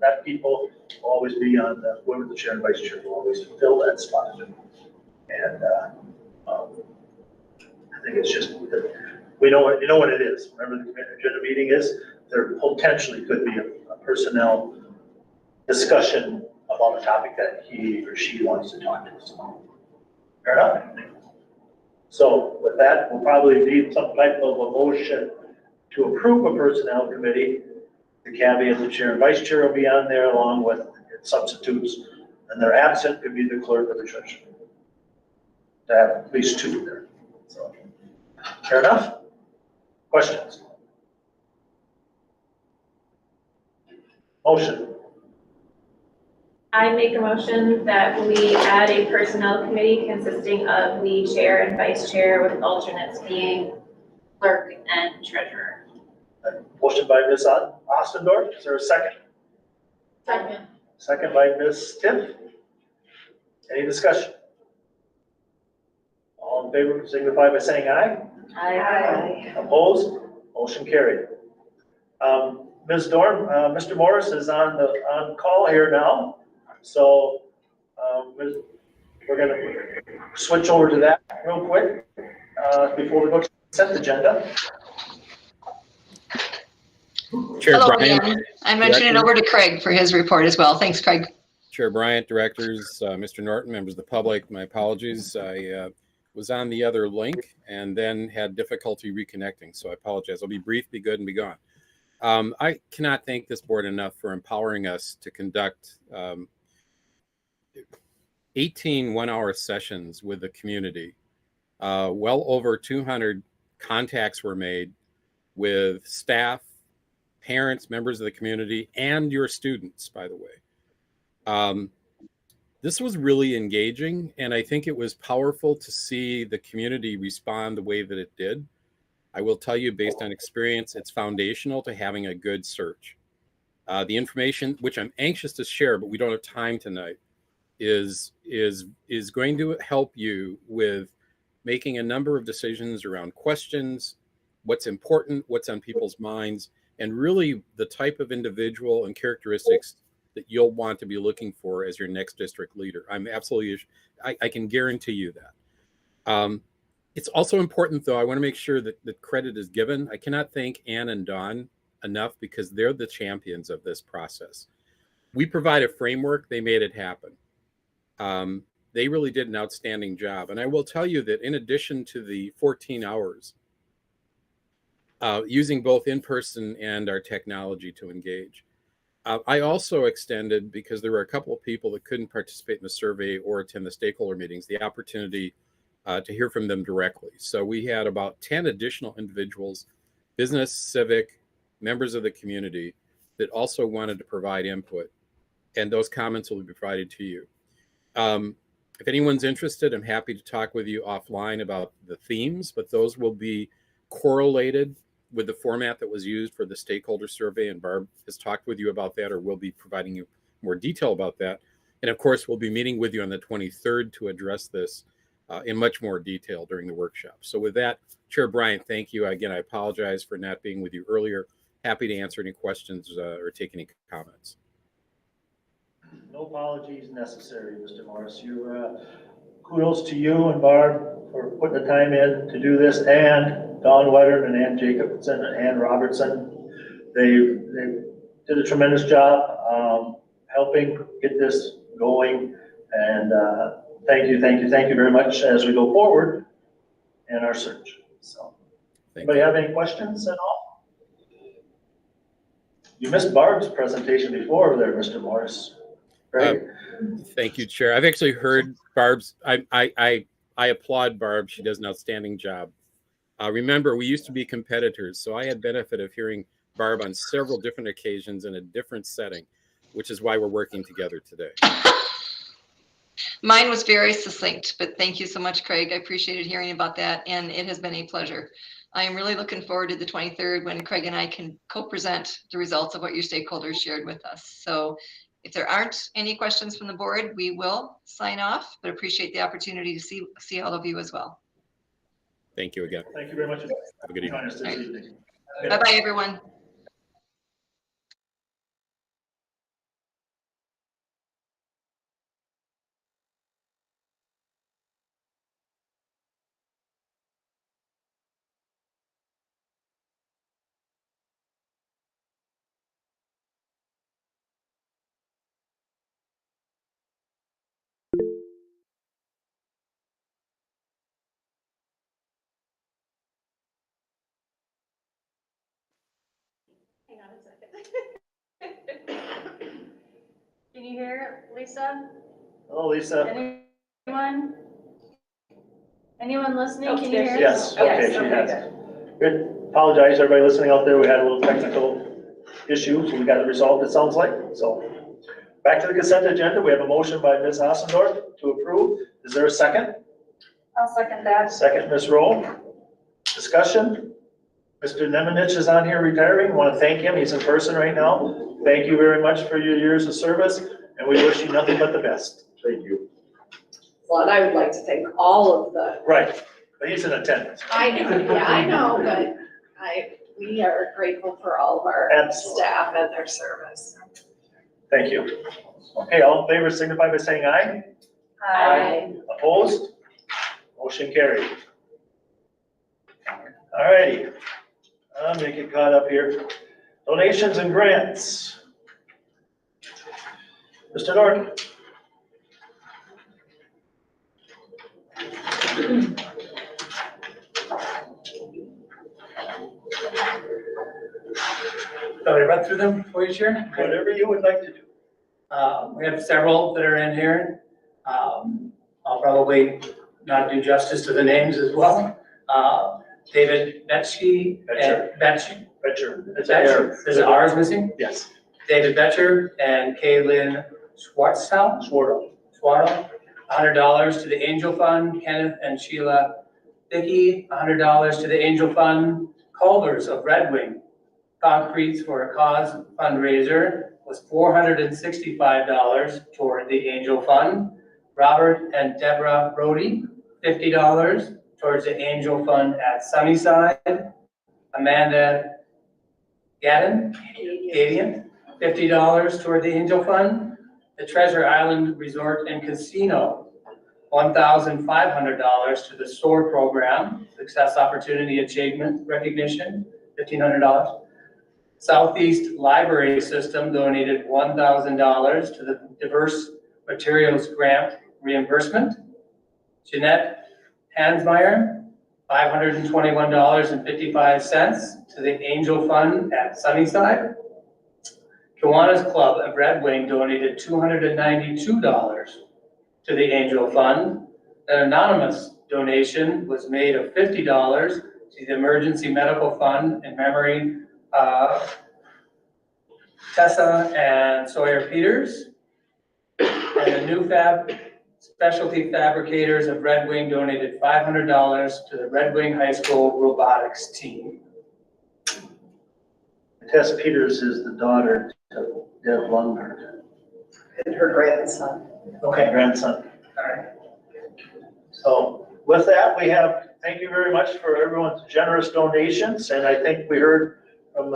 Speaker 1: that people will always be on, whoever the chair and vice chair will always fill that spot. And I think it's just, you know what it is. Whenever the agenda meeting is, there potentially could be a personnel discussion about a topic that he or she wants to talk to us about. Fair enough? So with that, we'll probably need some type of a motion to approve a personnel committee. The caveat, the chair and vice chair will be on there along with substitutes, and they're absent could be the clerk or the treasurer. To have at least two there. So, fair enough? Questions? Motion.
Speaker 8: I make a motion that we add a personnel committee consisting of the chair and vice chair with alternates being clerk and treasurer.
Speaker 1: Motion by Ms. Ostendorf. Is there a second?
Speaker 2: Second.
Speaker 1: Second by Ms. Tiff. Any discussion? All in favor signify by saying aye.
Speaker 5: Aye.
Speaker 1: Opposed? Motion carried. Ms. Dorn, Mr. Morris is on call here now. So, we're gonna switch over to that real quick, before we go to the consent agenda.
Speaker 14: Chair
Speaker 13: Hello
Speaker 14: Bryant,
Speaker 13: again. I'm going to turn it
Speaker 14: Director.
Speaker 13: over to Craig for his report as well. Thanks, Craig.
Speaker 14: Chair Bryant, directors, Mr. Norton, members of the public, my apologies. I was on the other link and then had difficulty reconnecting, so I apologize. I'll be brief, be good, and be gone. I cannot thank this board enough for empowering us to conduct 18 one-hour sessions with the community. Well over 200 contacts were made with staff, parents, members of the community, and your students, by the way. This was really engaging, and I think it was powerful to see the community respond the way that it did. I will tell you, based on experience, it's foundational to having a good search. The information, which I'm anxious to share, but we don't have time tonight, is going to help you with making a number of decisions around questions, what's important, what's on people's minds, and really the type of individual and characteristics that you'll want to be looking for as your next district leader. I'm absolutely, I can guarantee you that. It's also important, though, I want to make sure that the credit is given. I cannot thank Ann and Dawn enough because they're the champions of this process. We provide a framework, they made it happen. They really did an outstanding job. And I will tell you that in addition to the 14 hours, using both in-person and our technology to engage, I also extended, because there were a couple of people that couldn't participate in the survey or attend the stakeholder meetings, the opportunity to hear from them directly. So we had about 10 additional individuals, business, civic, members of the community, that also wanted to provide input. And those comments will be provided to you. If anyone's interested, I'm happy to talk with you offline about the themes, but those will be correlated with the format that was used for the stakeholder survey, and Barb has talked with you about that, or will be providing you more detail about that. And of course, we'll be meeting with you on the 23rd to address this in much more detail during the workshop. So with that, Chair Bryant, thank you. Again, I apologize for not being with you earlier. Happy to answer any questions or take any comments.
Speaker 1: No apologies necessary, Mr. Morris. Kudos to you and Barb for putting the time in to do this, and Dawn Wetter and Ann Jacobson and Ann Robertson. They did a tremendous job helping get this going, and thank you very much as we go forward in our search. So, anybody have any questions at all? You missed Barb's presentation before over there, Mr. Morris. Right.
Speaker 14: Thank you, Chair. I've actually heard Barb's, I applaud Barb. She does an outstanding job. Remember, we used to be competitors, so I had benefit of hearing Barb on several different occasions in a different setting, which is why we're working together today.
Speaker 13: Mine was very succinct, but thank you so much, Craig. I appreciated hearing about that, and it has been a pleasure. I am really looking forward to the 23rd when Craig and I can co-present the results of what your stakeholders shared with us. So if there aren't any questions from the board, we will sign off, but appreciate the opportunity to see all of you as well.
Speaker 14: Thank you again.
Speaker 1: Thank you very much.
Speaker 14: Have a good evening.
Speaker 13: Bye-bye, everyone.
Speaker 5: Hang on a second. Can you hear Lisa?
Speaker 1: Hello, Lisa.
Speaker 5: Anyone listening?
Speaker 8: Oh,
Speaker 5: Can you hear?
Speaker 1: Yes, okay, she
Speaker 5: okay,
Speaker 1: has. Good. Apologize, everybody listening out there. We had a little technical issue, so we got it resolved, it sounds like. So back to the consent agenda. We have a motion by Ms. Hassendorf to approve. Is there a second?
Speaker 5: I'll second that.
Speaker 1: Second, Ms. Rowe. Discussion? Mr. Nemenich is on here retiring. Want to thank him. He's in person right now. Thank you very much for your years of service, and we wish you nothing but the best.
Speaker 11: Thank you.
Speaker 4: Well, and I would like to thank all of the,
Speaker 1: Right, but he's in attendance.
Speaker 4: I know, but we are grateful for all of our
Speaker 1: Absolutely.
Speaker 4: staff and their service.
Speaker 1: Thank you. Okay, all in favor signify by saying aye.
Speaker 4: Aye.
Speaker 1: Opposed? Motion carried. All righty. I'm gonna get caught up here. Donations and grants. Mr. Norton.
Speaker 7: So I run through them for you, Chair?
Speaker 1: Whatever you would like to do.
Speaker 7: We have several that are in here. I'll probably not do justice to the names as well. David Betschke and Betsch.
Speaker 1: Betcher. It's
Speaker 7: Betcher.
Speaker 1: error.
Speaker 7: There's an R is missing.
Speaker 1: Yes.
Speaker 7: David Betcher and Kaylin Schwartztown.
Speaker 1: Swarto.
Speaker 7: $100 to the Angel Fund. Kenneth and Sheila Dickey, $100 to the Angel Fund. Culvers of Red Wing Concretes for a Cause fundraiser was $465 toward the Angel Fund. Robert and Deborah Brody, $50 towards the Angel Fund at Sunnyside. Amanda Gadden, $50 toward the Angel Fund. The Treasure Island Resort and Casino, $1,500 to the SOAR program, Success Opportunity Achievement Recognition, $1,500. Southeast Library System donated $1,000 to the Diverse Materials Grant reimbursement. Jeanette Hansmeyer, $521.55 to the Angel Fund at Sunnyside. Kiwanis Club of Red Wing donated $292 to the Angel Fund. An anonymous donation was made of $50 to the Emergency Medical Fund in memory of Tessa and Sawyer Peters. And the New Fab Specialty Fabricators of Red Wing donated $500 to the Red Wing High School robotics team.
Speaker 1: Tess Peters is the daughter to Deb Lundberg.
Speaker 4: And her grandson.
Speaker 1: Okay, grandson. All right. So with that, we have, thank you very much for everyone's generous donations. And I think we heard from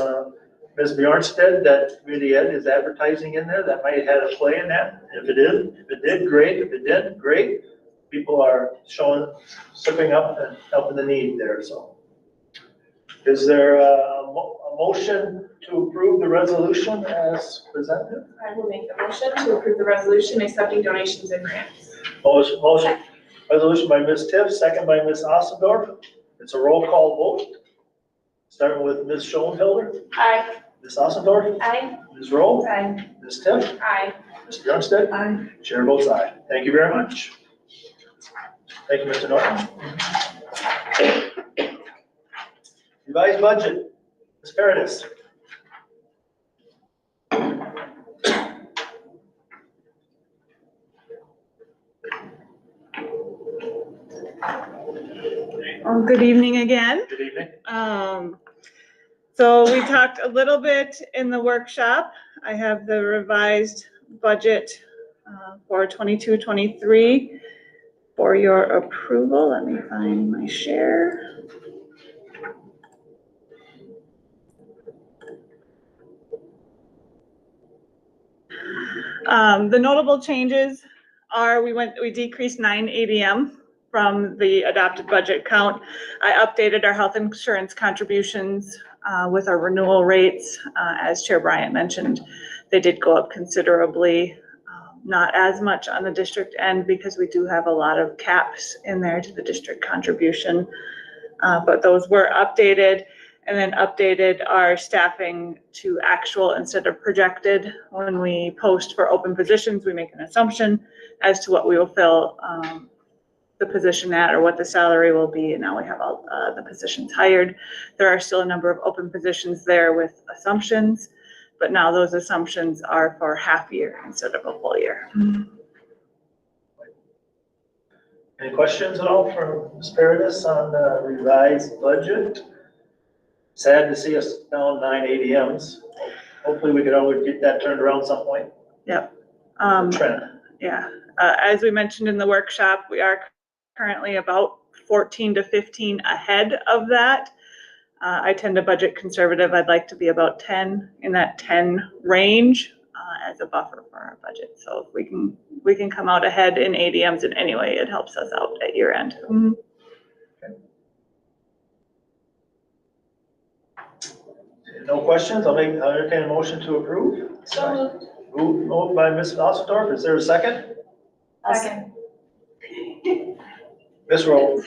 Speaker 1: Ms. Bjornstead that Community Ed is advertising in there. That might have had a play in that. If it did, great. If it didn't, great. People are stepping up and helping the need there, so. Is there a motion to approve the resolution as presented?
Speaker 2: I will make the motion to approve the resolution accepting donations and grants.
Speaker 1: Motion, resolution by Ms. Tiff, second by Ms. Ossendorf. It's a roll call vote. Starting with Ms. Schoenfelder,
Speaker 2: Aye.
Speaker 1: Ms. Ossendorf,
Speaker 2: Aye.
Speaker 1: Ms. Rowe,
Speaker 2: Aye.
Speaker 1: Ms. Tiff,
Speaker 2: Aye.
Speaker 1: Ms. Bjornstead.
Speaker 4: Aye.
Speaker 1: Chair votes aye. Thank you very much. Thank you, Mr. Norton. Revised budget, Ms. Paradis.
Speaker 3: Well, good evening again.
Speaker 1: Good evening.
Speaker 3: So we talked a little bit in the workshop. I have the revised budget for 22-23 for your approval. Let me find my share. The notable changes are we decreased 9 ADM from the adopted budget count. I updated our health insurance contributions with our renewal rates. As Chair Bryant mentioned, they did go up considerably. Not as much on the district end because we do have a lot of caps in there to the district contribution. But those were updated, and then updated our staffing to actual instead of projected. When we post for open positions, we make an assumption as to what we will fill the position at or what the salary will be. And now we have all the positions hired. There are still a number of open positions there with assumptions, but now those assumptions are for half year instead of a full year.
Speaker 1: Any questions at all for Ms. Paradis on the revised budget? Sad to see us down 9 ADMs. Hopefully we could always get that turned around some point.
Speaker 3: Yep.
Speaker 1: Trend.
Speaker 3: Yeah, as we mentioned in the workshop, we are currently about 14 to 15 ahead of that. I tend to budget conservative. I'd like to be about 10, in that 10 range, as a buffer for our budget. So if we can come out ahead in ADMs in any way, it helps us out at year end.
Speaker 1: No questions? I'll entertain a motion to approve.
Speaker 2: So
Speaker 1: Moved by Ms. Ossendorf. Is there a second?
Speaker 2: second.
Speaker 1: Ms. Roll,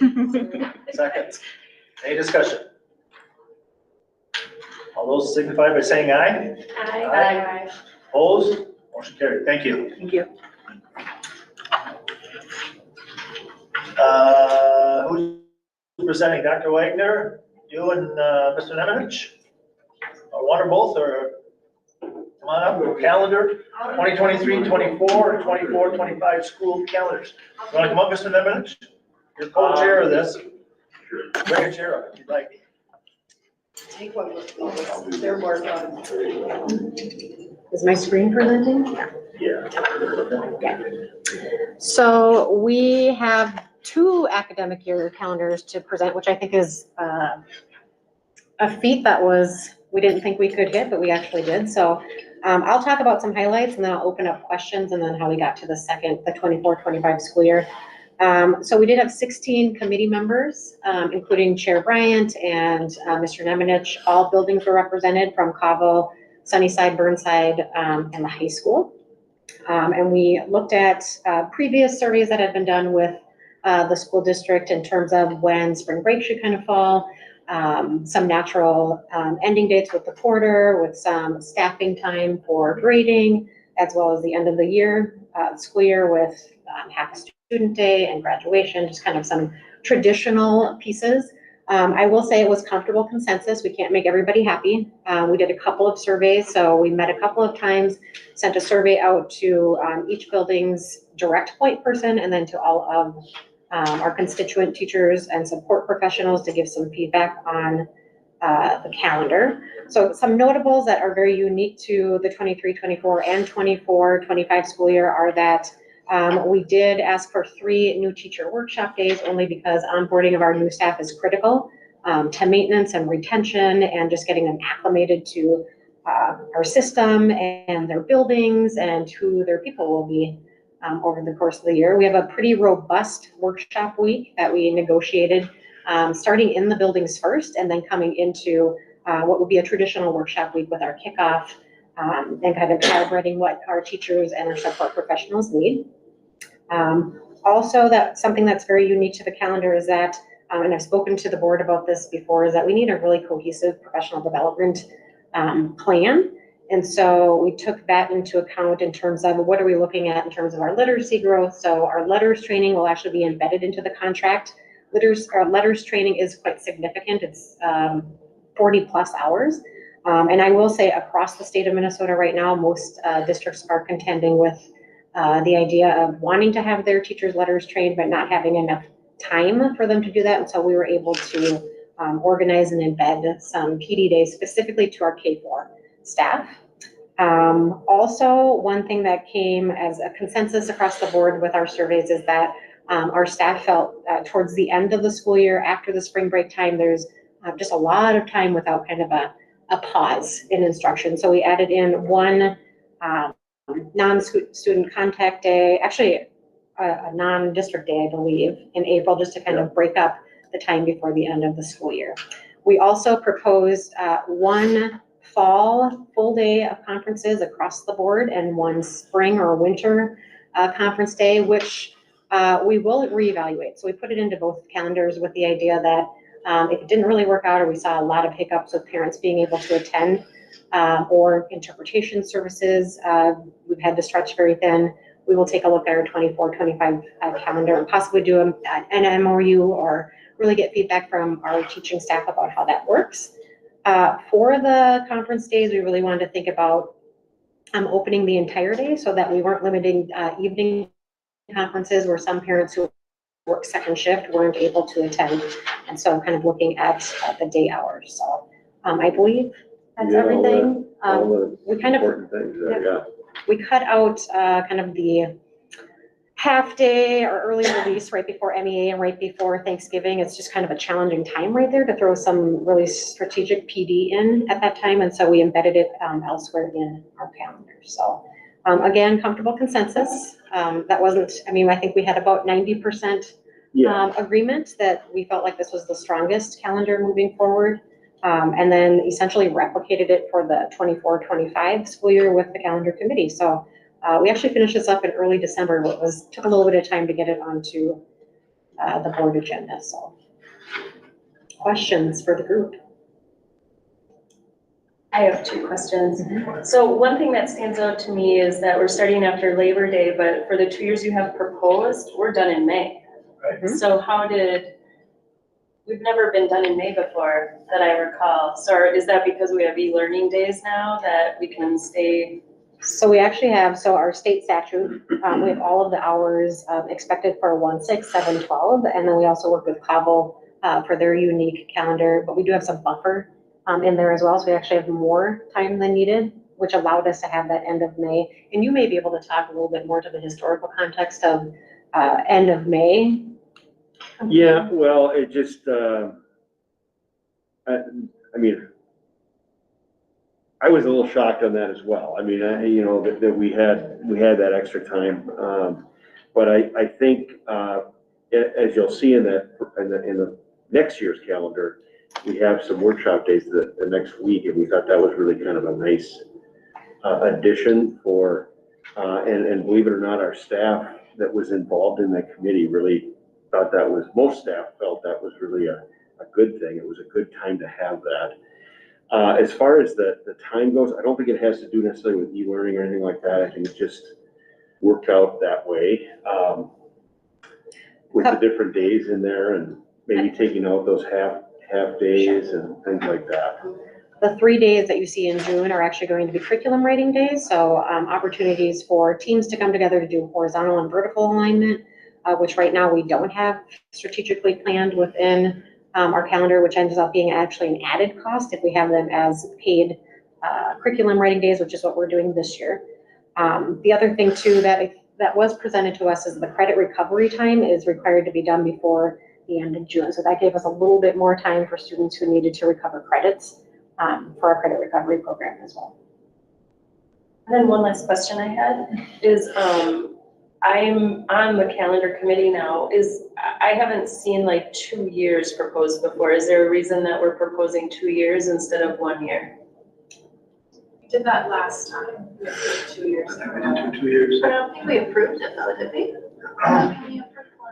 Speaker 1: second. Any discussion? All those signify by saying aye.
Speaker 2: Aye.
Speaker 1: Opposed? Motion carried. Thank you.
Speaker 3: Thank you.
Speaker 1: Who's presenting? Dr. Wagner, you and Mr. Nemenich? One or both, or come on up, calendar, 2023-24, 24-25 school calendars. You want to come up, Mr. Nemenich? You're co-chair of this. Bring a chair up if you'd like.
Speaker 4: Take one with me. They're more fun.
Speaker 15: Is my screen presenting?
Speaker 1: Yeah.
Speaker 15: So we have 2 academic year calendars to present, which I think is a feat that we didn't think we could hit, but we actually did. So I'll talk about some highlights and then I'll open up questions and then how we got to the 24-25 school year. So we did have 16 committee members, including Chair Bryant and Mr. Nemenich. All buildings were represented from Cavo, Sunnyside, Burnside, and the high school. And we looked at previous surveys that had been done with the school district in terms of when spring break should kind of fall, some natural ending dates with the quarter, with some staffing time for grading, as well as the end of the year, school year with half a student day and graduation, just kind of some traditional pieces. I will say it was comfortable consensus. We can't make everybody happy. We did a couple of surveys, so we met a couple of times, sent a survey out to each building's direct point person and then to all of our constituent teachers and support professionals to give some feedback on the calendar. So some notables that are very unique to the 23-24 and 24-25 school year are that we did ask for 3 new teacher workshop days only because onboarding of our new staff is critical to maintenance and retention and just getting them acclimated to our system and their buildings and who their people will be over the course of the year. We have a pretty robust workshop week that we negotiated starting in the buildings first and then coming into what would be a traditional workshop week with our kickoff and kind of calibrating what our teachers and our support professionals need. Also, that something that's very unique to the calendar is that, and I've spoken to the board about this before, is that we need a really cohesive professional development plan. And so we took that into account in terms of what are we looking at in terms of our literacy growth. So our letters training will actually be embedded into the contract. Letters training is quite significant. It's 40 plus hours. And I will say across the state of Minnesota right now, most districts are contending with the idea of wanting to have their teachers' letters trained, but not having enough time for them to do that. And so we were able to organize and embed some PD days specifically to our K-4 staff. Also, one thing that came as a consensus across the board with our surveys is that our staff felt towards the end of the school year, after the spring break time, there's just a lot of time without kind of a pause in instruction. So we added in one non-student contact day, actually a non-district day, I believe, in April, just to kind of break up the time before the end of the school year. We also proposed one fall full day of conferences across the board and one spring or winter conference day, which we will reevaluate. So we put it into both calendars with the idea that if it didn't really work out or we saw a lot of hiccups with parents being able to attend or interpretation services, we've had to stretch very thin. We will take a look at our 24-25 calendar and possibly do an MOU or really get feedback from our teaching staff about how that works. For the conference days, we really wanted to think about opening the entire day so that we weren't limiting evening conferences where some parents who work second shift weren't able to attend. And so kind of looking at the day hours. So I believe that's
Speaker 11: You know,
Speaker 15: everything.
Speaker 11: All the
Speaker 15: We kind of,
Speaker 11: important things there, yeah.
Speaker 15: we cut out kind of the half day or early release right before MEA and right before Thanksgiving. It's just kind of a challenging time right there to throw some really strategic PD in at that time. And so we embedded it elsewhere in our calendar. So again, comfortable consensus. That wasn't, I mean, I think we had about 90% agreement that we felt like this was the strongest calendar moving forward. And then essentially replicated it for the 24-25 school year with the calendar committee. So we actually finished this up in early December, but took a little bit of time to get it onto the board agenda. So questions for the group?
Speaker 10: I have two questions. So one thing that stands out to me is that we're starting after Labor Day, but for the 2 years you have proposed, we're done in May.
Speaker 1: Right.
Speaker 10: So we've never been done in May before that I recall. So is that because we have e-learning days now that we can stay?
Speaker 15: So we actually have, so our state statute, we have all of the hours expected for 1-6, 7, 12. And then we also work with Cobble for their unique calendar, but we do have some buffer in there as well. So we actually have more time than needed, which allowed us to have that end of May. And you may be able to talk a little bit more to the historical context of end of May.
Speaker 11: Yeah, well, it just, I mean, I was a little shocked on that as well. I mean, you know, that we had that extra time. But I think, as you'll see in the next year's calendar, we have some workshop days the next week, and we thought that was really kind of a nice addition for, and believe it or not, our staff that was involved in that committee really thought that was, most staff felt that was really a good thing. It was a good time to have that. As far as the time goes, I don't think it has to do necessarily with e-learning or anything like that. I think it just worked out that way, with the different days in there and maybe taking out those half days and things like that.
Speaker 15: The 3 days that you see in June are actually going to be curriculum writing days. So opportunities for teams to come together to do horizontal and vertical alignment, which right now we don't have strategically planned within our calendar, which ends up being actually an added cost if we have them as paid curriculum writing days, which is what we're doing this year. The other thing too that was presented to us is the credit recovery time is required to be done before the end of June. So that gave us a little bit more time for students who needed to recover credits for our credit recovery program as well.
Speaker 10: And then one last question I had is, I'm on the calendar committee now. I haven't seen like 2 years proposed before. Is there a reason that we're proposing 2 years instead of 1 year?
Speaker 2: We did that last time. We approved 2 years.
Speaker 1: We did 2 years.
Speaker 12: I don't think we approved it though, did we?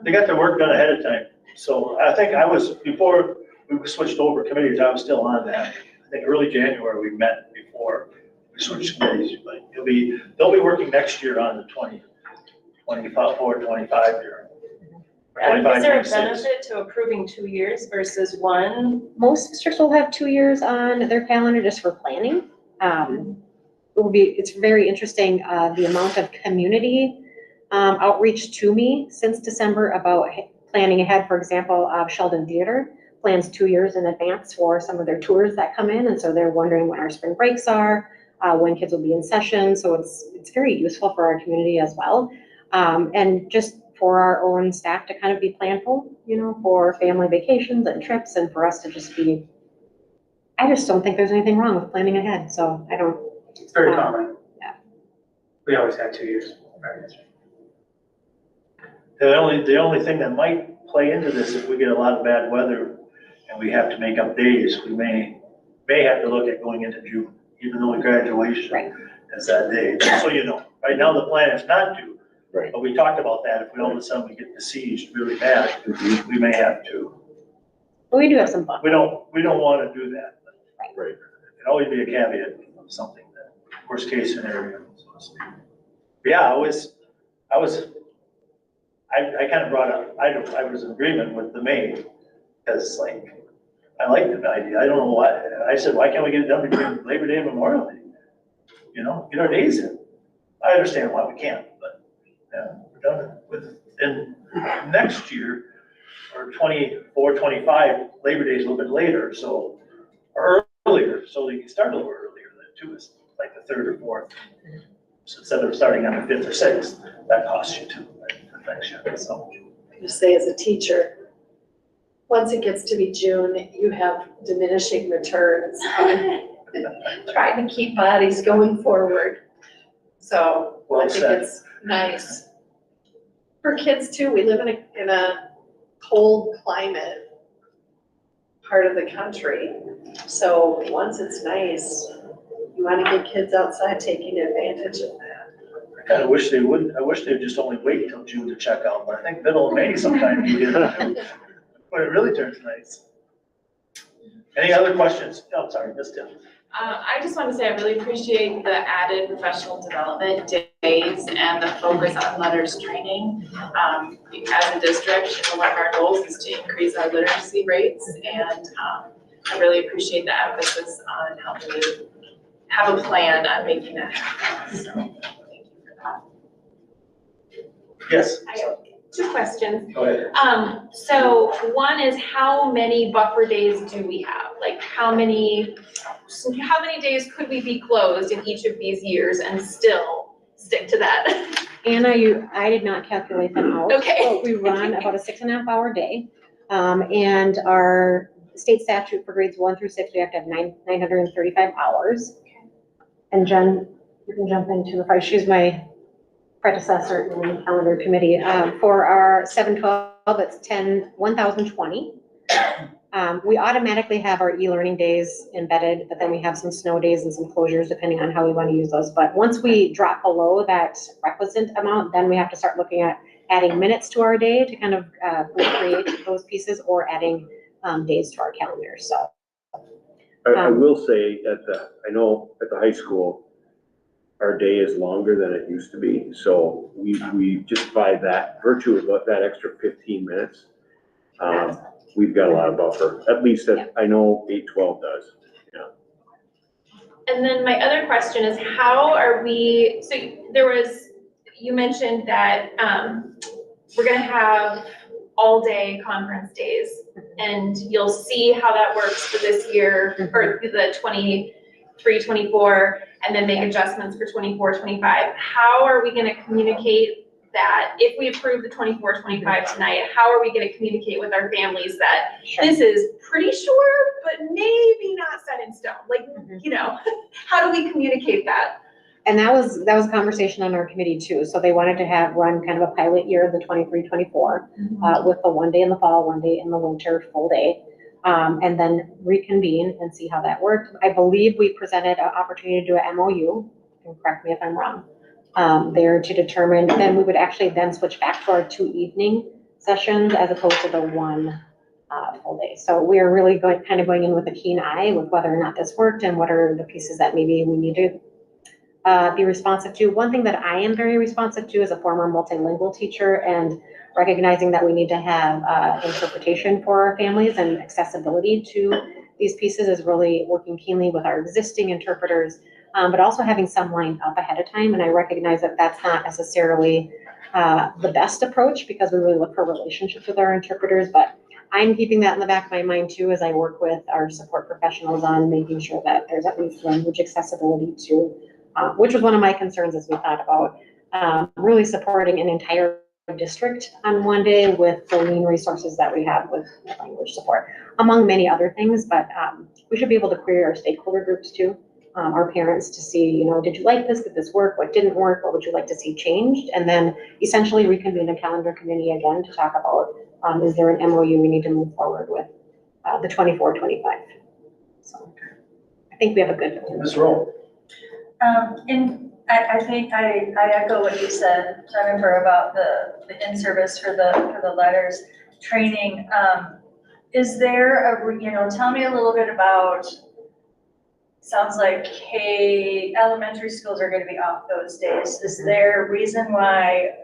Speaker 1: They got their work done ahead of time. So I think before we switched over committees, I was still on that. I think early January we met before we switched committees, but they'll be working next year on the 25 year.
Speaker 10: Is there a benefit to approving 2 years versus 1?
Speaker 15: Most districts will have 2 years on their calendar just for planning. It's very interesting, the amount of community outreach to me since December about planning ahead. For example, Sheldon Theater plans 2 years in advance for some of their tours that come in. And so they're wondering when our spring breaks are, when kids will be in session. So it's very useful for our community as well. And just for our own staff to kind of be planful, you know, for family vacations and trips, and for us to just be, I just don't think there's anything wrong with planning ahead. So I don't.
Speaker 7: It's very common.
Speaker 15: Yeah.
Speaker 7: We always had 2 years.
Speaker 1: The only thing that might play into this, if we get a lot of bad weather and we have to make up days, we may have to look at going into June, even though graduation is that day. Just so you know, right now the plan is not to.
Speaker 11: Right.
Speaker 1: But we talked about that. If we all of a sudden we get besieged really bad, we may have to.
Speaker 15: But we do have some fun.
Speaker 1: We don't want to do that.
Speaker 11: Right.
Speaker 1: It'd always be a caveat of something that worst case scenario. So to speak. But yeah, I kind of brought up, I was in agreement with the May, because like, I like the idea. I don't know why. I said, why can't we get it done between Labor Day and Memorial Day? You know, get our days in. I understand why we can't, but yeah, we're done with, and next year, or 24, 25, Labor Day is a little bit later, so our earlier, so you can start a little earlier than too, is like the 3rd or 4th. So instead of starting on the 5th or 6th, that costs you too, that affects you, so.
Speaker 4: You say as a teacher, once it gets to be June, you have diminishing returns on trying to keep bodies going forward. So I
Speaker 1: Well
Speaker 4: think
Speaker 1: said.
Speaker 4: it's nice. For kids too, we live in a cold climate part of the country. So once it's nice, you want to get kids outside taking advantage of that.
Speaker 1: I kind of wish they wouldn't, I wish they'd just only wait till June to check out, but I think middle of May sometime you get it. But it really turns nice. Any other questions? Oh, sorry, missed it.
Speaker 2: I just want to say I really appreciate the added professional development days and the focus on letters training. As a district, one of our goals is to increase our literacy rates, and I really appreciate the emphasis on helping you have a plan on making that happen. So thank you for that.
Speaker 1: Yes,
Speaker 8: I have 2 questions.
Speaker 1: go ahead.
Speaker 8: So one is, how many buffer days do we have? Like how many days could we be closed in each of these years and still stick to that?
Speaker 15: Anna, I did not calculate them out.
Speaker 8: Okay.
Speaker 15: But we run about a 6.5-hour day. And our state statute for grades 1 through 6, we have to have 935 hours. And Jen, you can jump into if she's my predecessor in the calendar committee. For our 7-12, it's 1,020. We automatically have our e-learning days embedded, but then we have some snow days and some closures depending on how we want to use those. But once we drop below that requisite amount, then we have to start looking at adding minutes to our day to kind of recreate those pieces, or adding days to our calendar. So
Speaker 11: I will say I know at the high school, our day is longer than it used to be. So we just by that virtue of that extra 15 minutes, we've got a lot of buffer, at least I know 8-12 does. Yeah.
Speaker 8: And then my other question is, how are we, so you mentioned that we're gonna have all-day conference days, and you'll see how that works for this year, or the 23-24, and then make adjustments for 24-25. How are we gonna communicate that if we approve the 24-25 tonight? How are we gonna communicate with our families that this is pretty sure, but maybe not set in stone? Like, how do we communicate that?
Speaker 15: And that was a conversation on our committee too. So they wanted to run kind of a pilot year of the 23-24 with the 1 day in the fall, 1 day in the winter, full day, and then reconvene and see how that worked. I believe we presented an opportunity to do an MOU, and correct me if I'm wrong, there to determine, then we would actually then switch back to our 2 evening sessions as opposed to the 1 full day. So we are really going in with a keen eye with whether or not this worked and what are the pieces that maybe we need to be responsive to. One thing that I am very responsive to as a former multilingual teacher, and recognizing that we need to have interpretation for our families and accessibility to these pieces, is really working keenly with our existing interpreters, but also having some lined up ahead of time. And I recognize that that's not necessarily the best approach, because we really look for relationships with our interpreters, but I'm keeping that in the back of my mind too, as I work with our support professionals on making sure that there's at least language accessibility too. Which was one of my concerns as we thought about really supporting an entire district on 1 day with the lean resources that we have with language support, among many other things. But we should be able to query our stakeholder groups too, our parents, to see, did you like this? Did this work? What didn't work? What would you like to see changed? And then essentially reconvene a calendar committee again to talk about, is there an MOU we need to move forward with the 24-25? So I think we have a good.
Speaker 1: Ms. Rowe.
Speaker 5: And I think I echo what you said, Jennifer, about the in-service for the letters training. Is there tell me a little bit about, sounds like elementary schools are gonna be off those days. Is there a reason why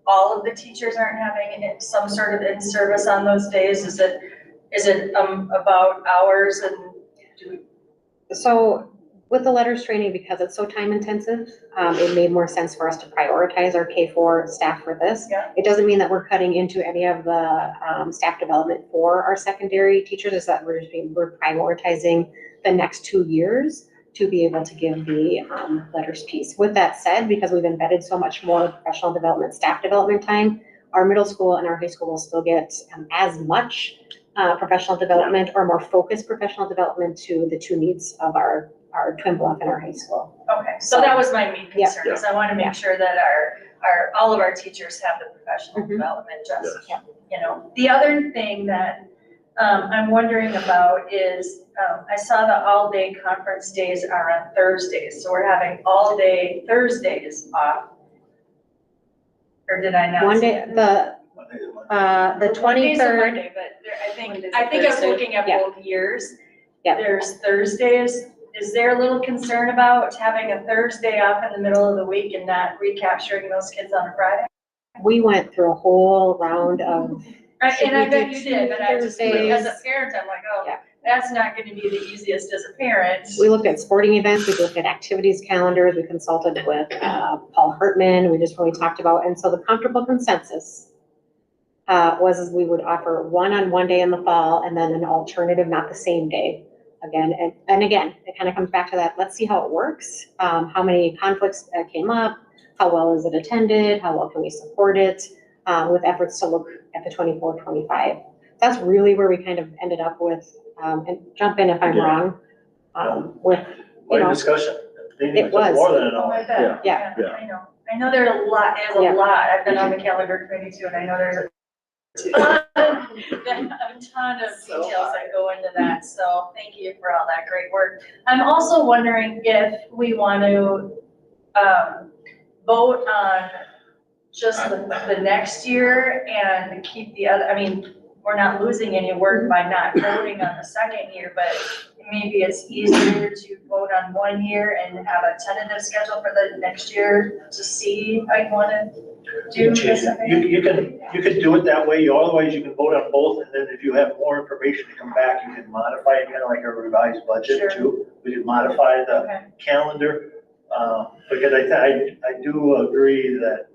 Speaker 5: all of the teachers aren't having some sort of in-service on those days? Is it about hours and
Speaker 15: So with the letters training, because it's so time intensive, it made more sense for us to prioritize our K-4 staff for this.
Speaker 5: Yeah.
Speaker 15: It doesn't mean that we're cutting into any of the staff development for our secondary teachers, is that we're prioritizing the next 2 years to be able to give the letters piece. With that said, because we've embedded so much more professional development, staff development time, our middle school and our high school will still get as much professional development or more focused professional development to the two needs of our Twin Bluff and our high school.
Speaker 5: Okay, so that was my main
Speaker 15: Yeah.
Speaker 5: concern, is I want to
Speaker 15: Yeah.
Speaker 5: make sure that all of our teachers have the professional
Speaker 15: Mhm.
Speaker 5: development, just,
Speaker 15: Yeah.
Speaker 5: you know. The other thing that I'm wondering about is, I saw the all-day conference days are on Thursdays, so we're having all-day Thursdays off. Or did I not?
Speaker 15: One
Speaker 5: see
Speaker 15: day,
Speaker 5: that?
Speaker 15: the
Speaker 5: Monday's a
Speaker 15: 23rd,
Speaker 5: Monday, but
Speaker 10: Monday's a
Speaker 5: I think I was
Speaker 10: Thursday.
Speaker 5: looking at
Speaker 15: Yeah.
Speaker 5: both years.
Speaker 15: Yeah.
Speaker 5: There's Thursdays. Is there a little concern about having a Thursday off in the middle of the week and not recapturing those kids on a Friday?
Speaker 15: we went through a whole round of, Should
Speaker 5: And I
Speaker 15: we
Speaker 5: bet
Speaker 15: do
Speaker 5: you did, but I just, like, as a
Speaker 15: Thursdays?
Speaker 5: parent, I'm like, oh,
Speaker 15: Yeah.
Speaker 5: that's not gonna be the easiest as a parent.
Speaker 15: we looked at sporting events, we looked at activities calendars, we consulted with Paul Hartman, we just really talked about, and so the comfortable consensus was we would offer one on one day in the fall and then an alternative, not the same day. Again, and again, it kind of comes back to that, let's see how it works, how many conflicts came up, how well is it attended, how well can we support it, with efforts to look at the 24-25. That's really where we kind of ended up with, and jump in if I'm wrong, with, you
Speaker 1: Quite a
Speaker 15: know,
Speaker 1: discussion. They
Speaker 15: It was.
Speaker 1: More than an
Speaker 5: Oh,
Speaker 1: hour.
Speaker 5: I bet.
Speaker 15: Yeah.
Speaker 11: Yeah.
Speaker 5: I know. I know there's a lot,
Speaker 15: Yeah.
Speaker 5: I've been on the calendar committee too, and I know there's a ton of details that go into that, so thank you for all that great work. I'm also wondering if we want to, vote on just the next year and keep the other, I mean, we're not losing any work by not voting on the second year, but maybe it's easier to vote on 1 year and have a tentative schedule for the next year to see how you want to do
Speaker 1: You
Speaker 5: this.
Speaker 1: can do it that way. Otherwise, you can vote on both, and then if you have more information to come back, you can modify it, kind of like a revised budget
Speaker 5: Sure.
Speaker 1: too. We can modify the
Speaker 5: Okay.
Speaker 1: calendar, because I do agree that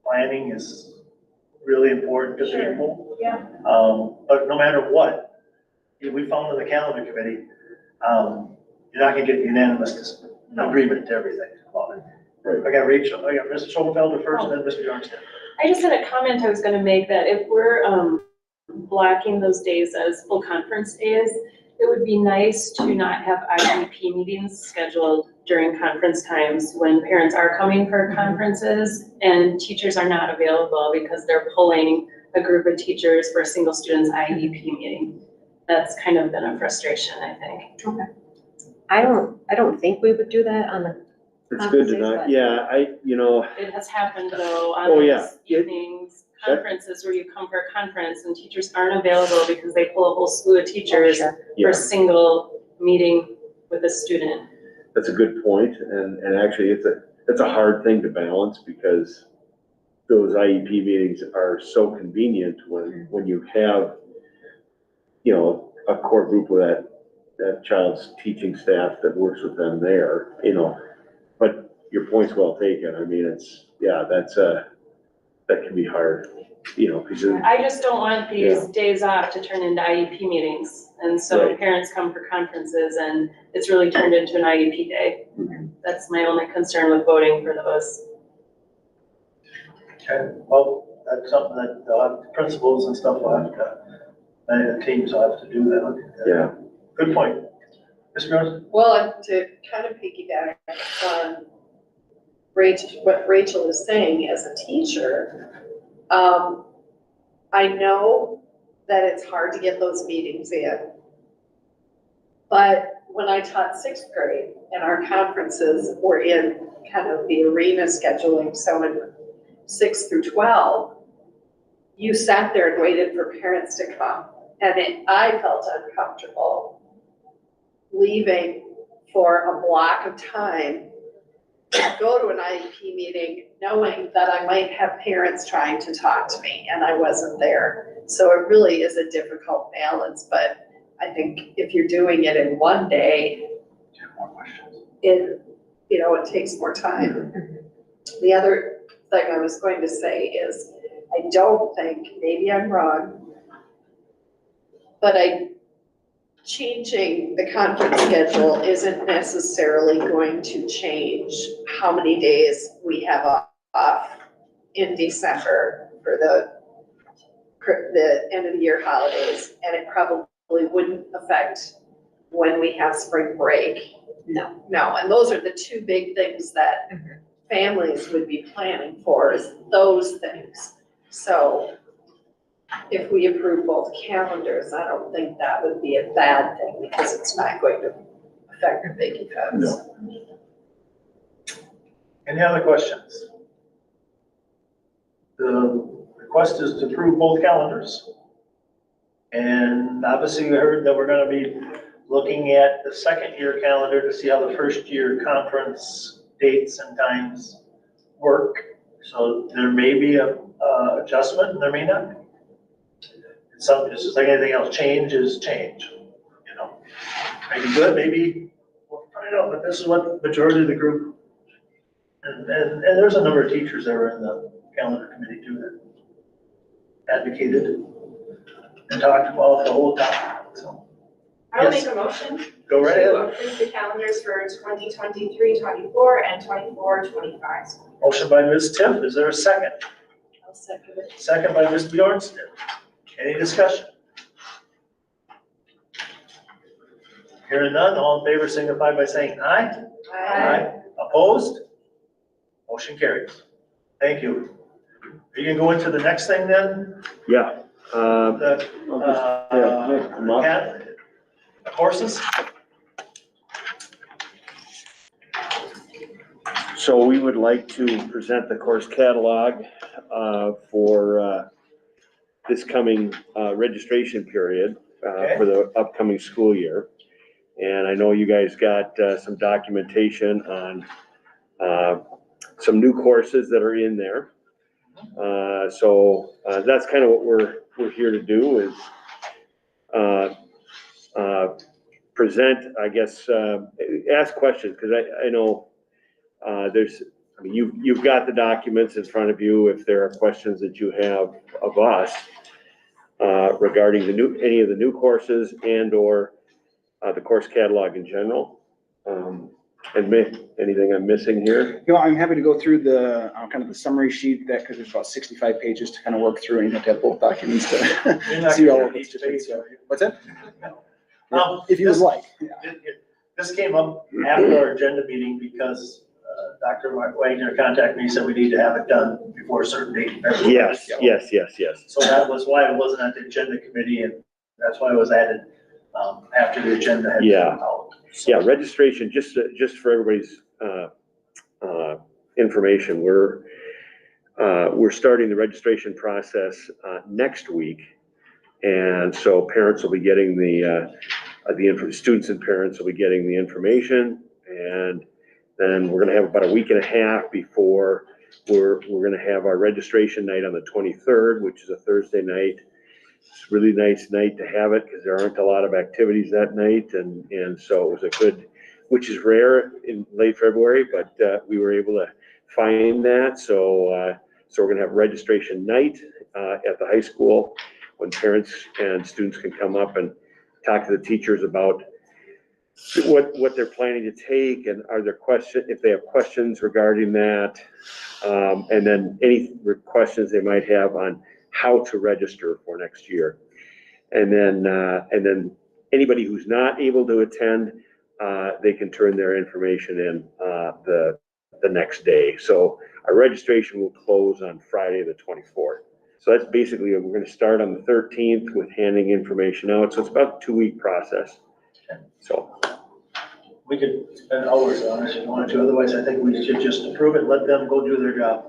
Speaker 1: planning is really important to
Speaker 5: Sure.
Speaker 1: people.
Speaker 5: Yeah.
Speaker 1: But no matter what, we found in the calendar committee, you're not gonna get unanimous agreement to everything about it.
Speaker 11: Right.
Speaker 1: I got Rachel, I got Mr. Schoenfelder first, and then Mr. Johnston.
Speaker 10: I just had a comment I was gonna make, that if we're blocking those days as full conference days, it would be nice to not have IEP meetings scheduled during conference times when parents are coming for conferences and teachers are not available because they're pulling a group of teachers for a single student's IEP meeting. That's kind of been a frustration, I think.
Speaker 15: okay. I don't think we would do that on the,
Speaker 16: It's good to not, yeah,
Speaker 10: It has happened though
Speaker 16: Oh,
Speaker 10: on
Speaker 16: yeah.
Speaker 10: those evenings, conferences where you come for a conference and teachers aren't available because they pull a whole slew of teachers
Speaker 15: sure.
Speaker 10: for
Speaker 16: yeah,
Speaker 10: a single meeting with a student.
Speaker 16: that's a good point, and actually, it's a hard thing to balance, because those IEP meetings are so convenient when you have, a core group of that child's teaching staff that works with them there, but your point's well taken. I mean, that can be hard, because
Speaker 10: I just don't want these days off to turn into IEP meetings. And so
Speaker 16: Right.
Speaker 10: parents come for conferences and it's really turned into an IEP day. That's my only concern with voting for those.
Speaker 1: Okay, well, that's something that principals and stuff will have to, and the teams will have to do that.
Speaker 16: yeah.
Speaker 1: Good point. Mr. Jones?
Speaker 4: Well, to kind of piggyback on what Rachel is saying, as a teacher, I know that it's hard to get those meetings in. But when I taught 6th grade and our conferences were in kind of the arena scheduling, so in 6 through 12, you sat there and waited for parents to come. And I felt uncomfortable leaving for a block of time to go to an IEP meeting, knowing that I might have parents trying to talk to me and I wasn't there. So it really is a difficult balance, but I think if you're doing it in one day,
Speaker 1: More questions.
Speaker 4: it takes more time. The other thing I was going to say is, I don't think, maybe I'm wrong, but changing the conference schedule isn't necessarily going to change how many days we have off in December for the end of the year holidays, and it probably wouldn't affect when we have spring break.
Speaker 15: No.
Speaker 4: No, and those are the two big things that families would be planning for, is those things. So if we approve both calendars, I don't think that would be a bad thing, because it's not going to affect the big events.
Speaker 16: No.
Speaker 1: Any other questions? The request is to approve both calendars. And obviously we heard that we're gonna be looking at the second year calendar to see how the first year conference dates and times work. So there may be a adjustment, and there may not be. It's just like anything else, change is change, you know. Maybe good, maybe, we'll find out, but this is what the majority of the group, and there's a number of teachers that were in the calendar committee too that advocated and talked about the whole topic, so.
Speaker 2: I'll
Speaker 1: Yes.
Speaker 2: make a motion
Speaker 1: Go right
Speaker 2: to
Speaker 1: ahead.
Speaker 2: approve the calendars for 2023-24 and 24-25.
Speaker 1: Motion by Ms. Tiff, is there a second?
Speaker 4: I'll second it.
Speaker 1: Second by Ms. Bjornsted. Any discussion? Hearing none, all in favor signify by saying aye. Opposed? Motion carries. Thank you. Are you gonna go into the next thing then?
Speaker 16: Yeah.
Speaker 1: The,
Speaker 16: Come up.
Speaker 1: horses?
Speaker 16: So we would like to present the course catalog for this coming registration period for the upcoming school year. And I know you guys got some documentation on some new courses that are in there. So that's kind of what we're here to do, is present, I guess, ask questions, because I know you've got the documents in front of you. If there are questions that you have of us regarding any of the new courses and or the course catalog in general. And anything I'm missing here?
Speaker 17: I'm happy to go through the kind of the summary sheet because there's about 65 pages to kind of work through, and you have to have both documents to see all of each page. What's that? If you would like.
Speaker 1: This came up after our agenda meeting because Dr. Mark Wagner contacted me and said we need to have it done before a certain date.
Speaker 16: Yes.
Speaker 1: So that was why it wasn't at the agenda committee, and that's why it was added after the agenda had come out. So.
Speaker 16: Yeah, registration, just for everybody's information, we're starting the registration process next week. And so parents will be getting students and parents will be getting the information, and then we're gonna have about a week and a half before we're gonna have our registration night on the 23rd, which is a Thursday night. It's a really nice night to have it because there aren't a lot of activities that night, and so it was a good, which is rare in late February, but we were able to find that. So we're gonna have registration night at the high school when parents and students can come up and talk to the teachers about what they're planning to take, and are there questions, if they have questions regarding that, and then any questions they might have on how to register for next year. And then anybody who's not able to attend, they can turn their information in the next day. So our registration will close on Friday the 24th. So that's basically, we're going to start on the 13th with handing information out. So it's about a 2-week process. So
Speaker 1: we could spend hours on it if you wanted to. Otherwise, I think we should just approve it, let them go do their job.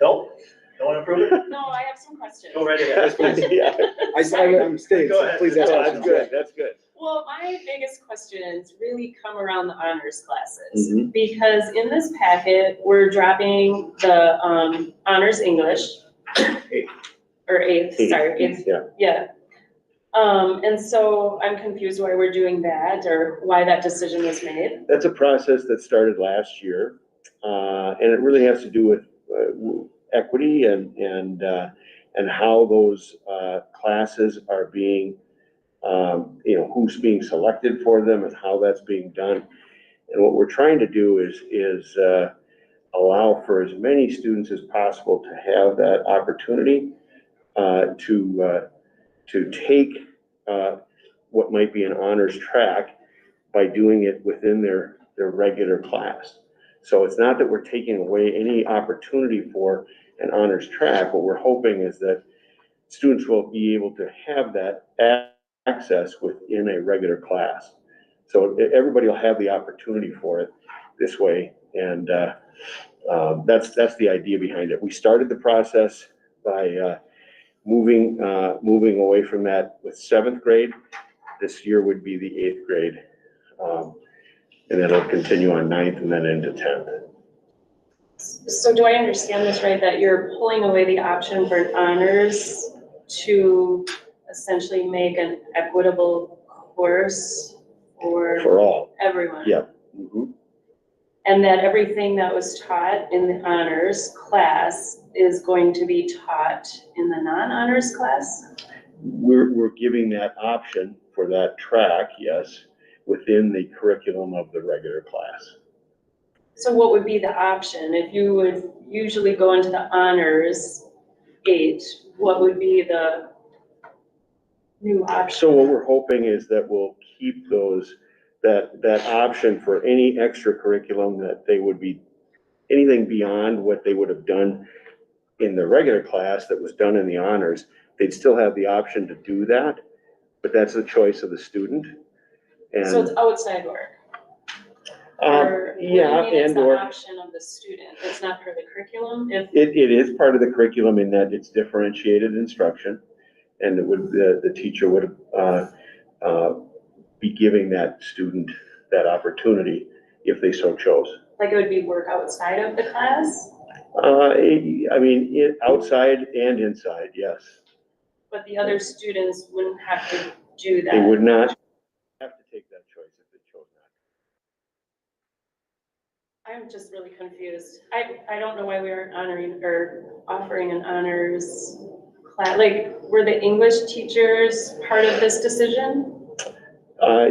Speaker 1: Nope, don't want to approve it?
Speaker 10: No, I have some questions.
Speaker 1: Go right ahead.
Speaker 16: yeah,
Speaker 17: I'm staying,
Speaker 1: Go
Speaker 17: so
Speaker 1: ahead.
Speaker 17: please ask
Speaker 16: that's
Speaker 17: questions.
Speaker 16: good. That's good.
Speaker 10: Well, my biggest questions really come around the honors classes, because in this packet, we're dropping the honors English, or eighth, sorry, eighth, yeah. And so I'm confused why we're doing that or why that decision was made.
Speaker 16: That's a process that started last year, and it really has to do with equity and how those classes are being, who's being selected for them and how that's being done. And what we're trying to do is allow for as many students as possible to have that opportunity to take what might be an honors track by doing it within their regular class. So it's not that we're taking away any opportunity for an honors track. What we're hoping is that students will be able to have that access within a regular class. So everybody will have the opportunity for it this way. And that's the idea behind it. We started the process by moving away from that with 7th grade. This year would be the 8th grade. And then it'll continue on 9th and then into 10th.
Speaker 10: So do I understand this right, that you're pulling away the option for an honors to essentially make an equitable course
Speaker 16: For all.
Speaker 10: everyone?
Speaker 16: Yeah. Mm-hmm.
Speaker 10: And that everything that was taught in the honors class is going to be taught in the non-honors class?
Speaker 16: We're giving that option for that track, yes, within the curriculum of the regular class.
Speaker 10: So what would be the option? If you would usually go into the honors 8, what would be the new option?
Speaker 16: So what we're hoping is that we'll keep that option for any extra curriculum that they would be, anything beyond what they would have done in the regular class that was done in the honors, they'd still have the option to do that, but that's the choice of the student. And
Speaker 10: So it's outside work? Or what do you
Speaker 16: yeah,
Speaker 10: mean it's
Speaker 16: and
Speaker 10: the
Speaker 16: or
Speaker 10: option of the student? It's not part of the curriculum? If
Speaker 16: it is part of the curriculum in that it's differentiated instruction, and it would the teacher would be giving that student that opportunity if they so chose.
Speaker 10: like it would be work outside of the class,
Speaker 16: I mean, outside and inside, yes.
Speaker 10: but the other students wouldn't have to do that?
Speaker 16: They would not have to take that choice if they chose not.
Speaker 10: I'm just really confused. I don't know why we aren't honoring or offering an honors class. Like, were the English teachers part of this decision?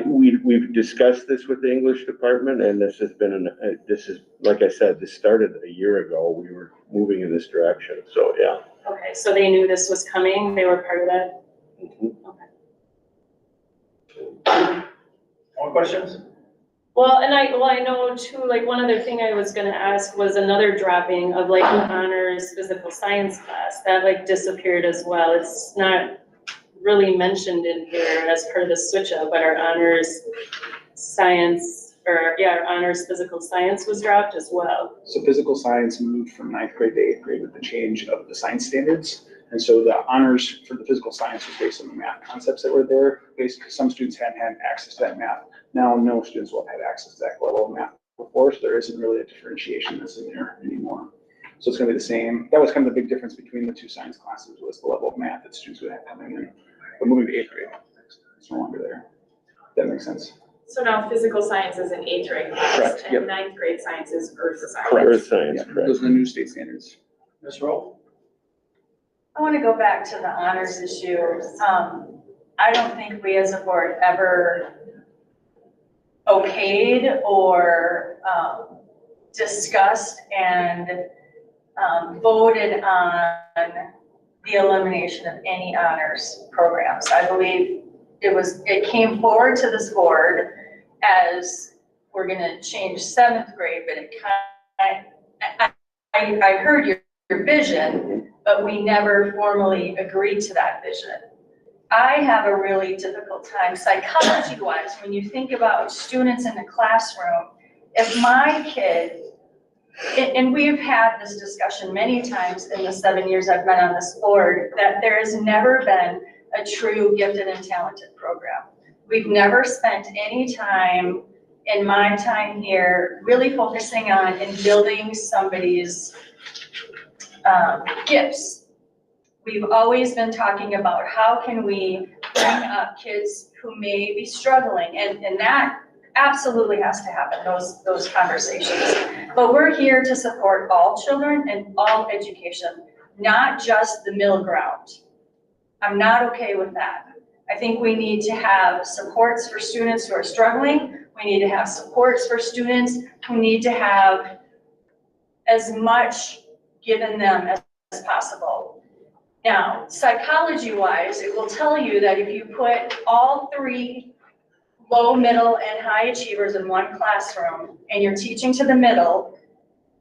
Speaker 16: We've discussed this with the English department, and this has been like I said, this started a year ago. We were moving in this direction, so yeah.
Speaker 10: Okay, so they knew this was coming, they were part of that?
Speaker 16: Mm-hmm.
Speaker 10: Okay.
Speaker 1: More questions?
Speaker 10: Well, I know too, like one other thing I was gonna ask was another dropping of like an honors physical science class, that like disappeared as well. It's not really mentioned in here as part of the switch up, but our honors science, our honors physical science was dropped as well.
Speaker 17: So physical science moved from 9th grade to 8th grade with the change of the science standards. And so the honors for the physical science was based on the math concepts that were there. Basically, some students hadn't had access to that math. Now, no students will have had access to that level of math before, so there isn't really a differentiation that's in there anymore. So it's gonna be the same. That was kind of the big difference between the 2 science classes, was the level of math that students would have coming in. But moving to 8th grade, it's no longer there. That makes sense.
Speaker 2: So now physical science is an 8th grade class,
Speaker 17: Correct,
Speaker 2: and
Speaker 17: yep.
Speaker 2: 9th grade science is earth science.
Speaker 16: Earth science,
Speaker 17: Yeah,
Speaker 16: correct.
Speaker 17: those are the new state standards.
Speaker 1: Ms. Rowe?
Speaker 5: I want to go back to the honors issue. I don't think we as a board ever okayed or discussed and voted on the elimination of any honors programs. I believe it came forward to this board as we're gonna change 7th grade, but it I heard your vision, but we never formally agreed to that vision. I have a really difficult time psychology-wise, when you think about students in the classroom. If my kid, and we've had this discussion many times in the 7 years I've been on this board, that there has never been a true gifted and talented program. We've never spent any time in my time here really focusing on and building somebody's gifts. We've always been talking about how can we bring up kids who may be struggling, and that absolutely has to happen, those conversations. But we're here to support all children and all education, not just the middle ground. I'm not okay with that. I think we need to have supports for students who are struggling. We need to have supports for students who need to have as much given them as possible. Now, psychology-wise, it will tell you that if you put all three low, middle, and high achievers in one classroom and you're teaching to the middle,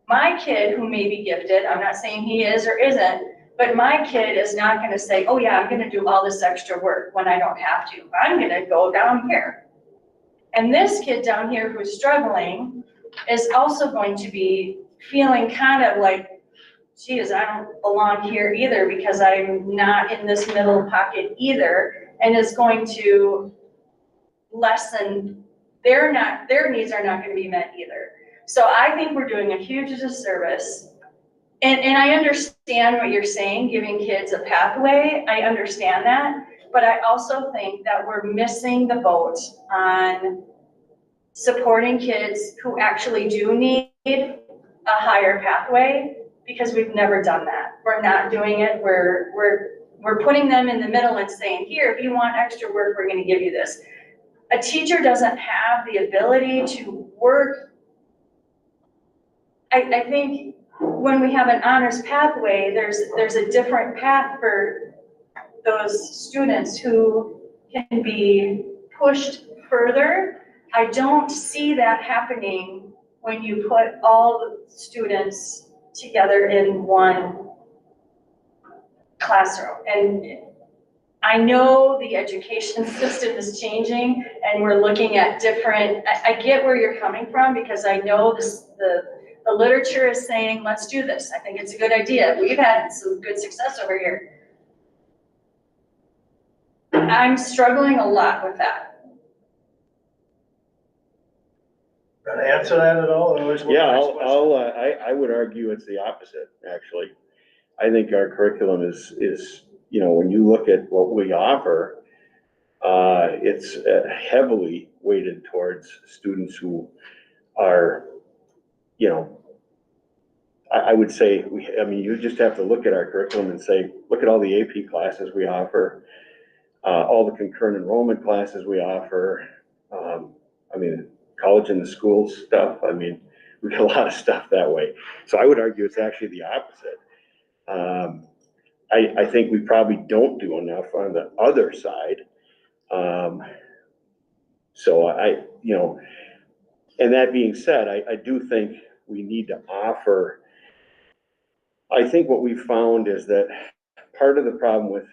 Speaker 5: my kid who may be gifted, I'm not saying he is or isn't, but my kid is not gonna say, oh yeah, I'm gonna do all this extra work when I don't have to. I'm gonna go down here. And this kid down here who's struggling is also going to be feeling kind of like, geez, I don't belong here either because I'm not in this middle pocket either, and is going to lessen, their needs are not gonna be met either. So I think we're doing a huge disservice. And I understand what you're saying, giving kids a pathway, I understand that, but I also think that we're missing the boat on supporting kids who actually do need a higher pathway, because we've never done that. We're not doing it, we're putting them in the middle and saying, here, if you want extra work, we're gonna give you this. A teacher doesn't have the ability to work. I think when we have an honors pathway, there's a different path for those students who can be pushed further. I don't see that happening when you put all the students together in one classroom. And I know the education system is changing and we're looking at different, I get where you're coming from, because I know the literature is saying, let's do this. I think it's a good idea. We've had some good success over here. I'm struggling a lot with that.
Speaker 1: Gonna answer that at all?
Speaker 16: I would argue it's the opposite, actually. I think our curriculum is, you know, when you look at what we offer, it's heavily weighted towards students who are, you know, I would say, you just have to look at our curriculum and say, look at all the AP classes we offer, all the concurrent enrollment classes we offer, college and the schools stuff. We got a lot of stuff that way. So I would argue it's actually the opposite. I think we probably don't do enough on the other side. And that being said, I do think we need to offer. I think what we've found is that part of the problem with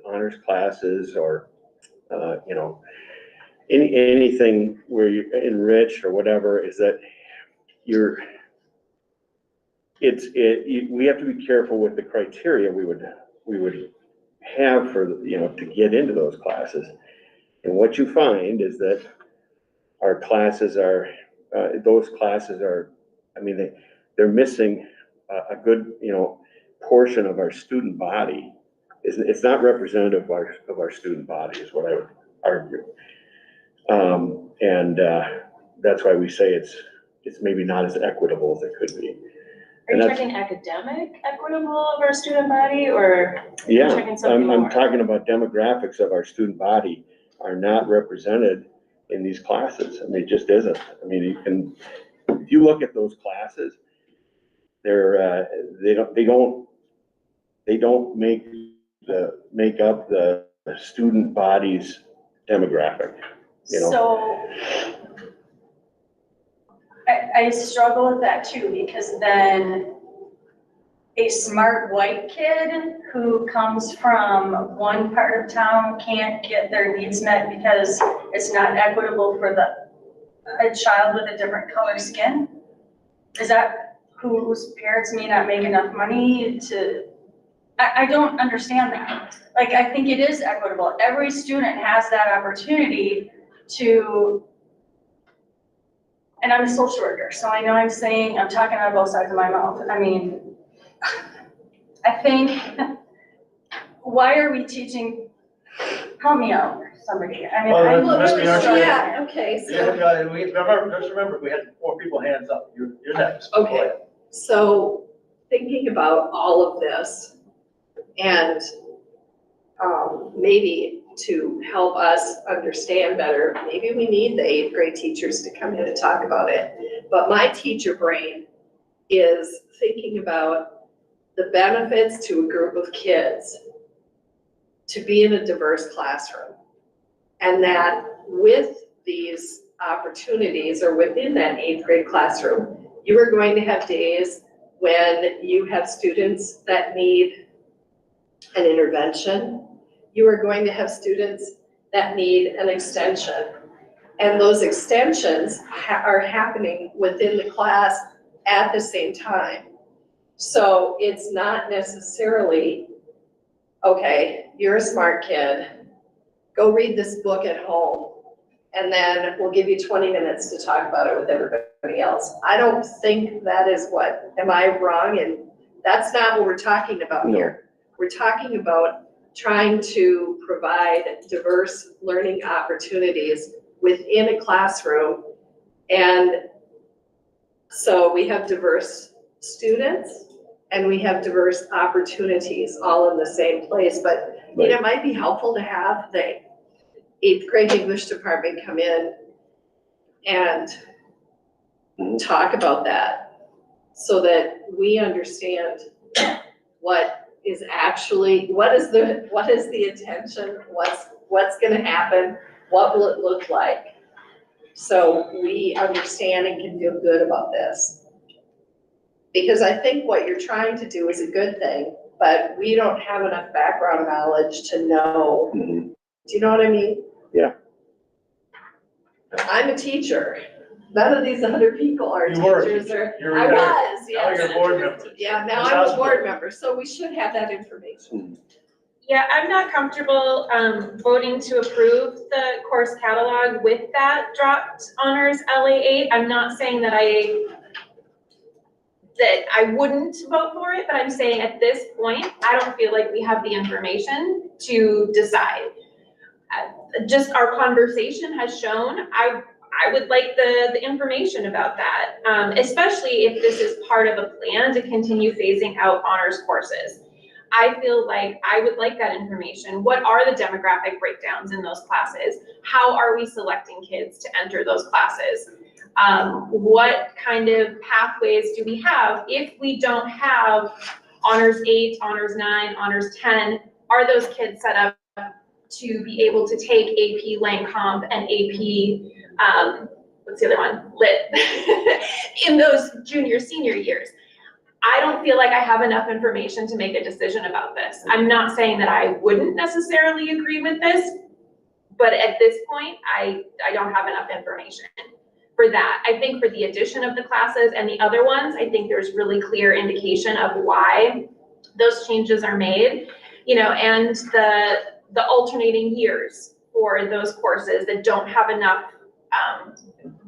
Speaker 16: honors classes or, anything where you're enriched or whatever is that we have to be careful with the criteria we would have for, to get into those classes. And what you find is that our classes are, they're missing a good, portion of our student body. It's not representative of our student body is what I would argue. That's why we say it's maybe not as equitable as it could be.
Speaker 10: Are you talking academic equitable of our student body, or?
Speaker 16: Yeah,
Speaker 10: I'm
Speaker 16: talking about demographics of our student body are not represented in these classes. It just isn't. If you look at those classes, they don't make up the student body's demographic,
Speaker 5: So I struggle with that too, because then a smart white kid who comes from one part of town can't get their needs met because it's not equitable for a child with a different color skin? Is that whose parents may not make enough money to? I don't understand that. I think it is equitable. Every student has that opportunity to, and I'm a social worker, so I know I'm talking out of both sides of my mouth. I think, why are we teaching Help me out, somebody. I mean,
Speaker 1: Well,
Speaker 5: I'm.
Speaker 1: Ms. Bjornson.
Speaker 4: Yeah, okay, so.
Speaker 1: Just remember, we had 4 people hands up. You're next. Go
Speaker 4: Okay.
Speaker 1: ahead.
Speaker 4: So thinking about all of this and maybe to help us understand better, maybe we need the 8th grade teachers to come in and talk about it. But my teacher brain is thinking about the benefits to a group of kids to be in a diverse classroom. And that with these opportunities or within that 8th grade classroom, you are going to have days when you have students that need an intervention. You are going to have students that need an extension. And those extensions are happening within the class at the same time. So it's not necessarily, okay, you're a smart kid, go read this book at home, and then we'll give you 20 minutes to talk about it with everybody else. I don't think that is what, am I wrong? And that's not what we're talking about here. We're talking about trying to provide diverse learning opportunities within a classroom. And so we have diverse students and we have diverse opportunities all in the same place. But you know, it might be helpful to have the 8th grade English department come in and talk about that so that we understand what is actually, what is the intention, what's gonna happen, what will it look like? So we understand and can feel good about this. Because I think what you're trying to do is a good thing, but we don't have enough background knowledge to know. Do you know what I mean?
Speaker 16: Yeah.
Speaker 4: I'm a teacher. None of these other people are
Speaker 1: You were a
Speaker 4: teachers
Speaker 1: teacher.
Speaker 4: or,
Speaker 1: You're
Speaker 4: I
Speaker 1: retired.
Speaker 4: was,
Speaker 1: Now
Speaker 4: yes.
Speaker 1: you're a board member.
Speaker 4: Yeah, now
Speaker 1: Ms.
Speaker 4: I'm a
Speaker 1: Osborne.
Speaker 4: board member, so we should have that information.
Speaker 8: Yeah, I'm not comfortable voting to approve the course catalog with that dropped honors LA8. I'm not saying that I wouldn't vote for it, but I'm saying at this point, I don't feel like we have the information to decide. Just our conversation has shown, I would like the information about that, especially if this is part of a plan to continue phasing out honors courses. I feel like I would like that information. What are the demographic breakdowns in those classes? How are we selecting kids to enter those classes? What kind of pathways do we have? If we don't have honors 8, honors 9, honors 10, are those kids set up to be able to take AP Lang Comp and AP, what's the other one? Lit in those junior, senior years? I don't feel like I have enough information to make a decision about this. I'm not saying that I wouldn't necessarily agree with this, but at this point, I don't have enough information for that. I think for the addition of the classes and the other ones, I think there's really clear indication of why those changes are made, you know, and the alternating years for those courses that don't have enough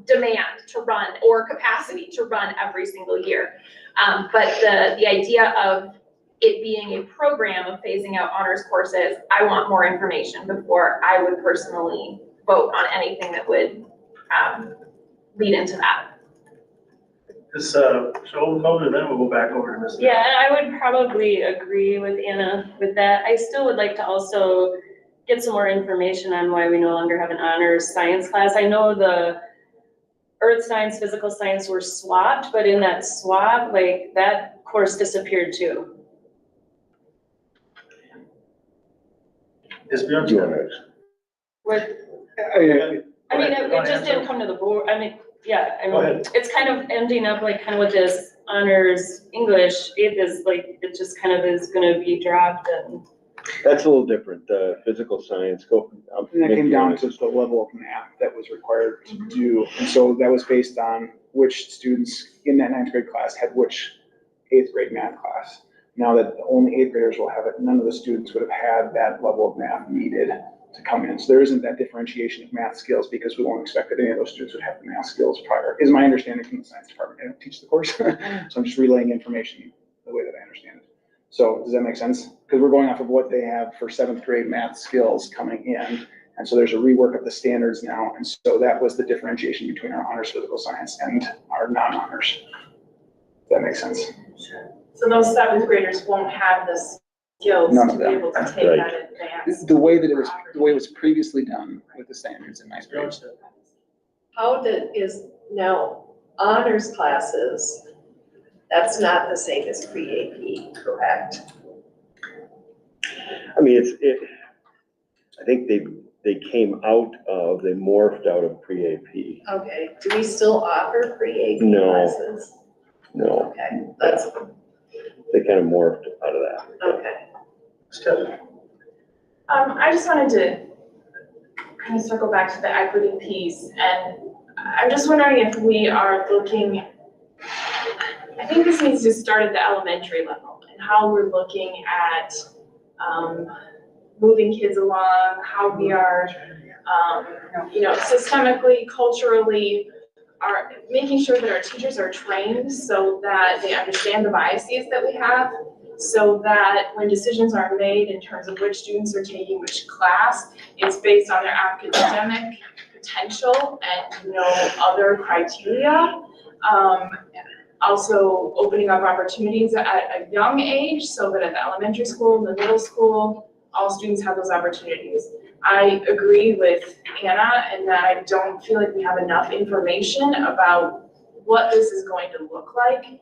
Speaker 8: demand to run or capacity to run every single year. But the idea of it being a program of phasing out honors courses, I want more information before I would personally vote on anything that would lead into that.
Speaker 1: So we'll go to then we'll go back over to Ms.
Speaker 10: Yeah, and I would probably agree with Anna with that. I still would like to also get some more information on why we no longer have an honors science class. I know the earth science, physical science were swapped, but in that swap, like that course disappeared too.
Speaker 1: Ms. Bjornson.
Speaker 10: I mean, it just didn't come to the board. I mean, yeah, I
Speaker 1: Go
Speaker 10: mean,
Speaker 1: ahead.
Speaker 10: it's kind of ending up like kind of with this honors English. It is like, it just kind of is gonna be dropped and.
Speaker 16: That's a little different, physical science,
Speaker 17: And that came down to the level of math that was required to do. And so that was based on which students in that 9th grade class had which 8th grade math class. Now that only 8th graders will have it, none of the students would have had that level of math needed to come in. So there isn't that differentiation of math skills because we won't expect that any of those students would have the math skills prior, is my understanding from the science department. I don't teach the course, so I'm just relaying information the way that I understand it. So does that make sense? because we're going off of what they have for seventh grade math skills coming in. And so there's a rework of the standards now. And so that was the differentiation between our honors physical science and our non-honors. If that makes sense.
Speaker 2: So those seventh graders won't have the skills
Speaker 17: None
Speaker 2: to
Speaker 17: of
Speaker 2: be
Speaker 17: them.
Speaker 2: able to take
Speaker 16: Right.
Speaker 2: that advanced.
Speaker 17: The way it was previously done with the standards in ninth grade.
Speaker 4: How is now honors classes, that's not the same as pre-AP, correct?
Speaker 16: I mean, I think they came out of, they morphed out of pre-AP.
Speaker 4: Okay, do we still offer pre-AP
Speaker 16: No.
Speaker 4: classes?
Speaker 16: No,
Speaker 4: Okay, that's,
Speaker 16: they kind of morphed out of that.
Speaker 4: okay.
Speaker 2: I just wanted to kind of circle back to the equity piece, and I'm just wondering if we are looking, I think this needs to start at the elementary level, and how we're looking at moving kids along, how we are, systemically, culturally, are making sure that our teachers are trained so that they understand the biases that we have, so that when decisions are made in terms of which students are taking which class, it's based on their academic potential and no other criteria. Also opening up opportunities at a young age so that at the elementary school, the middle school, all students have those opportunities. I agree with Anna in that I don't feel like we have enough information about what this is going to look like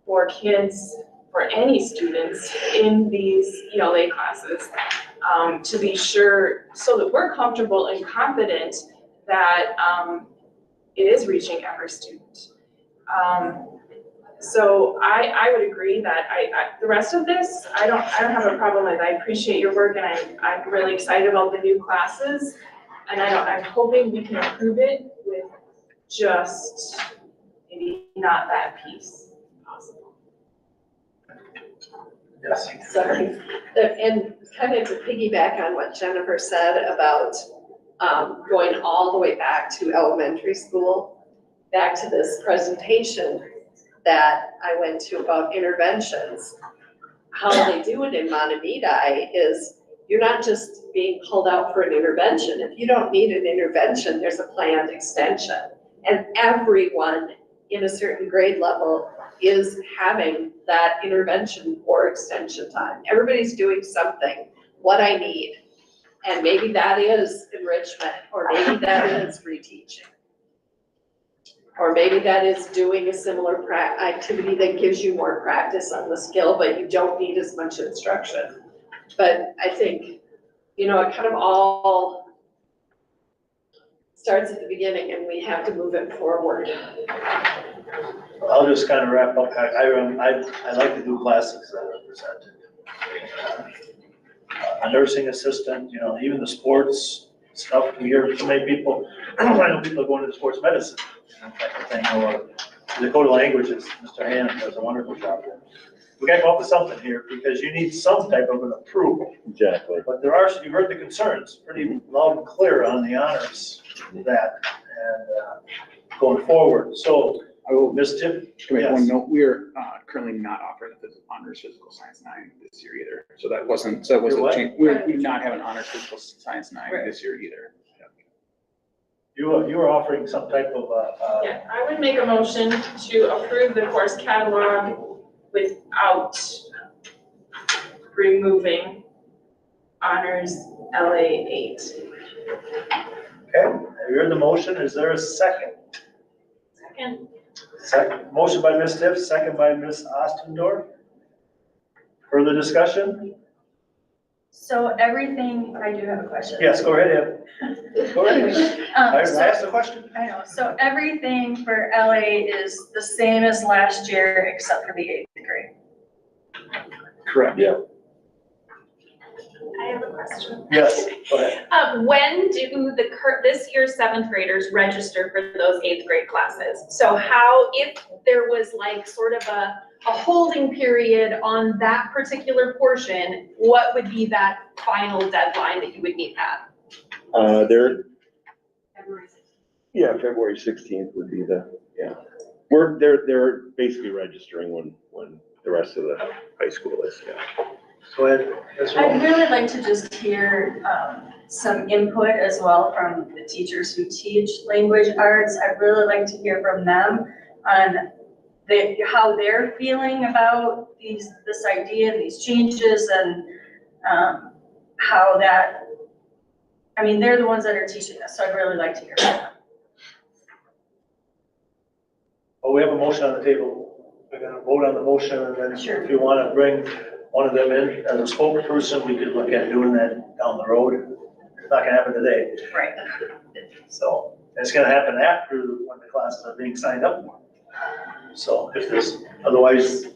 Speaker 2: for kids, for any students in these ELA classes, to be sure, so that we're comfortable and confident that it is reaching every student. So I would agree that the rest of this, I don't have a problem with. I appreciate your work, and I'm really excited about the new classes. And I'm hoping we can approve it with just maybe not that piece possible.
Speaker 1: Yes.
Speaker 4: Sorry. And kind of to piggyback on what Jennifer said about going all the way back to elementary school, back to this presentation that I went to about interventions. How they do it in Montevideo is you're not just being pulled out for an intervention. If you don't need an intervention, there's a planned extension. And everyone in a certain grade level is having that intervention or extension time. Everybody's doing something, what I need. And maybe that is enrichment, or maybe that is reteaching. Or maybe that is doing a similar activity that gives you more practice on the skill, but you don't need as much instruction. But I think, it kind of all starts at the beginning, and we have to move it forward.
Speaker 1: I'll just kind of wrap up. I like to do classes that are presented. A nursing assistant, even the sports stuff, we hear so many people, I know people going into sports medicine, type of thing, or the Dakota languages, Mr. Hannon does a wonderful job there. We gotta come up with something here, because you need some type of an approval.
Speaker 16: Exactly.
Speaker 1: But you heard the concerns, pretty loud and clear on the honors of that, and going forward, so.
Speaker 17: I will
Speaker 1: Ms. Tip?
Speaker 17: to make
Speaker 1: Yes.
Speaker 17: one note, we are currently not offering the honors physical science 9 this year either. So that wasn't
Speaker 1: You're what?
Speaker 17: a change. We do not have an honors physical science 9 this year either.
Speaker 1: You were offering some type of,
Speaker 2: Yeah, I would make a motion to approve the course catalog without removing honors LA 8.
Speaker 1: okay, you heard the motion, is there a second?
Speaker 2: Second.
Speaker 1: Second, motion by Ms. Tiff, second by Ms. Ostendorf. Further discussion?
Speaker 5: So everything, I do have a question.
Speaker 1: Yes, go ahead, Ed. Go ahead. I asked the question.
Speaker 5: I know, so everything for LA is the same as last year except for the 8th grade.
Speaker 17: Correct.
Speaker 1: Yeah.
Speaker 2: I have a question.
Speaker 1: Yes, go ahead.
Speaker 8: When do this year's 7th graders register for those 8th grade classes? So how, if there was like sort of a holding period on that particular portion, what would be that final deadline that you would need that?
Speaker 16: February 16th would be they're basically registering when the rest of the high school is, yeah.
Speaker 1: Go ahead. Ms.
Speaker 5: I'd
Speaker 1: Rowe.
Speaker 5: really like to just hear some input as well from the teachers who teach language arts. I'd really like to hear from them on how they're feeling about this idea and these changes and how that, I mean, they're the ones that are teaching us, so I'd really like to hear from them.
Speaker 1: Well, we have a motion on the table. We're gonna vote on the motion, and then if you wanna bring one of them in as a spokesperson, we could look at doing that down the road. It's not gonna happen today.
Speaker 5: Right.
Speaker 1: So, it's gonna happen after when the classes are being signed up for. So if there's, otherwise, I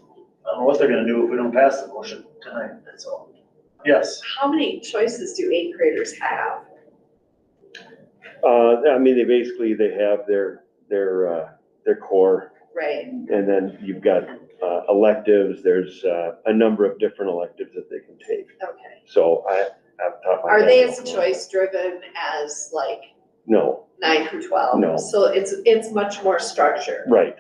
Speaker 1: don't know what they're gonna do if we don't pass the motion tonight, that's all. Yes,
Speaker 4: How many choices do 8th graders have?
Speaker 16: I mean, they have their core,
Speaker 4: Right,
Speaker 16: and then you've got electives. There's a number of different electives that they can take.
Speaker 4: okay.
Speaker 16: So off the top of my
Speaker 4: Are
Speaker 16: head,
Speaker 4: they
Speaker 16: I
Speaker 4: as
Speaker 16: don't know.
Speaker 4: choice driven as like
Speaker 16: No,
Speaker 4: 9 through 12?
Speaker 16: No.
Speaker 4: So it's much more structured.
Speaker 16: right.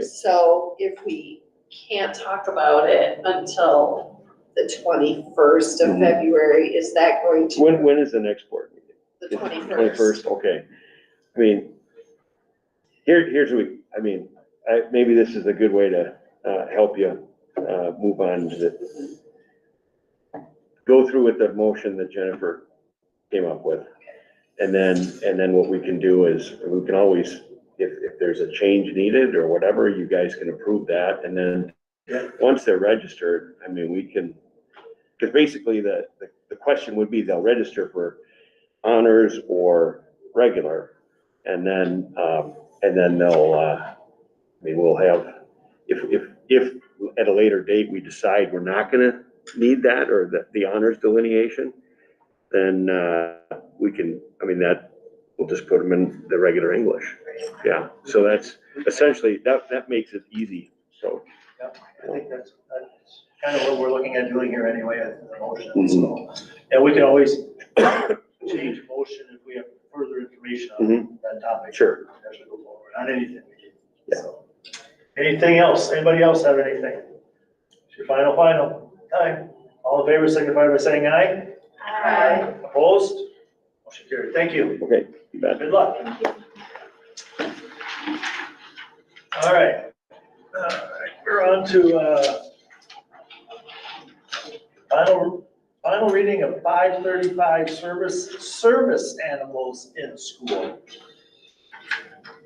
Speaker 4: So if we can't talk about it until the 21st of
Speaker 16: Mhm.
Speaker 4: February, is that going to?
Speaker 16: When is the next board meeting?
Speaker 4: The 21st.
Speaker 16: 21st, okay. I mean, here's what maybe this is a good way to help you move on to go through with the motion that Jennifer came up with. And then what we can do is, we can always, if there's a change needed or whatever, you guys can approve that. And then, once they're registered, I mean, we can, because basically the question would be, they'll register for honors or regular. And then they'll, I mean, we'll have, if at a later date we decide we're not gonna need that, or the honors delineation, then we can, I mean, that, we'll just put them in the regular English. Yeah, so that's essentially, that makes it easy, so.
Speaker 1: yeah, I think that's kind of what we're looking at doing here anyway, in the motion, so. And we can always change motion if we have further information on that topic.
Speaker 16: Sure.
Speaker 1: As we go forward, on anything we do. So, anything else? Anybody else have anything? It's your final time. All in favor, signify by saying aye.
Speaker 2: Aye.
Speaker 1: Opposed? Motion carried. Thank you.
Speaker 16: Okay, you bet.
Speaker 1: Good luck. All right. We're on to, final reading of 535 service animals in school.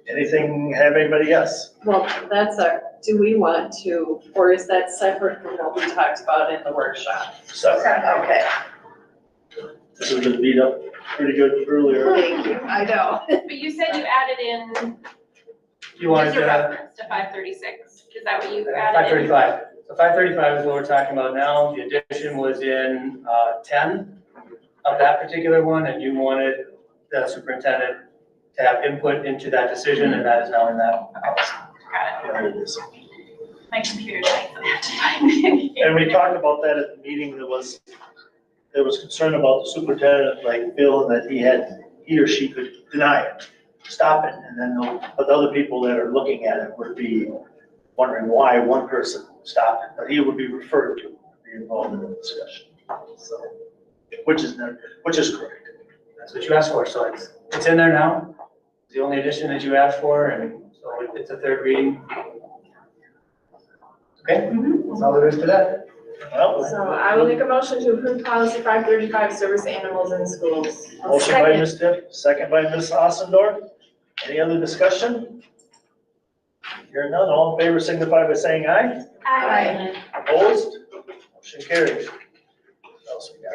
Speaker 1: Anything, have anybody guess?
Speaker 4: Well, do we want to, or is that separate from what we talked about in the workshop? Okay,
Speaker 1: This has been beat up pretty good earlier.
Speaker 4: thank you, I know.
Speaker 8: But you said you added in
Speaker 7: You wanted
Speaker 8: just a
Speaker 7: to,
Speaker 8: reference to 536. Is that what you added?
Speaker 7: 535. So 535 is what we're talking about now. The addition was in 10 of that particular one, and you wanted the superintendent to have input into that decision, and that is now in that policy.
Speaker 8: Got it. My computer died, so I have to find it.
Speaker 1: And we talked about that at the meeting. There was concern about the superintendent, like feeling that he or she could deny it, stop it, and then but the other people that are looking at it would be wondering why one person stopped it, but he would be referred to, be involved in the discussion. So, which is correct.
Speaker 7: That's what you asked for, so it's in there now. It's the only addition that you asked for, and so it's a third reading. Okay, that's all there is to that.
Speaker 1: Well,
Speaker 2: So I will make a motion to approve policy 535, service animals in schools.
Speaker 1: motion by Ms. Tipp, second by Ms. Ossendorf. Any other discussion? Hearing none, all in favor signify by saying aye.
Speaker 2: Aye.
Speaker 1: Opposed? Motion carries. What else we got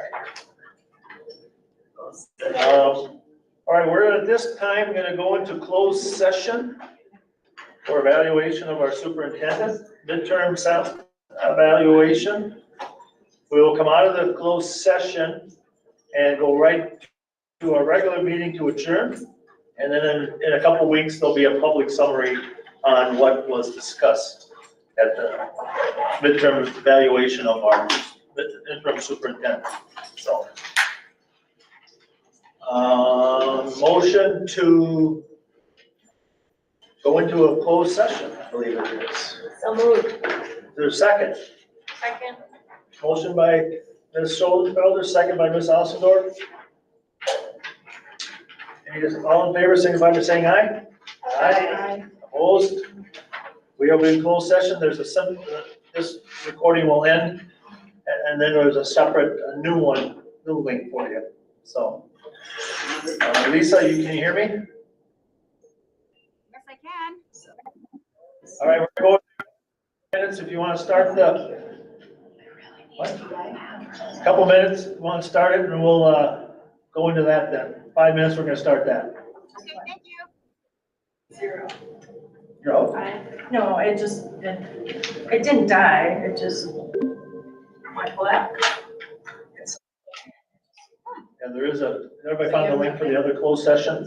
Speaker 1: here? All right, we're at this time gonna go into closed session for evaluation of our superintendent, midterm evaluation. We will come out of the closed session and go right to our regular meeting to adjourn. And then in a couple of weeks, there'll be a public summary on what was discussed at the midterm evaluation of our interim superintendent. So, motion to go into a closed session, I believe it is.
Speaker 2: So moved.
Speaker 1: Is there a second?
Speaker 2: Second.
Speaker 1: Motion by Ms. Schoenfelder, second by Ms. Ossendorf. All in favor, signify by saying aye. Aye. Opposed? We are in closed session. There's this recording will end, and then there's a separate, a new link for you. So, Lisa, can you hear me?
Speaker 12: Yes, I can.
Speaker 1: All right, we're going minutes if you want to start the, what? Couple minutes, you want to start it, and we'll go into that then. 5 minutes, we're going to start that.
Speaker 12: Okay, thank you.
Speaker 5: 0.
Speaker 1: You're out?
Speaker 5: No, it didn't die, it just went black.
Speaker 1: And everybody found the link for the other closed session?